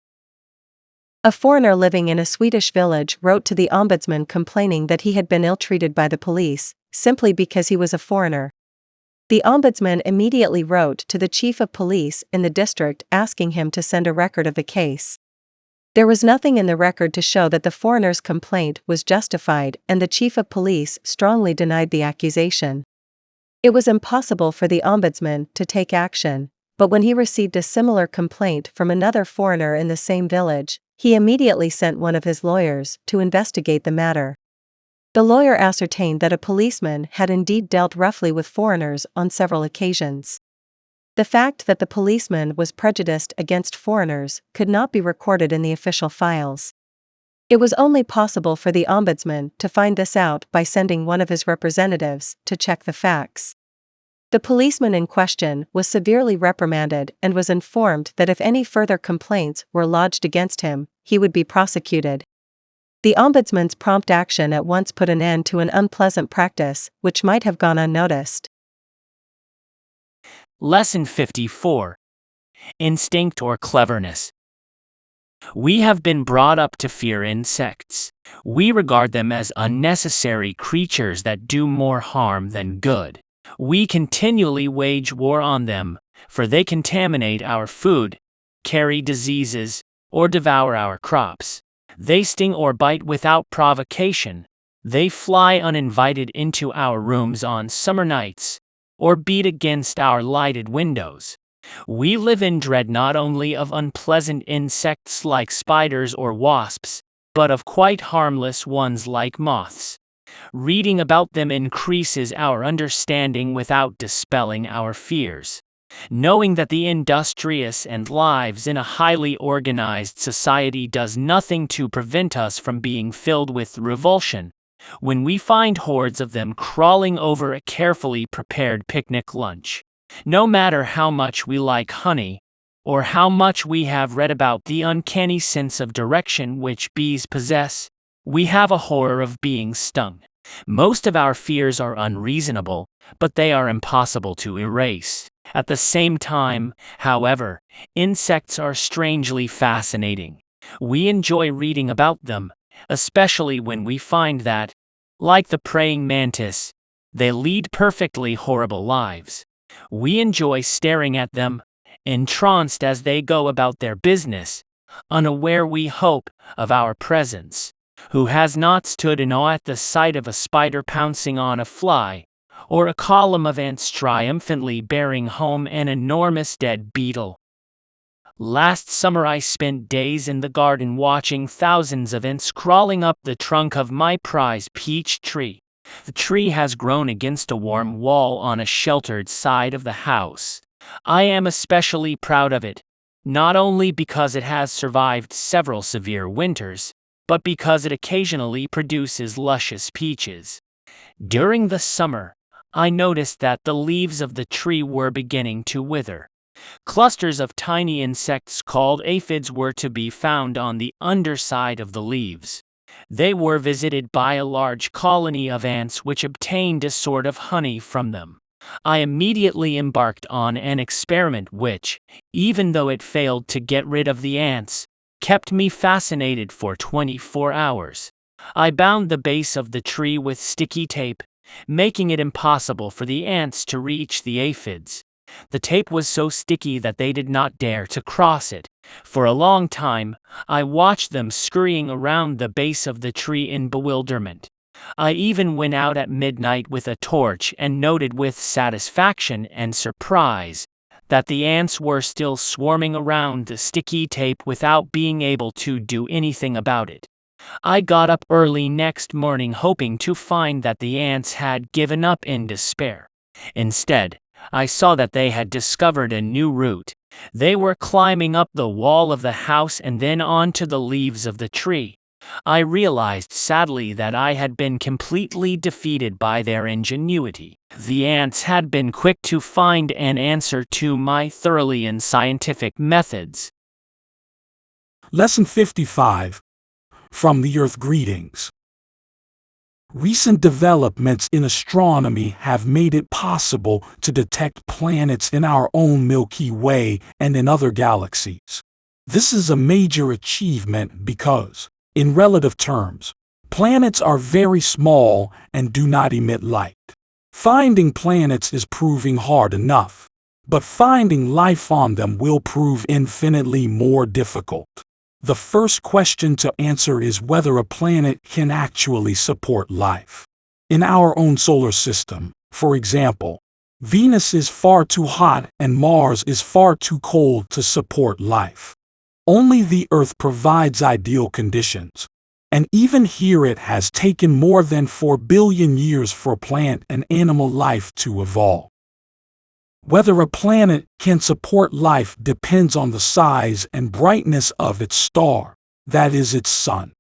A foreigner living in a Swedish village wrote to the ombudsman complaining that he had been ill-treated by the police, simply because he was a foreigner. The ombudsman immediately wrote to the chief of police in the district asking him to send a record of the case. There was nothing in the record to show that the foreigner's complaint was justified, and the chief of police strongly denied the accusation. It was impossible for the ombudsman to take action, but when he received a similar complaint from another foreigner in the same village, he immediately sent one of his lawyers to investigate the matter. The lawyer ascertained that a policeman had indeed dealt roughly with foreigners on several occasions. The fact that the policeman was prejudiced against foreigners could not be recorded in the official files. It was only possible for the ombudsman to find this out by sending one of his representatives to check the facts. The policeman in question was severely reprimanded and was informed that if any further complaints were lodged against him, he would be prosecuted. The ombudsman's prompt action at once put an end to an unpleasant practice which might have gone unnoticed. Lesson 54. Instinct or cleverness. We have been brought up to fear insects. We regard them as unnecessary creatures that do more harm than good. We continually wage war on them, for they contaminate our food, carry diseases, or devour our crops. They sting or bite without provocation. They fly uninvited into our rooms on summer nights, or beat against our lighted windows. We live in dread not only of unpleasant insects like spiders or wasps, but of quite harmless ones like moths. Reading about them increases our understanding without dispelling our fears. Knowing that the industrious and lives in a highly organized society does nothing to prevent us from being filled with revulsion when we find hordes of them crawling over a carefully prepared picnic lunch. No matter how much we like honey, or how much we have read about the uncanny sense of direction which bees possess, we have a horror of being stung. Most of our fears are unreasonable, but they are impossible to erase. At the same time, however, insects are strangely fascinating. We enjoy reading about them, especially when we find that, like the praying mantis, they lead perfectly horrible lives. We enjoy staring at them, entranced as they go about their business, unaware we hope of our presence. Who has not stood in awe at the sight of a spider pouncing on a fly, or a column of ants triumphantly bearing home an enormous dead beetle? Last summer I spent days in the garden watching thousands of ants crawling up the trunk of my prize peach tree. The tree has grown against a warm wall on a sheltered side of the house. I am especially proud of it, not only because it has survived several severe winters, but because it occasionally produces luscious peaches. During the summer, I noticed that the leaves of the tree were beginning to wither. Clusters of tiny insects called aphids were to be found on the underside of the leaves. They were visited by a large colony of ants which obtained a sort of honey from them. I immediately embarked on an experiment which, even though it failed to get rid of the ants, kept me fascinated for 24 hours. I bound the base of the tree with sticky tape, making it impossible for the ants to reach the aphids. The tape was so sticky that they did not dare to cross it. For a long time, I watched them scurrying around the base of the tree in bewilderment. I even went out at midnight with a torch and noted with satisfaction and surprise that the ants were still swarming around the sticky tape without being able to do anything about it. I got up early next morning hoping to find that the ants had given up in despair. Instead, I saw that they had discovered a new route. They were climbing up the wall of the house and then onto the leaves of the tree. I realized sadly that I had been completely defeated by their ingenuity. The ants had been quick to find an answer to my thoroughly unscientific methods. Lesson 55. From the Earth Greetings. Recent developments in astronomy have made it possible to detect planets in our own Milky Way and in other galaxies. This is a major achievement because, in relative terms, planets are very small and do not emit light. Finding planets is proving hard enough, but finding life on them will prove infinitely more difficult. The first question to answer is whether a planet can actually support life. In our own solar system, for example, Venus is far too hot and Mars is far too cold to support life. Only the Earth provides ideal conditions, and even here it has taken more than 4 billion years for plant and animal life to evolve. Whether a planet can support life depends on the size and brightness of its star, that is, its sun.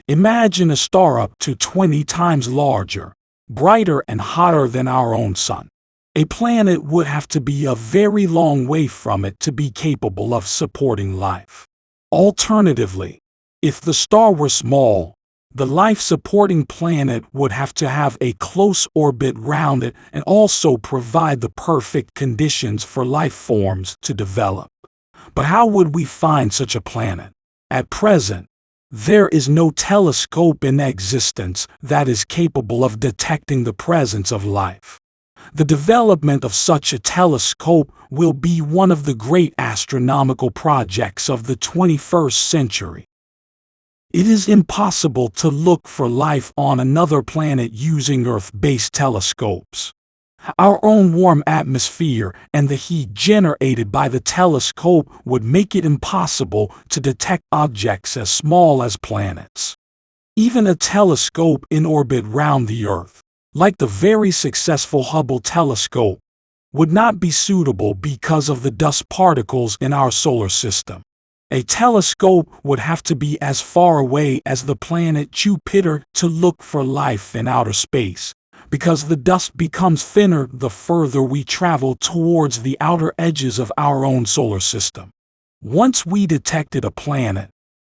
Imagine a star up to 20 times larger, brighter and hotter than our own sun. A planet would have to be a very long way from it to be capable of supporting life. Alternatively, if the star were small, the life-supporting planet would have to have a close orbit round it and also provide the perfect conditions for life forms to develop. But how would we find such a planet? At present, there is no telescope in existence that is capable of detecting the presence of life. The development of such a telescope will be one of the great astronomical projects of the 21st century. It is impossible to look for life on another planet using Earth-based telescopes. Our own warm atmosphere and the heat generated by the telescope would make it impossible to detect objects as small as planets. Even a telescope in orbit round the Earth, like the very successful Hubble telescope, would not be suitable because of the dust particles in our solar system. A telescope would have to be as far away as the planet Jupiter to look for life in outer space, because the dust becomes thinner the further we travel towards the outer edges of our own solar system. Once we detected a planet,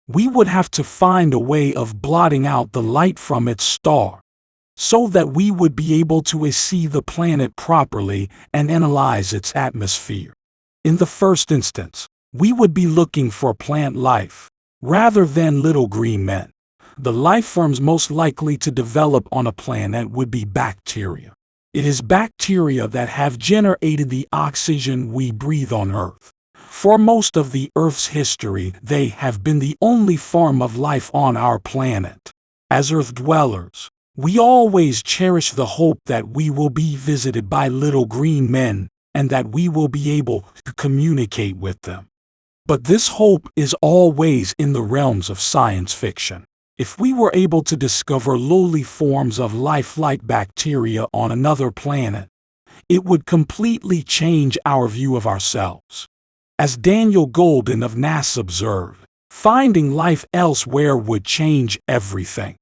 we would have to find a way of blotting out the light from its star, so that we would be able to see the planet properly and analyze its atmosphere. In the first instance, we would be looking for plant life, rather than little green men. The life forms most likely to develop on a planet would be bacteria. It is bacteria that have generated the oxygen we breathe on Earth. For most of the Earth's history, they have been the only form of life on our planet. As Earth dwellers, we always cherish the hope that we will be visited by little green men and that we will be able to communicate with them. But this hope is always in the realms of science fiction. If we were able to discover lowly forms of life like bacteria on another planet, it would completely change our view of ourselves. As Daniel Golden of NASA observed, finding life elsewhere would change everything.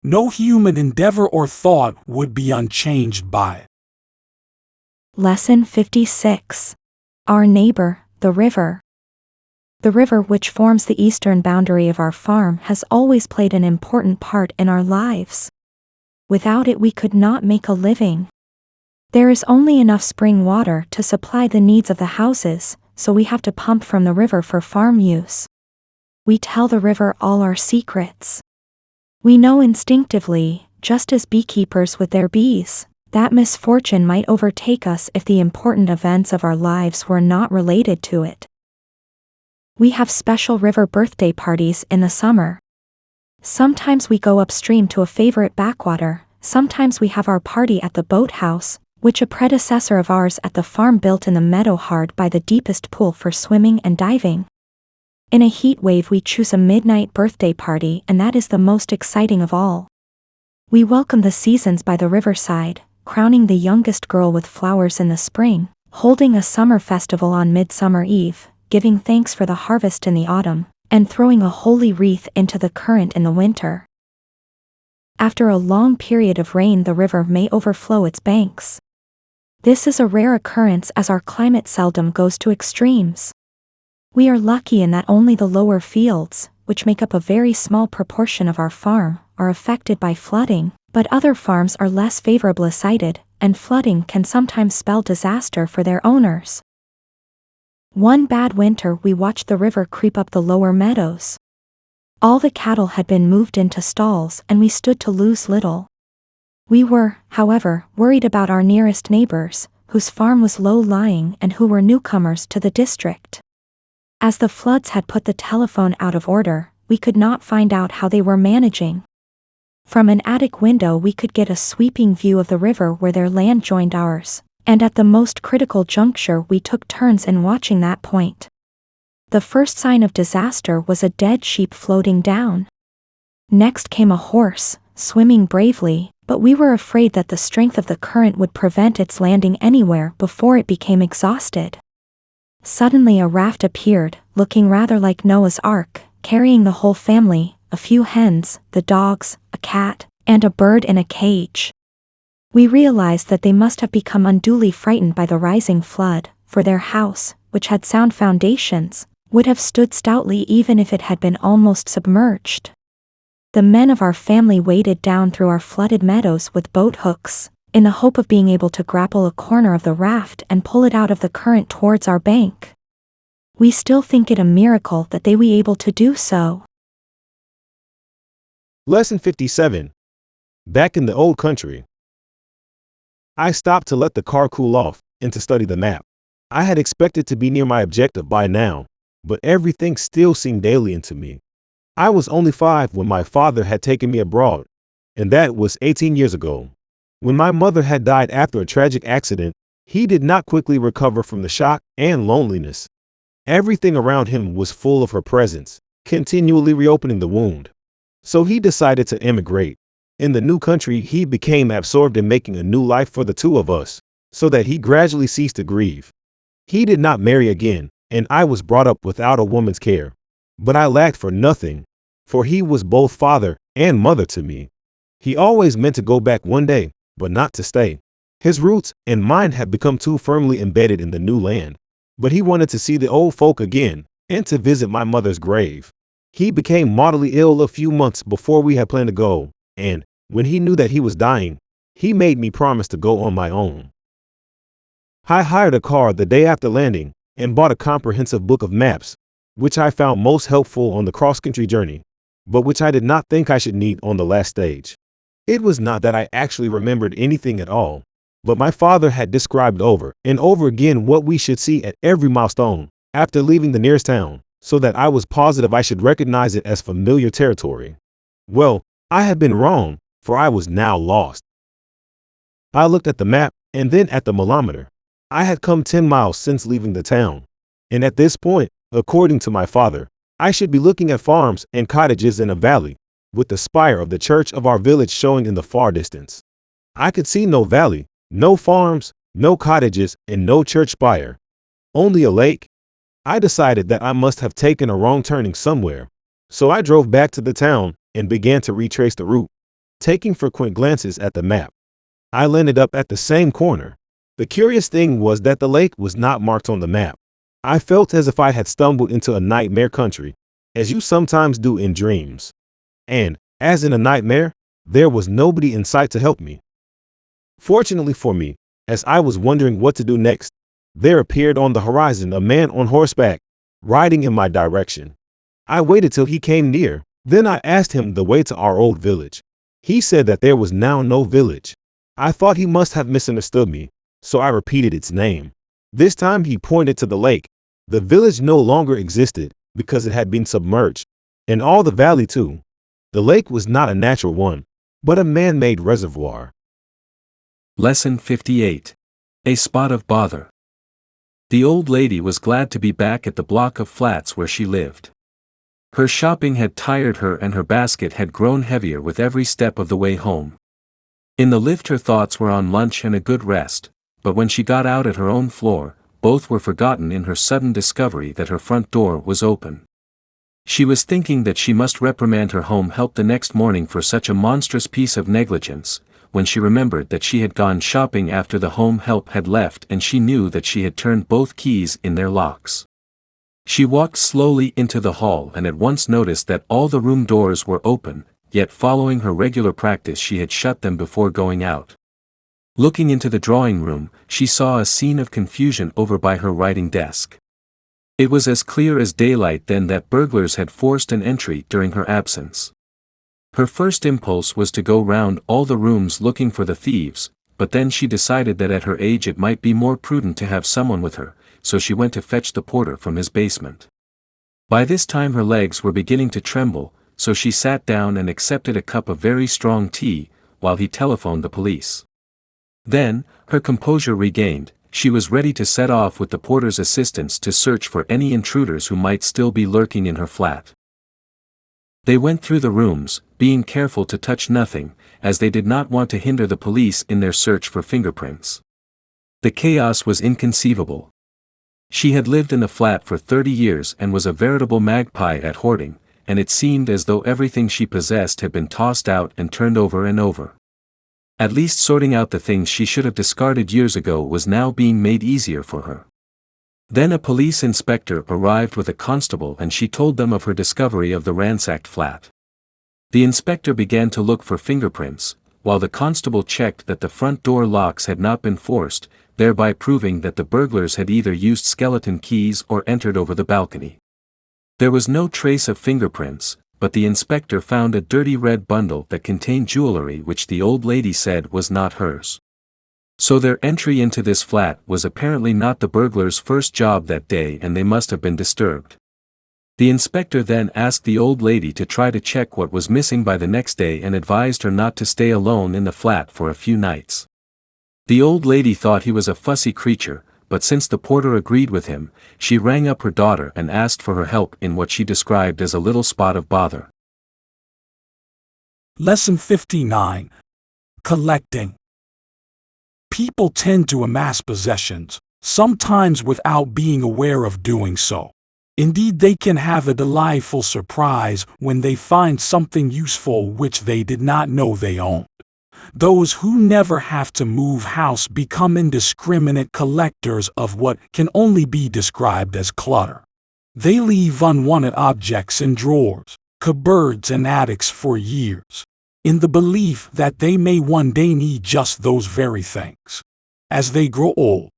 No human endeavor or thought would be unchanged by it. Lesson 56. Our neighbor, the river. The river, which forms the eastern boundary of our farm, has always played an important part in our lives. Without it, we could not make a living. There is only enough spring water to supply the needs of the houses, so we have to pump from the river for farm use. We tell the river all our secrets. We know instinctively, just as beekeepers with their bees, that misfortune might overtake us if the important events of our lives were not related to it. We have special river birthday parties in the summer. Sometimes we go upstream to a favorite backwater, sometimes we have our party at the boathouse, which a predecessor of ours at the farm built in the meadow hard by the deepest pool for swimming and diving. In a heat wave we choose a midnight birthday party, and that is the most exciting of all. We welcome the seasons by the riverside, crowning the youngest girl with flowers in the spring, holding a summer festival on Midsummer Eve, giving thanks for the harvest in the autumn, and throwing a holy wreath into the current in the winter. After a long period of rain, the river may overflow its banks. This is a rare occurrence as our climate seldom goes to extremes. We are lucky in that only the lower fields, which make up a very small proportion of our farm, are affected by flooding, but other farms are less favorably sited, and flooding can sometimes spell disaster for their owners. One bad winter we watched the river creep up the lower meadows. All the cattle had been moved into stalls and we stood to lose little. We were, however, worried about our nearest neighbors, whose farm was low-lying and who were newcomers to the district. As the floods had put the telephone out of order, we could not find out how they were managing. From an attic window we could get a sweeping view of the river where their land joined ours, and at the most critical juncture we took turns in watching that point. The first sign of disaster was a dead sheep floating down. Next came a horse, swimming bravely, but we were afraid that the strength of the current would prevent its landing anywhere before it became exhausted. Suddenly a raft appeared, looking rather like Noah's Ark, carrying the whole family, a few hens, the dogs, a cat, and a bird in a cage. We realized that they must have become unduly frightened by the rising flood, for their house, which had sound foundations, would have stood stoutly even if it had been almost submerged. The men of our family waded down through our flooded meadows with boat hooks, in the hope of being able to grapple a corner of the raft and pull it out of the current towards our bank. We still think it a miracle that they were able to do so. Lesson 57. Back in the old country. I stopped to let the car cool off and to study the map. I had expected to be near my objective by now, but everything still seemed alien to me. I was only 5 when my father had taken me abroad, and that was 18 years ago. When my mother had died after a tragic accident, he did not quickly recover from the shock and loneliness. Everything around him was full of her presence, continually reopening the wound. So he decided to emigrate. In the new country, he became absorbed in making a new life for the two of us, so that he gradually ceased to grieve. He did not marry again, and I was brought up without a woman's care. But I lacked for nothing, for he was both father and mother to me. He always meant to go back one day, but not to stay. His roots and mine had become too firmly embedded in the new land, but he wanted to see the old folk again and to visit my mother's grave. He became mortally ill a few months before we had planned to go, and when he knew that he was dying, he made me promise to go on my own. I hired a car the day after landing and bought a comprehensive book of maps, which I found most helpful on the cross-country journey, but which I did not think I should need on the last stage. It was not that I actually remembered anything at all, but my father had described over and over again what we should see at every milestone after leaving the nearest town, so that I was positive I should recognize it as familiar territory. Well, I had been wrong, for I was now lost. I looked at the map and then at the milometer. I had come 10 miles since leaving the town, and at this point, according to my father, I should be looking at farms and cottages in a valley, with the spire of the church of our village showing in the far distance. I could see no valley, no farms, no cottages, and no church spire. Only a lake. I decided that I must have taken a wrong turning somewhere, so I drove back to the town and began to retrace the route, taking frequent glances at the map. I landed up at the same corner. The curious thing was that the lake was not marked on the map. I felt as if I had stumbled into a nightmare country, as you sometimes do in dreams. And, as in a nightmare, there was nobody in sight to help me. Fortunately for me, as I was wondering what to do next, there appeared on the horizon a man on horseback, riding in my direction. I waited till he came near, then I asked him the way to our old village. He said that there was now no village. I thought he must have misunderstood me, so I repeated its name. This time he pointed to the lake. The village no longer existed because it had been submerged, and all the valley too. The lake was not a natural one, but a man-made reservoir. Lesson 58. A spot of bother. The old lady was glad to be back at the block of flats where she lived. Her shopping had tired her and her basket had grown heavier with every step of the way home. In the lift her thoughts were on lunch and a good rest, but when she got out at her own floor, both were forgotten in her sudden discovery that her front door was open. She was thinking that she must reprimand her home help the next morning for such a monstrous piece of negligence, when she remembered that she had gone shopping after the home help had left and she knew that she had turned both keys in their locks. She walked slowly into the hall and at once noticed that all the room doors were open, yet following her regular practice she had shut them before going out. Looking into the drawing room, she saw a scene of confusion over by her writing desk. It was as clear as daylight then that burglars had forced an entry during her absence. Her first impulse was to go round all the rooms looking for the thieves, but then she decided that at her age it might be more prudent to have someone with her, so she went to fetch the porter from his basement. By this time her legs were beginning to tremble, so she sat down and accepted a cup of very strong tea, while he telephoned the police. Then, her composure regained, she was ready to set off with the porter's assistance to search for any intruders who might still be lurking in her flat. They went through the rooms, being careful to touch nothing, as they did not want to hinder the police in their search for fingerprints. The chaos was inconceivable. She had lived in the flat for 30 years and was a veritable magpie at hoarding, and it seemed as though everything she possessed had been tossed out and turned over and over. At least sorting out the things she should have discarded years ago was now being made easier for her. Then a police inspector arrived with a constable and she told them of her discovery of the ransacked flat. The inspector began to look for fingerprints, while the constable checked that the front door locks had not been forced, thereby proving that the burglars had either used skeleton keys or entered over the balcony. There was no trace of fingerprints, but the inspector found a dirty red bundle that contained jewelry which the old lady said was not hers. So their entry into this flat was apparently not the burglars' first job that day and they must have been disturbed. The inspector then asked the old lady to try to check what was missing by the next day and advised her not to stay alone in the flat for a few nights. The old lady thought he was a fussy creature, but since the porter agreed with him, she rang up her daughter and asked for her help in what she described as a little spot of bother. Lesson 59. Collecting. People tend to amass possessions, sometimes without being aware of doing so. Indeed, they can have a delightful surprise when they find something useful which they did not know they owned. Those who never have to move house become indiscriminate collectors of what can only be described as clutter. They leave unwanted objects in drawers, cupboards, and attics for years, in the belief that they may one day need just those very things. As they grow old,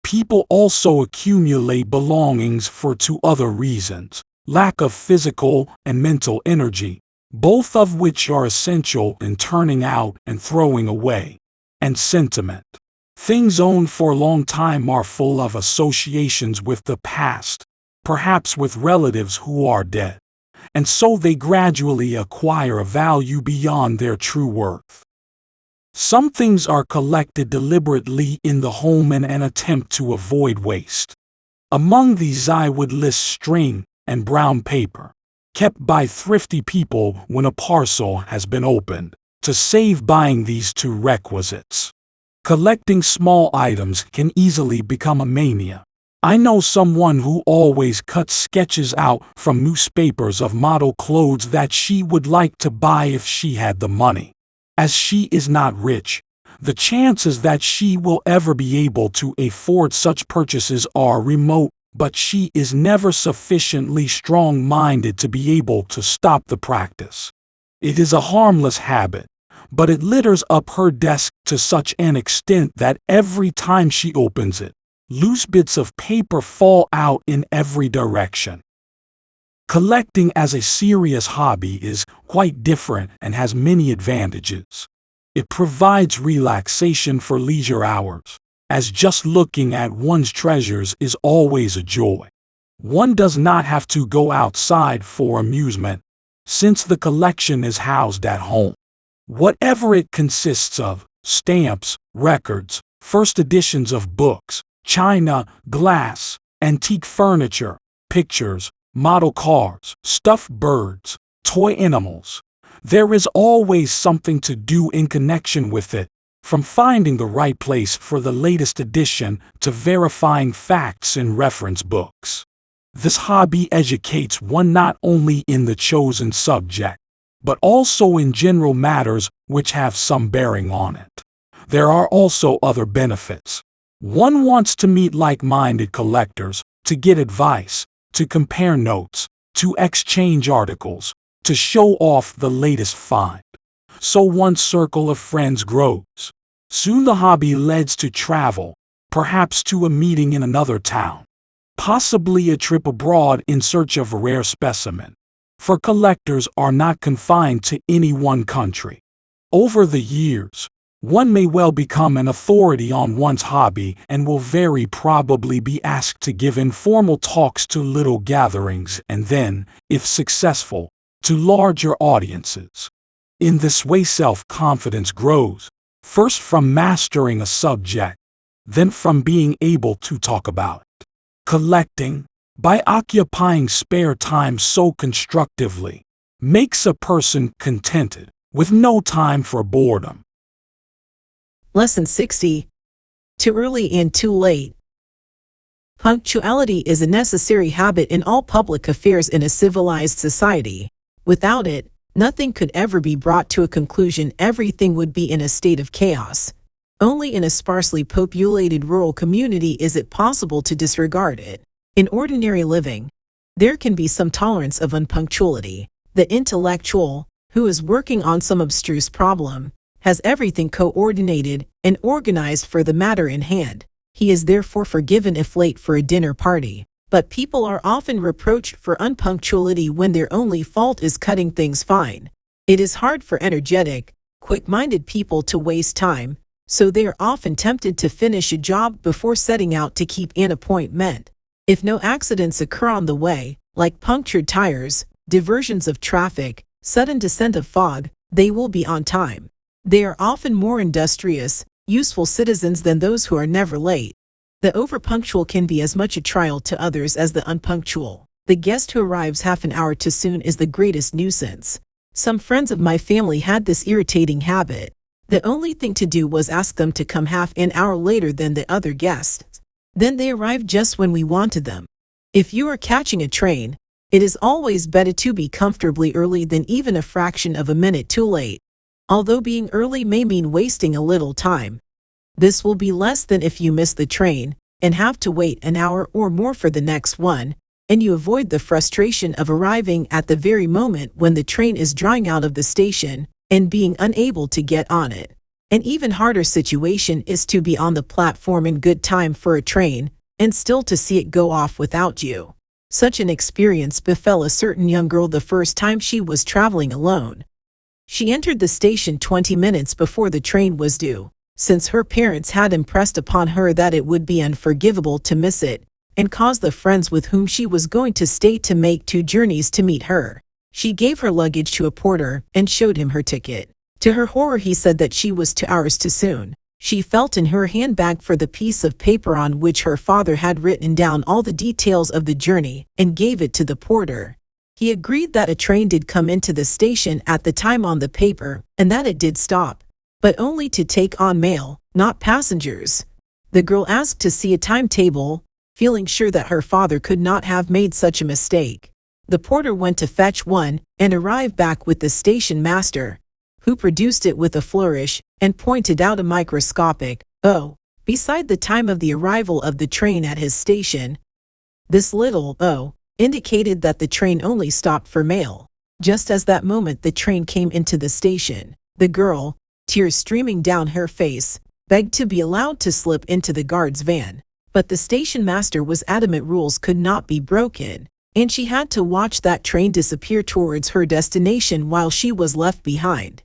people also accumulate belongings for two other reasons: lack of physical and mental energy, both of which are essential in turning out and throwing away, and sentiment. Things owned for a long time are full of associations with the past, perhaps with relatives who are dead, and so they gradually acquire a value beyond their true worth. Some things are collected deliberately in the home in an attempt to avoid waste. Among these I would list string and brown paper, kept by thrifty people when a parcel has been opened, to save buying these two requisites. Collecting small items can easily become a mania. I know someone who always cuts sketches out from newspapers of model clothes that she would like to buy if she had the money. As she is not rich, the chances that she will ever be able to afford such purchases are remote, but she is never sufficiently strong-minded to be able to stop the practice. It is a harmless habit, but it litters up her desk to such an extent that every time she opens it, loose bits of paper fall out in every direction. Collecting as a serious hobby is quite different and has many advantages. It provides relaxation for leisure hours, as just looking at one's treasures is always a joy. One does not have to go outside for amusement, since the collection is housed at home. Whatever it consists of, stamps, records, first editions of books, china, glass, antique furniture, pictures, model cars, stuffed birds, toy animals. There is always something to do in connection with it, from finding the right place for the latest edition to verifying facts in reference books. This hobby educates one not only in the chosen subject, but also in general matters which have some bearing on it. There are also other benefits. One wants to meet like-minded collectors, to get advice, to compare notes, to exchange articles, to show off the latest find. So one circle of friends grows. Soon the hobby leads to travel, perhaps to a meeting in another town, possibly a trip abroad in search of a rare specimen. For collectors are not confined to any one country. Over the years, one may well become an authority on one's hobby and will very probably be asked to give informal talks to little gatherings and then, if successful, to larger audiences. In this way self-confidence grows, first from mastering a subject, then from being able to talk about it. Collecting, by occupying spare time so constructively, makes a person contented, with no time for boredom. Lesson 60. Too early and too late. Punctuality is a necessary habit in all public affairs in a civilized society. Without it, nothing could ever be brought to a conclusion. Everything would be in a state of chaos. Only in a sparsely populated rural community is it possible to disregard it. In ordinary living, there can be some tolerance of unpunctuality. The intellectual, who is working on some abstruse problem, has everything coordinated and organized for the matter in hand. He is therefore forgiven if late for a dinner party. But people are often reproached for unpunctuality when their only fault is cutting things fine. It is hard for energetic, quick-minded people to waste time, so they are often tempted to finish a job before setting out to keep an appointment. If no accidents occur on the way, like punctured tires, diversions of traffic, sudden descent of fog, they will be on time. They are often more industrious, useful citizens than those who are never late. The overpunctual can be as much a trial to others as the unpunctual. The guest who arrives half an hour too soon is the greatest nuisance. Some friends of my family had this irritating habit. The only thing to do was ask them to come half an hour later than the other guests. Then they arrived just when we wanted them. If you are catching a train, it is always better to be comfortably early than even a fraction of a minute too late. Although being early may mean wasting a little time, this will be less than if you miss the train and have to wait an hour or more for the next one, and you avoid the frustration of arriving at the very moment when the train is drawing out of the station and being unable to get on it. An even harder situation is to be on the platform in good time for a train and still to see it go off without you. Such an experience befell a certain young girl the first time she was traveling alone. She entered the station 20 minutes before the train was due, since her parents had impressed upon her that it would be unforgivable to miss it, and caused the friends with whom she was going to stay to make 2 journeys to meet her. She gave her luggage to a porter and showed him her ticket. To her horror, he said that she was 2 hours too soon. She felt in her handbag for the piece of paper on which her father had written down all the details of the journey and gave it to the porter. He agreed that a train did come into the station at the time on the paper and that it did stop, but only to take on mail, not passengers. The girl asked to see a timetable, feeling sure that her father could not have made such a mistake. The porter went to fetch one and arrived back with the station master, who produced it with a flourish and pointed out a microscopic O beside the time of the arrival of the train at his station. This little O indicated that the train only stopped for mail. Just as that moment the train came into the station, the girl, tears streaming down her face, begged to be allowed to slip into the guard's van. But the station master was adamant rules could not be broken, and she had to watch that train disappear towards her destination while she was left behind.